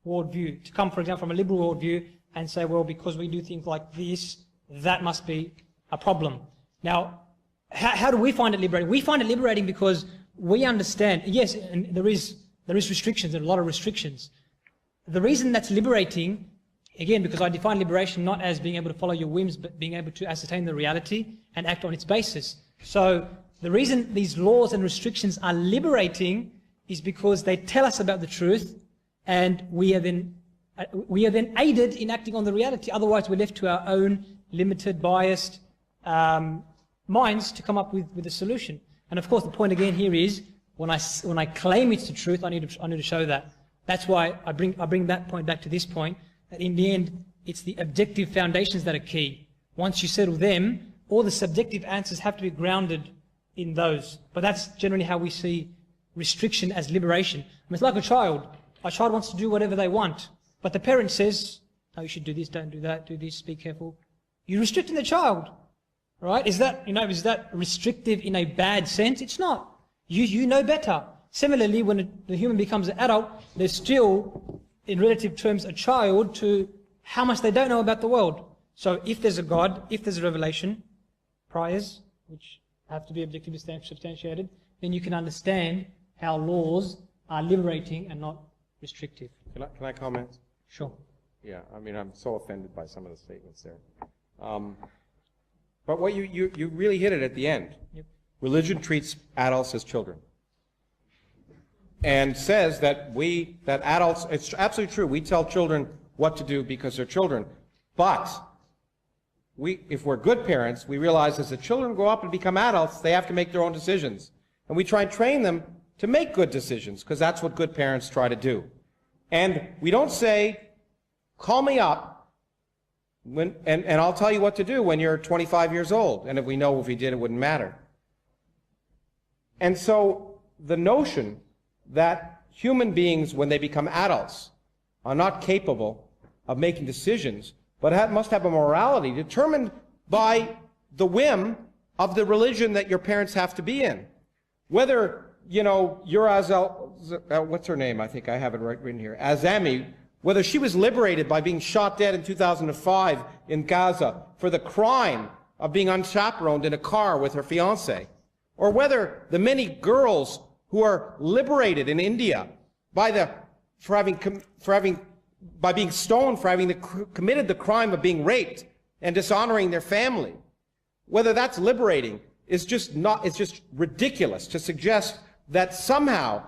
B: worldview, to come, for example, from a liberal worldview and say, well, because we do things like this, that must be a problem. Now, how do we find it liberating? We find it liberating because we understand, yes, and there is restrictions, there are a lot of restrictions. The reason that's liberating, again, because I define liberation not as being able to follow your whims, but being able to ascertain the reality and act on its basis. So the reason these laws and restrictions are liberating is because they tell us about the truth, and we are then aided in acting on the reality. Otherwise, we're left to our own limited, biased minds to come up with a solution. And of course, the point again here is when I claim it's the truth, I need to show that. That's why I bring that point back to this point, that in the end, it's the objective foundations that are key. Once you settle them, all the subjective answers have to be grounded in those. But that's generally how we see restriction as liberation. I mean, it's like a child. A child wants to do whatever they want, but the parent says, "Oh, you should do this, don't do that, do this, be careful." You're restricting the child, right? Is that restrictive in a bad sense? It's not. You know better. Similarly, when the human becomes an adult, they're still, in relative terms, a child to how much they don't know about the world. So if there's a God, if there's a revelation, priors, which have to be objectively substantiated, then you can understand how laws are liberating and not restrictive.
D: Can I comment?
B: Sure.
D: Yeah, I mean, I'm so offended by some of the statements there. But what you really hit it at the end.
B: Yep.
D: Religion treats adults as children. And says that adults, it's absolutely true, we tell children what to do because they're children. But if we're good parents, we realize as the children grow up and become adults, they have to make their own decisions. And we try and train them to make good decisions, because that's what good parents try to do. And we don't say, call me up, and I'll tell you what to do when you're 25 years old. And if we did, it wouldn't matter. And so the notion that human beings, when they become adults, are not capable of making decisions but must have a morality determined by the whim of the religion that your parents have to be in. Whether, you know, what's her name? I think I have it written here. Azami, whether she was liberated by being shot dead in 2005 in Gaza for the crime of being unchaperoned in a car with her fiancé, or whether the many girls who are liberated in India by being stoned for having committed the crime of being raped and dishonoring their family, whether that's liberating is just ridiculous to suggest that somehow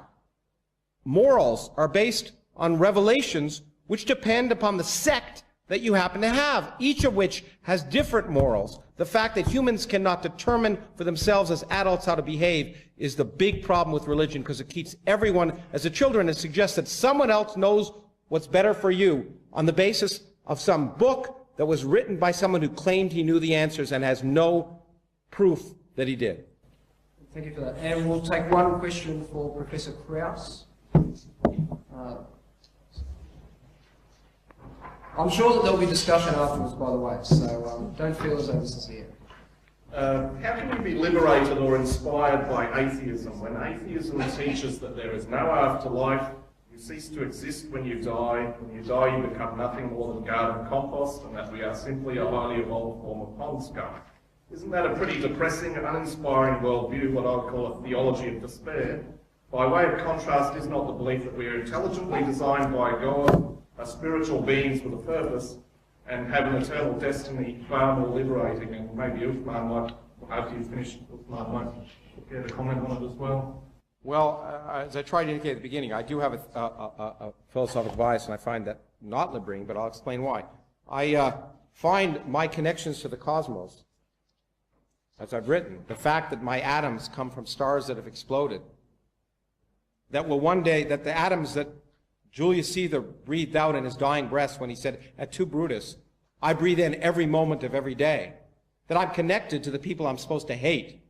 D: morals are based on revelations which depend upon the sect that you happen to have, each of which has different morals. The fact that humans cannot determine for themselves as adults how to behave is the big problem with religion, because it keeps everyone as a children and suggests that someone else knows what's better for you on the basis of some book that was written by someone who claimed he knew the answers and has no proof that he did.
A: Thank you for that. And we'll take one question for Professor Krauss. I'm sure that there'll be discussion afterwards, by the way, so don't feel as though this is here.
E: How can you be liberated or inspired by atheism when atheism teaches that there is no afterlife, you cease to exist when you die you become nothing more than garden compost, and that we are simply a highly evolved form of pond scum? Isn't that a pretty depressing and uninspiring worldview, what I would call a theology of despair? By way of contrast, is not the belief that we are intelligently designed by God, are spiritual beings with a purpose, and have an eternal destiny far more liberating? And maybe Uthman might, after you finish, Uthman might get a comment on it as well.
D: Well, as I tried to indicate at the beginning, I do have a philosophical bias, and I find that not liberating, but I'll explain why. I find my connections to the cosmos, as I've written, the fact that my atoms come from stars that have exploded, that will one day, that the atoms that Julius Caesar breathed out in his dying breath when he said, "Et tu, Brutus," I breathe in every moment of every day, that I'm connected to the people I'm supposed to hate,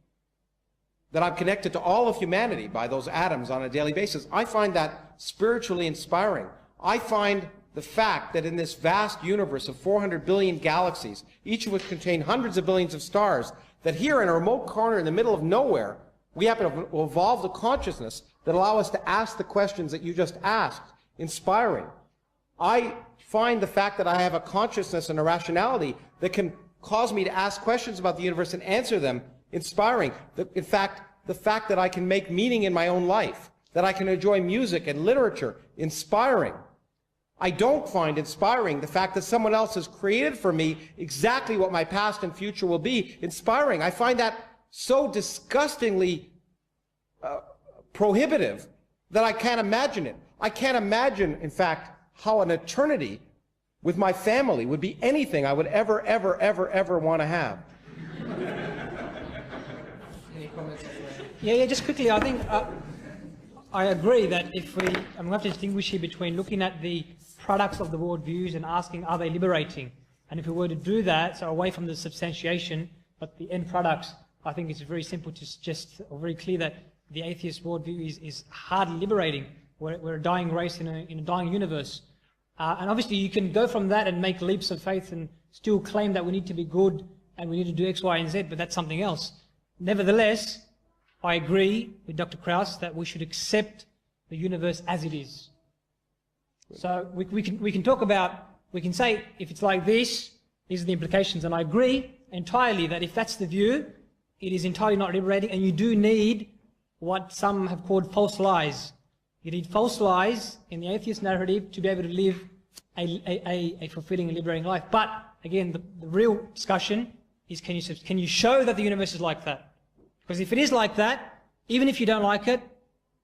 D: that I'm connected to all of humanity by those atoms on a daily basis. I find that spiritually inspiring. I find the fact that in this vast universe of 400 billion galaxies, each of which contain hundreds of billions of stars, that here in a remote corner in the middle of nowhere, we happen to evolve the consciousness that allow us to ask the questions that you just asked, inspiring. I find the fact that I have a consciousness and a rationality that can cause me to ask questions about the universe and answer them inspiring. In fact, the fact that I can make meaning in my own life, that I can enjoy music and literature, inspiring. I don't find inspiring the fact that someone else has created for me exactly what my past and future will be inspiring. I find that so disgustingly prohibitive that I can't imagine it. I can't imagine, in fact, how an eternity with my family would be anything I would ever want to have.
A: Any comments?
B: Yeah, just quickly, I think I agree that if we have to distinguish here between looking at the products of the worldviews and asking, are they liberating? And if we were to do that, so away from the substantiation, but the end products, I think it's very simple to suggest, or very clear, that the atheist worldview is hardly liberating. We're a dying race in a dying universe. And obviously you can go from that and make leaps of faith and still claim that we need to be good and we need to do X, Y, and Z, but that's something else. Nevertheless, I agree with Dr. Krauss that we should accept the universe as it is. So we can talk about, we can say, if it's like this, these are the implications, and I agree entirely that if that's the view, it is entirely not liberating, and you do need what some have called false lies. You need false lies in the atheist narrative to be able to live a fulfilling and liberating life. But again, the real discussion is, can you show that the universe is like that? Because if it is like that, even if you don't like it,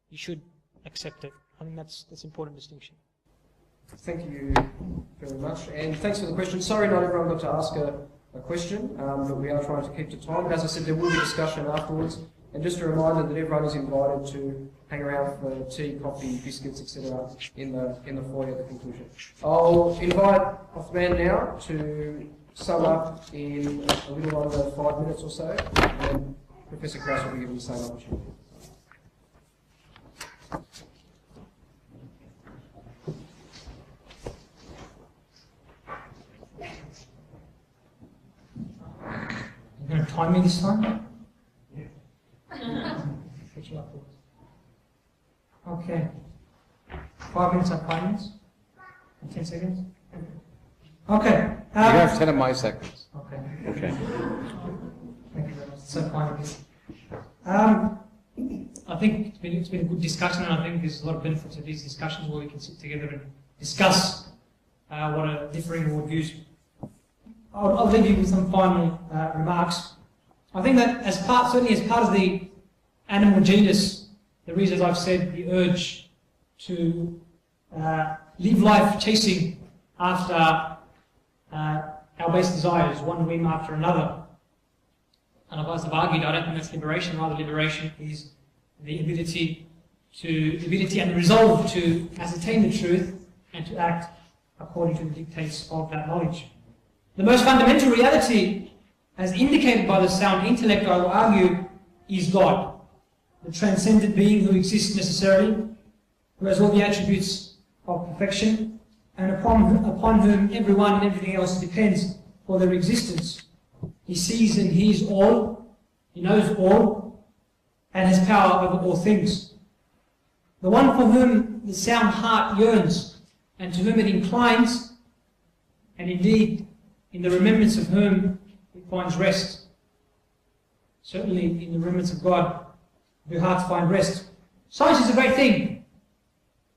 B: you should accept it. I think that's an important distinction.
A: Thank you very much, and thanks for the question. Sorry not everyone got to ask a question, but we are trying to keep to time. And as I said, there will be discussion afterwards. And just a reminder that everyone is invited to hang around for tea, coffee, biscuits, etc. in the foyer at the conclusion. I'll invite Uthman now to sum up in a little under 5 minutes or so, and then Professor Krauss will be given the same opportunity.
B: time me this time? Okay. 5 minutes or 5 minutes? 10 seconds? Okay.
D: You have 10 of my seconds.
B: Okay.
D: Okay.
B: Thank you very much. So kind of you. I think it's been a good discussion, and I think there's a lot of benefits of these discussions where we can sit together and discuss what are differing worldviews. I'll leave you with some final remarks. I think that certainly as part of the animal genus, there is, as I've said, the urge to live life chasing after our base desires, one whim after another. And as I've argued, I don't think that's liberation. Rather, liberation is the ability and the resolve to ascertain the truth and to act according to the dictates of that knowledge. The most fundamental reality, as indicated by the sound intellect, I will argue, is God, the transcendent being who exists necessarily, who has all the attributes of perfection, and upon whom everyone and everything else depends for their existence. He sees and hears all, he knows all, and has power over all things. The one for whom the sound heart yearns, and to whom it inclines, and indeed in the remembrance of whom it finds rest. Certainly in the remembrance of God, do hearts find rest. Science is a great thing,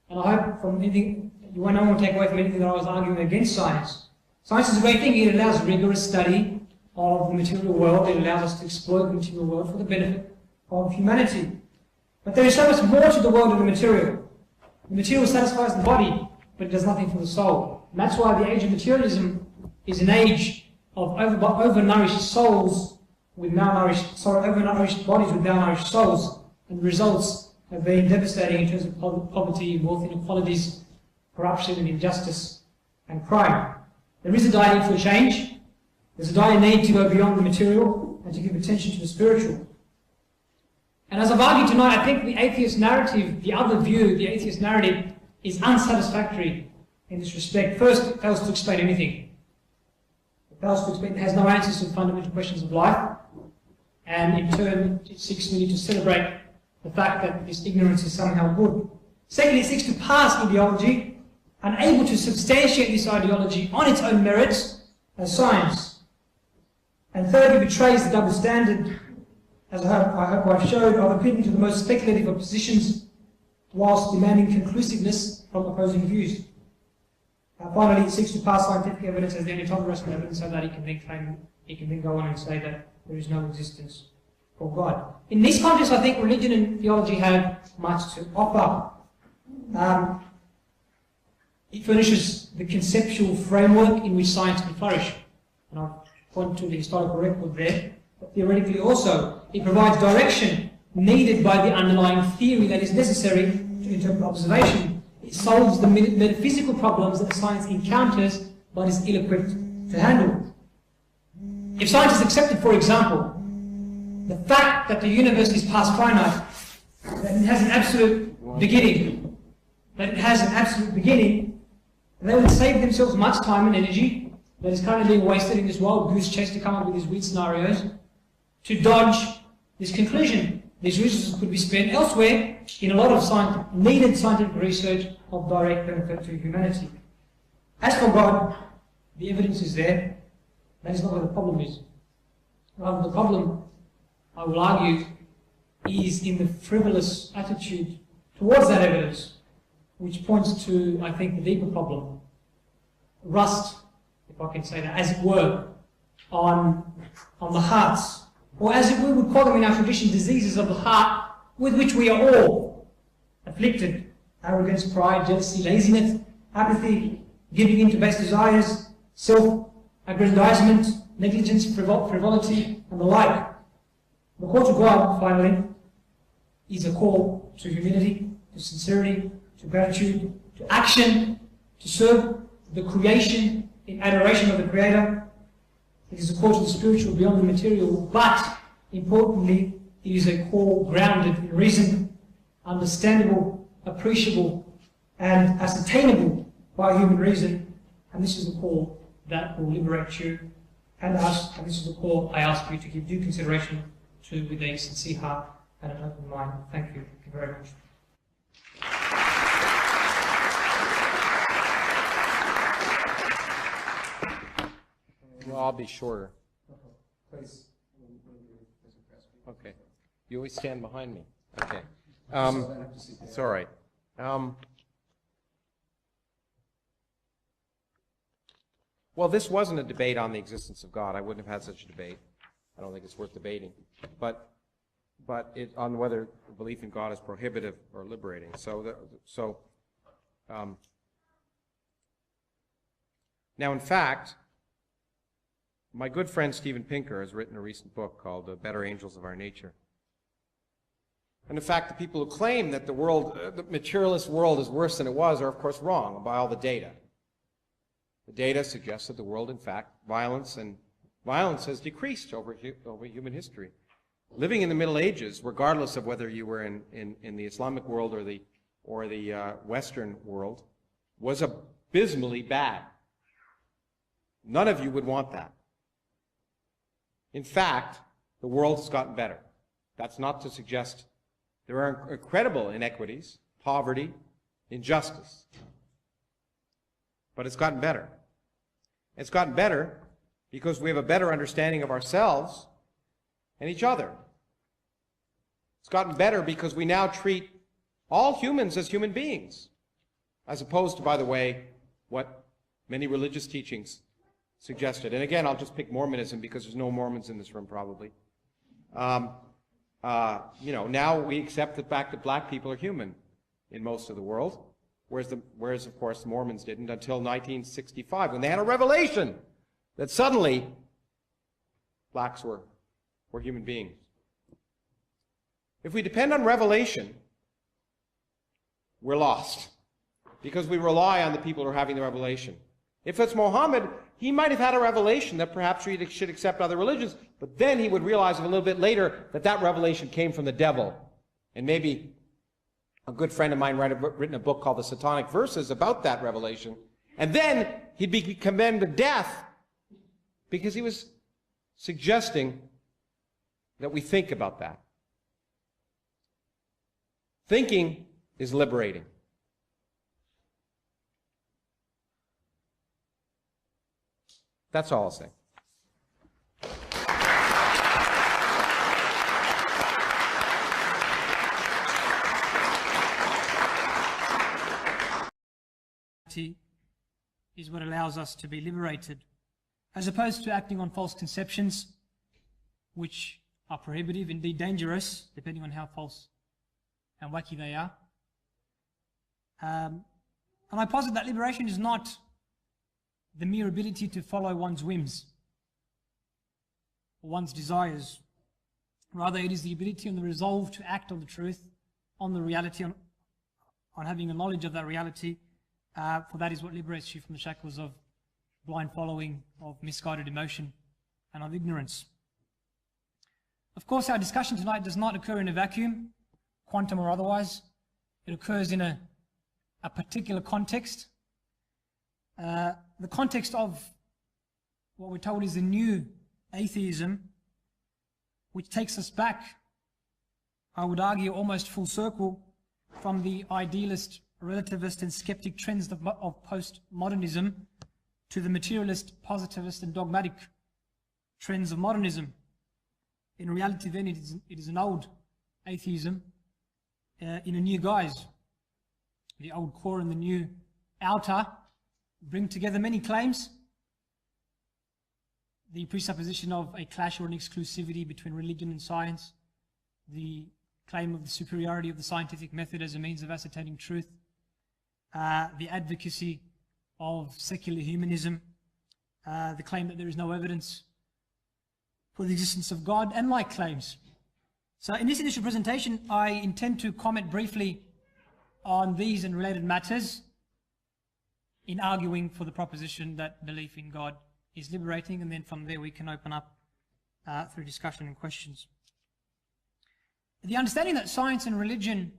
B: and I hope from anything, you won't want to take away from anything that I was arguing against science. Science is a great thing. It allows rigorous study of the material world. It allows us to exploit the material world for the benefit of humanity. But there is so much more to the world than the material. The material satisfies the body, but it does nothing for the soul. And that's why the age of materialism is an age of overnourished souls with malnourished, overnourished bodies with malnourished souls, and the results have been devastating in terms of poverty, wealth inequalities, corruption and injustice and crime. There is a dire need for change. There's a dire need to go beyond the material and to give attention to the spiritual. And as I've argued tonight, I think the atheist narrative, the other view, the atheist narrative, is unsatisfactory in this respect. First, it fails to explain anything. It has no answers to the fundamental questions of life, and in turn it seeks merely to celebrate the fact that this ignorance is somehow good. Secondly, it seeks to pass ideology, unable to substantiate this ideology on its own merits as science. And thirdly, it betrays the double standard, as I hope I've showed, of appealing to the most speculative of positions whilst demanding conclusiveness from opposing views. Finally, it seeks to pass scientific evidence as the only tolerant evidence so that he can then go on and say that there is no existence for God. In this context, I think religion and theology have much to offer. It furnishes the conceptual framework in which science can flourish. And I'll point to the historical record there. But theoretically also, it provides direction needed by the underlying theory that is necessary to interpret observation. It solves the metaphysical problems that science encounters but is ill-equipped to handle. If science is accepted, for example, the fact that the universe is past finite, that it has an absolute beginning, they would save themselves much time and energy that is currently being wasted in this wild goose chase to come up with these weird scenarios to dodge this conclusion. These resources could be spent elsewhere in a lot of needed scientific research of direct benefit to humanity. As for God, the evidence is there. That is not where the problem is. Rather, the problem, I will argue, is in the frivolous attitude towards that evidence, which points to, I think, the deeper problem. Rust, if I can say that, as it were, on the hearts, or as we would call them in our tradition, diseases of the heart, with which we are all afflicted. Arrogance, pride, jealousy, laziness, apathy, giving in to base desires, self-aggrandizement, negligence, frivolity, and the like. The call to God, finally, is a call to humility, to sincerity, to gratitude, to action, to serve the creation in adoration of the Creator. It is a call to the spiritual beyond the material, but importantly, it is a call grounded in reason, understandable, appreciable, and ascertainable by human reason. And this is a call that will liberate you And this is a call I ask you to give due consideration to with a sincere heart and an open mind. Thank you. Thank you very much.
D: Well, I'll be shorter.
A: Please.
D: Okay. You always stand behind me. Okay. It's all right. Well, this wasn't a debate on the existence of God. I wouldn't have had such a debate. I don't think it's worth debating. But on whether belief in God is prohibitive or liberating. Now, in fact, my good friend Steven Pinker has written a recent book called The Better Angels of Our Nature. And in fact, the people who claim that the world, the materialist world is worse than it was are, of course, wrong by all the data. The data suggests that the world, in fact, violence has decreased over human history. Living in the Middle Ages, regardless of whether you were in the Islamic world or the Western world, was abysmally bad. None of you would want that. In fact, the world has gotten better. That's not to suggest there are incredible inequities, poverty, injustice. But it's gotten better. It's gotten better because we have a better understanding of ourselves and each other. It's gotten better because we now treat all humans as human beings, as opposed to, by the way, what many religious teachings suggested. And again, I'll just pick Mormonism because there's no Mormons in this room probably. Now we accept the fact that black people are human in most of the world, whereas of course the Mormons didn't until 1965 when they had a revelation that suddenly blacks were human beings. If we depend on revelation, we're lost because we rely on the people who are having the revelation. If it's Muhammad, he might have had a revelation that perhaps we should accept other religions, but then he would realize a little bit later that that revelation came from the devil. And maybe a good friend of mine written a book called The Satanic Verses about that revelation. And then he'd be condemned to death because he was suggesting that we think about that. Thinking is liberating. That's all I'll say.
B: Is what allows us to be liberated, as opposed to acting on false conceptions, which are prohibitive, indeed dangerous, depending on how false and wacky they are. And I posit that liberation is not the mere ability to follow one's whims or one's desires. Rather, it is the ability and the resolve to act on the truth, on the reality, on having a knowledge of that reality, for that is what liberates you from the shackles of blind following, of misguided emotion, and of ignorance. Of course, our discussion tonight does not occur in a vacuum, quantum or otherwise. It occurs in a particular context. The context of what we're told is the new atheism, which takes us back, I would argue, almost full circle from the idealist, relativist and skeptic trends of postmodernism to the materialist, positivist and dogmatic trends of modernism. In reality then it is an old atheism in a new guise. The old core and the new outer bring together many claims. The presupposition of a clash or an exclusivity between religion and science, the claim of the superiority of the scientific method as a means of ascertaining truth, the advocacy of secular humanism, the claim that there is no evidence for the existence of God, and like claims. So in this initial presentation, I intend to comment briefly on these and related matters in arguing for the proposition that belief in God is liberating, and then from there we can open up through discussion and questions. The understanding that science and religion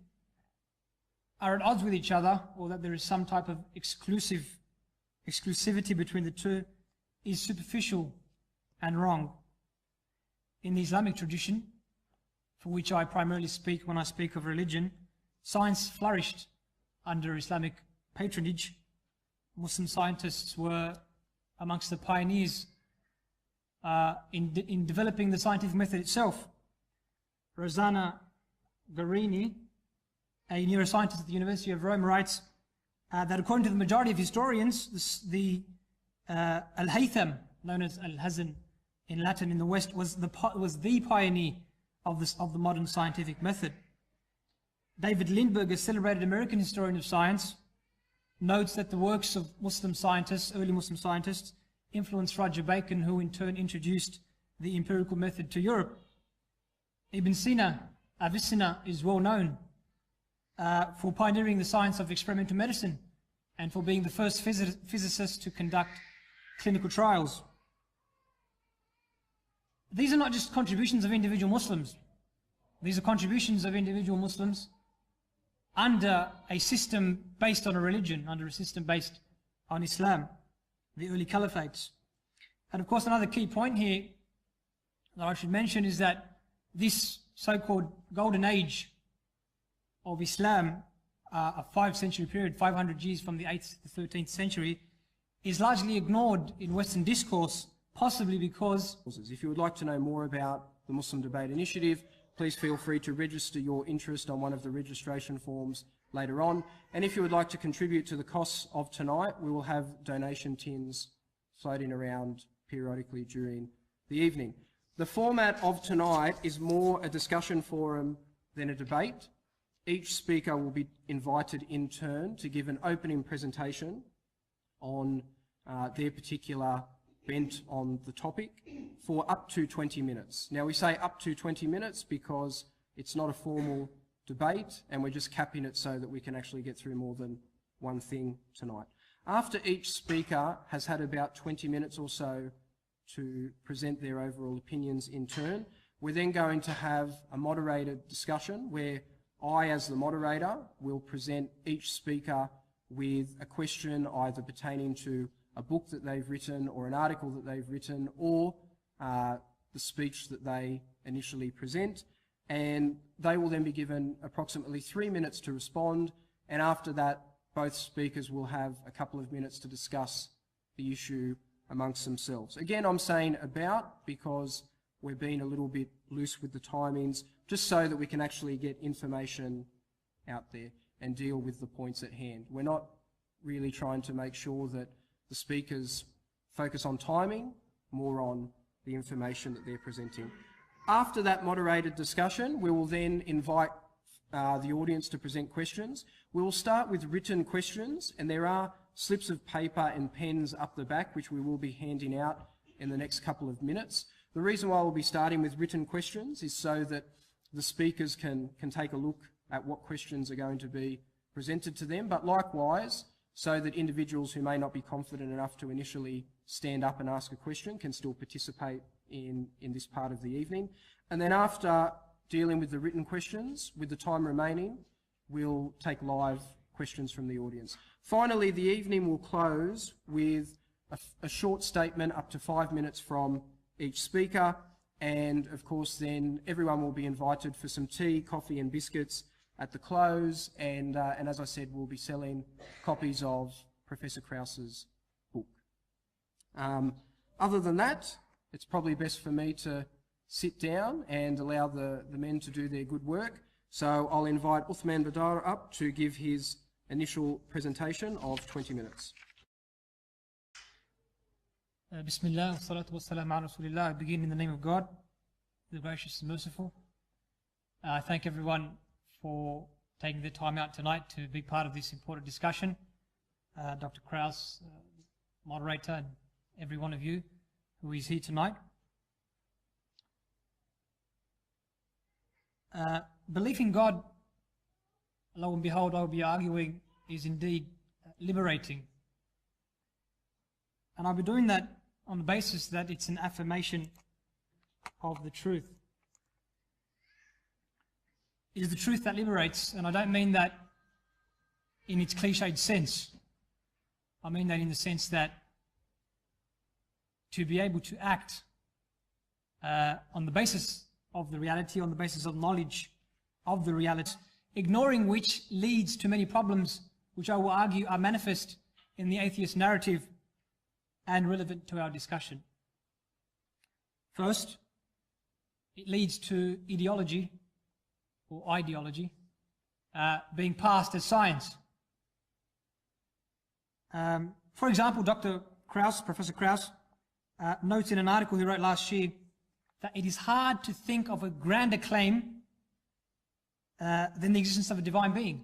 B: are at odds with each other, or that there is some type of exclusivity between the two, is superficial and wrong. In the Islamic tradition, for which I primarily speak when I speak of religion, science flourished under Islamic patronage. Muslim scientists were amongst the pioneers in developing the scientific method itself. Rosanna Guarini, a neuroscientist at the University of Rome, writes that according to the majority of historians, the Al-Haytham, known as Al-Hazan in Latin in the West, was the pioneer of the modern scientific method. David Lindbergh, a celebrated American historian of science, notes that the works of Muslim scientists, early Muslim scientists, influenced Roger Bacon, who in turn introduced the empirical method to Europe. Ibn Sina, Avicenna, is well known for pioneering the science of experimental medicine and for being the first physicist to conduct clinical trials. These are not just contributions of individual Muslims. These are contributions of individual Muslims under a system based on a religion, under a system based on Islam, the early caliphates. And of course, another key point here that I should mention is that this so-called golden age of Islam, a 5-century period, 500 years from the 8th to the 13th century, is largely ignored in Western discourse, possibly because...
A: If you would like to know more about the Muslim Debate Initiative, please feel free to register your interest on one of the registration forms later on. And if you would like to contribute to the costs of tonight, we will have donation tins floating around periodically during the evening. The format of tonight is more a discussion forum than a debate. Each speaker will be invited in turn to give an opening presentation on their particular bent on the topic for up to 20 minutes. Now we say up to 20 minutes because it's not a formal debate and we're just capping it so that we can actually get through more than one thing tonight. After each speaker has had about 20 minutes or so to present their overall opinions in turn, we're then going to have a moderated discussion where I, as the moderator, will present each speaker with a question either pertaining to a book that they've written or an article that they've written or the speech that they initially present, and they will then be given approximately 3 minutes to respond, and after that both speakers will have a couple of minutes to discuss the issue amongst themselves. Again, I'm saying about because we're being a little bit loose with the timings, just so that we can actually get information out there and deal with the points at hand. We're not really trying to make sure that the speakers focus on timing, more on the information that they're presenting. After that moderated discussion, we will then invite the audience to present questions. We will start with written questions, and there are slips of paper and pens up the back which we will be handing out in the next couple of minutes. The reason why we'll be starting with written questions is so that the speakers can take a look at what questions are going to be presented to them, but likewise so that individuals who may not be confident enough to initially stand up and ask a question can still participate in this part of the evening. And then after dealing with the written questions, with the time remaining, we'll take live questions from the audience. Finally, the evening will close with a short statement up to 5 minutes from each speaker, and of course then everyone will be invited for some tea, coffee and biscuits at the close, and as I said, we'll be selling copies of Professor Krauss's book. Other than that, it's probably best for me to sit down and allow the men to do their good work. So I'll invite Uthman Badar up to give his initial presentation of 20 minutes.
B: Bismillah, salatu wassalam ala Rasulillah. I begin in the name of God, the gracious and merciful. I thank everyone for taking the time out tonight to be part of this important discussion. Dr. Krauss, moderator, and every one of you who is here tonight. Belief in God, lo and behold, I will be arguing, is indeed liberating. And I'll be doing that on the basis that it's an affirmation of the truth. It is the truth that liberates, and I don't mean that in its cliched sense. I mean that in the sense that to be able to act on the basis of the reality, on the basis of knowledge of the reality, ignoring which leads to many problems which I will argue are manifest in the atheist narrative and relevant to our discussion. First, it leads to ideology or ideology being passed as science. For example, Dr. Krauss, Professor Krauss, notes in an article he wrote last year that it is hard to think of a grander claim than the existence of a divine being.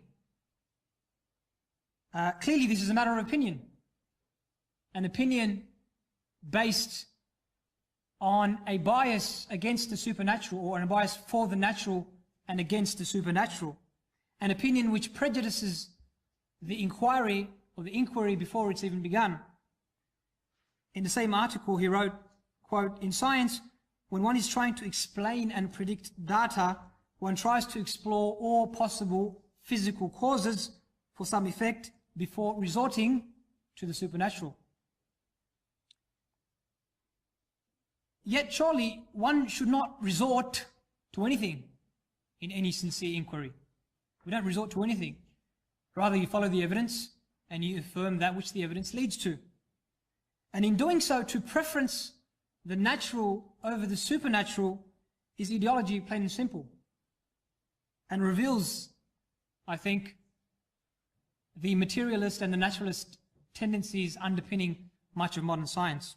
B: Clearly, this is a matter of opinion. An opinion based on a bias against the supernatural, or a bias for the natural and against the supernatural. An opinion which prejudices the inquiry, or the inquiry before it's even begun. In the same article he wrote, quote, "In science, when one is trying to explain and predict data, one tries to explore all possible physical causes for some effect before resorting to the supernatural. Yet surely one should not resort to anything in any sincere inquiry. We don't resort to anything. Rather, you follow the evidence and you affirm that which the evidence leads to. And in doing so, to preference the natural over the supernatural is ideology, plain and simple, and reveals, I think, the materialist and the naturalist tendencies underpinning much of modern science.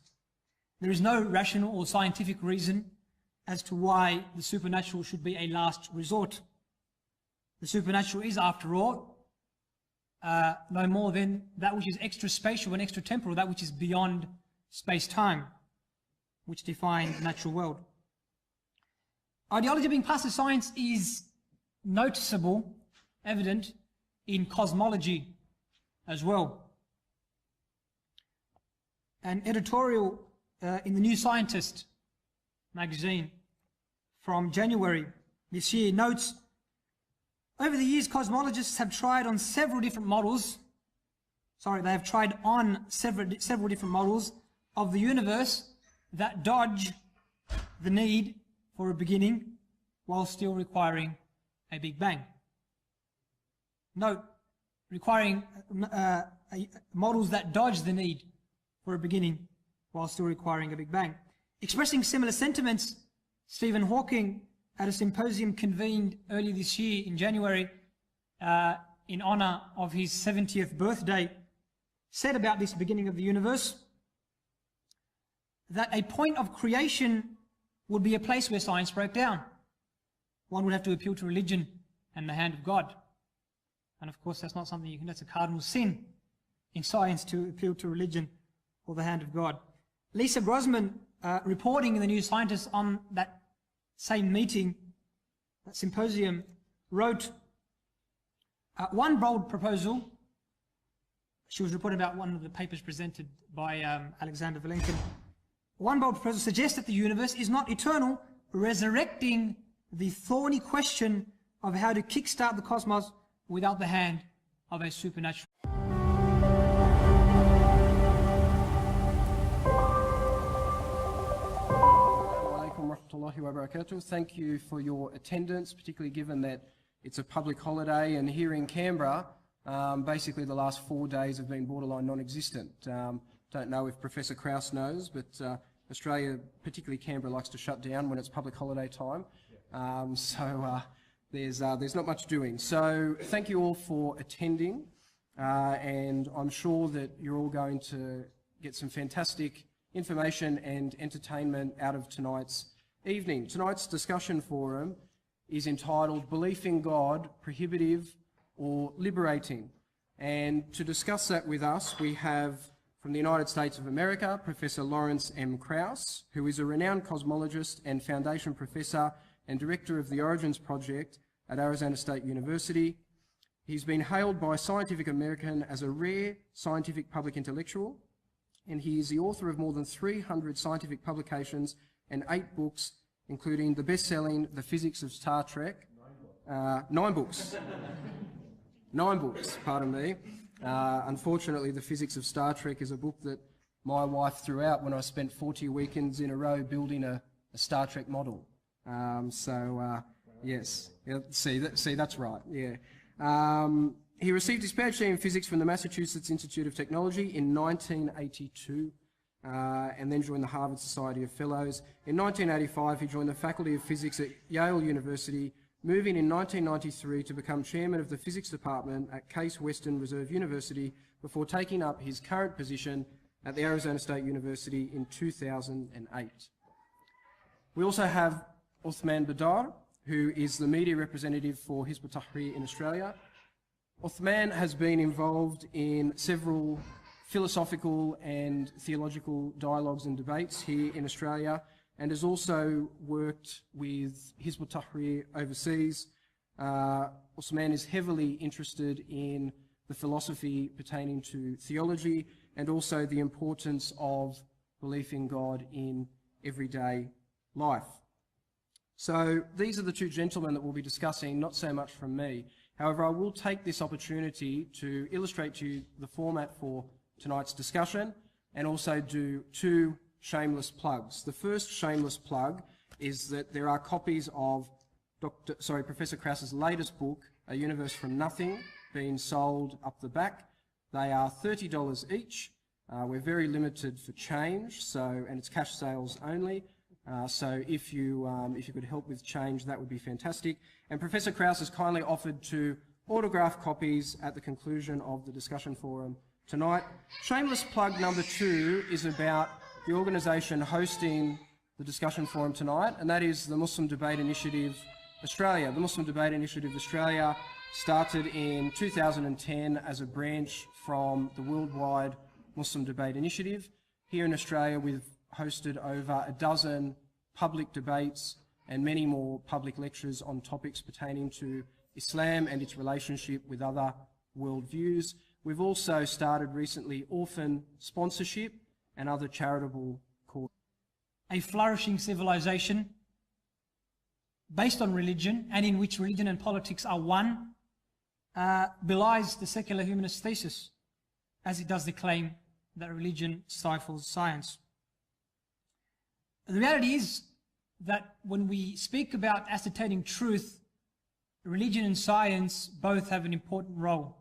B: There is no rational or scientific reason as to why the supernatural should be a last resort. The supernatural is, after all, no more than that which is extra-spatial and extra-temporal, that which is beyond space-time, which define the natural world. Ideology being passed as science is noticeable, evident in cosmology as well. An editorial in the New Scientist magazine from January this year notes, over the years, cosmologists have tried on several different models, they have tried on several different models of the universe that dodge the need for a beginning while still requiring a Big Bang. Note, requiring models that dodge the need for a beginning while still requiring a Big Bang. Expressing similar sentiments, Stephen Hawking, at a symposium convened early this year in January in honor of his 70th birthday, said about this beginning of the universe that a point of creation would be a place where science broke down. One would have to appeal to religion and the hand of God. And of course, that's not something you can, that's a cardinal sin in science, to appeal to religion or the hand of God. Lisa Grossman, reporting in the New Scientist on that same meeting, that symposium, wrote one bold proposal. She was reporting about one of the papers presented by Alexander Vilenkin. One bold proposal suggests that the universe is not eternal, resurrecting the thorny question of how to kickstart the cosmos without the hand of a supernatural.
A: Thank you for your attendance, particularly given that it's a public holiday, and here in Canberra, basically the last 4 days have been borderline non-existent. Don't know if Professor Krauss knows, but Australia, particularly Canberra, likes to shut down when it's public holiday time. There's not much doing. So thank you all for attending, and I'm sure that you're all going to get some fantastic information and entertainment out of tonight's evening. Tonight's discussion forum is entitled Belief in God, Prohibitive or Liberating? And to discuss that with us, we have from the United States of America, Professor Lawrence M. Krauss, who is a renowned cosmologist and foundation professor and director of the Origins Project at Arizona State University. He's been hailed by Scientific American as a rare scientific public intellectual, and he is the author of more than 300 scientific publications and 8 books, including the best-selling The Physics of Star Trek. 9 books. 9 books, pardon me. Unfortunately, The Physics of Star Trek is a book that my wife threw out when I spent 40 weekends in a row building a Star Trek model. Yes, yeah, see, that's right, yeah. He received his PhD in physics from the Massachusetts Institute of Technology in 1982, and then joined the Harvard Society of Fellows. In 1985, he joined the Faculty of Physics at Yale University, moving in 1993 to become chairman of the physics department at Case Western Reserve University before taking up his current position at the Arizona State University in 2008. We also have Uthman Badar, who is the media representative for Hizb ut-Tahrir in Australia. Uthman has been involved in several philosophical and theological dialogues and debates here in Australia, and has also worked with Hizb ut-Tahrir overseas. Uthman is heavily interested in the philosophy pertaining to theology and also the importance of belief in God in everyday life. So these are the two gentlemen that we'll be discussing, not so much from me. However, I will take this opportunity to illustrate to you the format for tonight's discussion and also do two shameless plugs. The first shameless plug is that there are copies of Professor Krauss's latest book, A Universe from Nothing, being sold up the back. They are $30 each. We're very limited for change, and it's cash sales only. So if you could help with change, that would be fantastic. And Professor Krauss has kindly offered to autograph copies at the conclusion of the discussion forum tonight. Shameless plug number 2 is about the organisation hosting the discussion forum tonight, and that is the Muslim Debate Initiative Australia. The Muslim Debate Initiative Australia started in 2010 as a branch from the worldwide Muslim Debate Initiative. Here in Australia, we've hosted over a dozen public debates and many more public lectures on topics pertaining to Islam and its relationship with other worldviews. We've also started recently orphan sponsorship and other charitable causes.
B: A flourishing civilization based on religion and in which religion and politics are one belies the secular humanist thesis, as it does the claim that religion stifles science. The reality is that when we speak about ascertaining truth, religion and science both have an important role.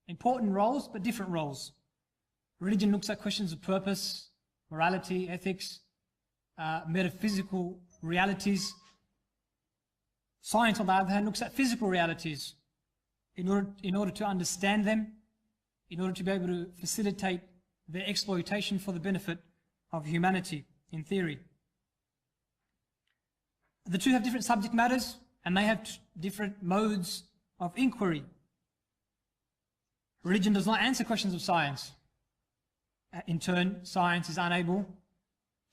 B: Important roles, but different roles. Religion looks at questions of purpose, morality, ethics, metaphysical realities. Science, on the other hand, looks at physical realities in order to understand them, in order to be able to facilitate their exploitation for the benefit of humanity, in theory. The two have different subject matters, and they have different modes of inquiry. Religion does not answer questions of science. In turn, science is unable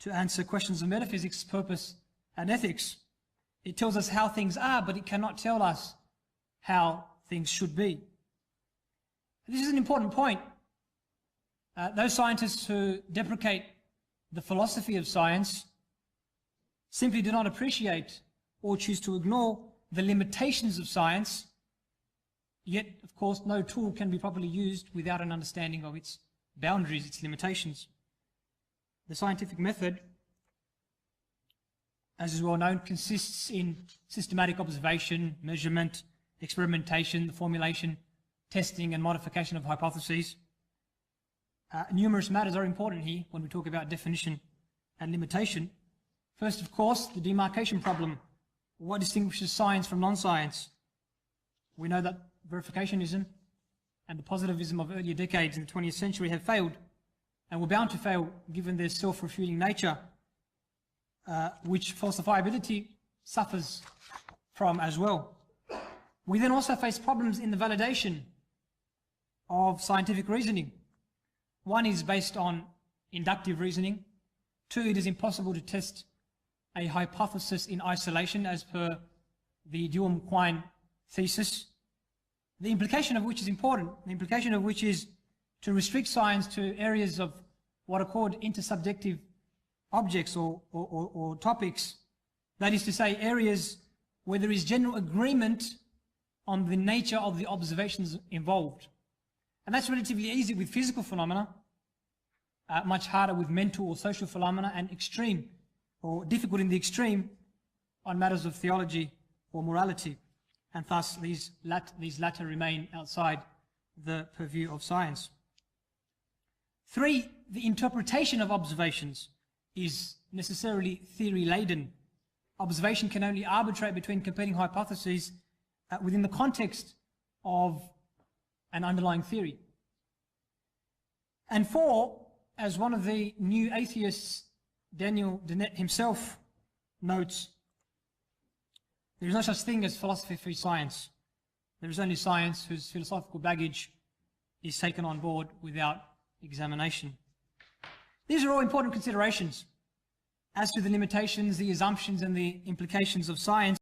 B: to answer questions of metaphysics, purpose, and ethics. It tells us how things are, but it cannot tell us how things should be. This is an important point. Those scientists who deprecate the philosophy of science simply do not appreciate or choose to ignore the limitations of science. Yet, of course, no tool can be properly used without an understanding of its boundaries, its limitations. The scientific method, as is well known, consists in systematic observation, measurement, experimentation, the formulation, testing and modification of hypotheses. Numerous matters are important here when we talk about definition and limitation. First, of course, the demarcation problem. What distinguishes science from non-science? We know that verificationism and the positivism of earlier decades in the 20th century have failed, and were bound to fail given their self-refuting nature, which falsifiability suffers from as well. We then also face problems in the validation of scientific reasoning. One is based on inductive reasoning. 2, it is impossible to test a hypothesis in isolation as per the Duhem-Quine thesis. The implication of which is important. The implication of which is to restrict science to areas of what are called intersubjective objects or topics. That is to say, areas where there is general agreement on the nature of the observations involved. And that's relatively easy with physical phenomena, much harder with mental or social phenomena, and extreme or difficult in the extreme on matters of theology or morality, and thus these latter remain outside the purview of science. 3, the interpretation of observations is necessarily theory-laden. Observation can only arbitrate between competing hypotheses within the context of an underlying theory. And 4, as one of the new atheists, Daniel Dennett himself, notes, there is no such thing as philosophy-free science. There is only science whose philosophical baggage is taken on board without examination. These are all important considerations as to the limitations, the assumptions, and the implications of science.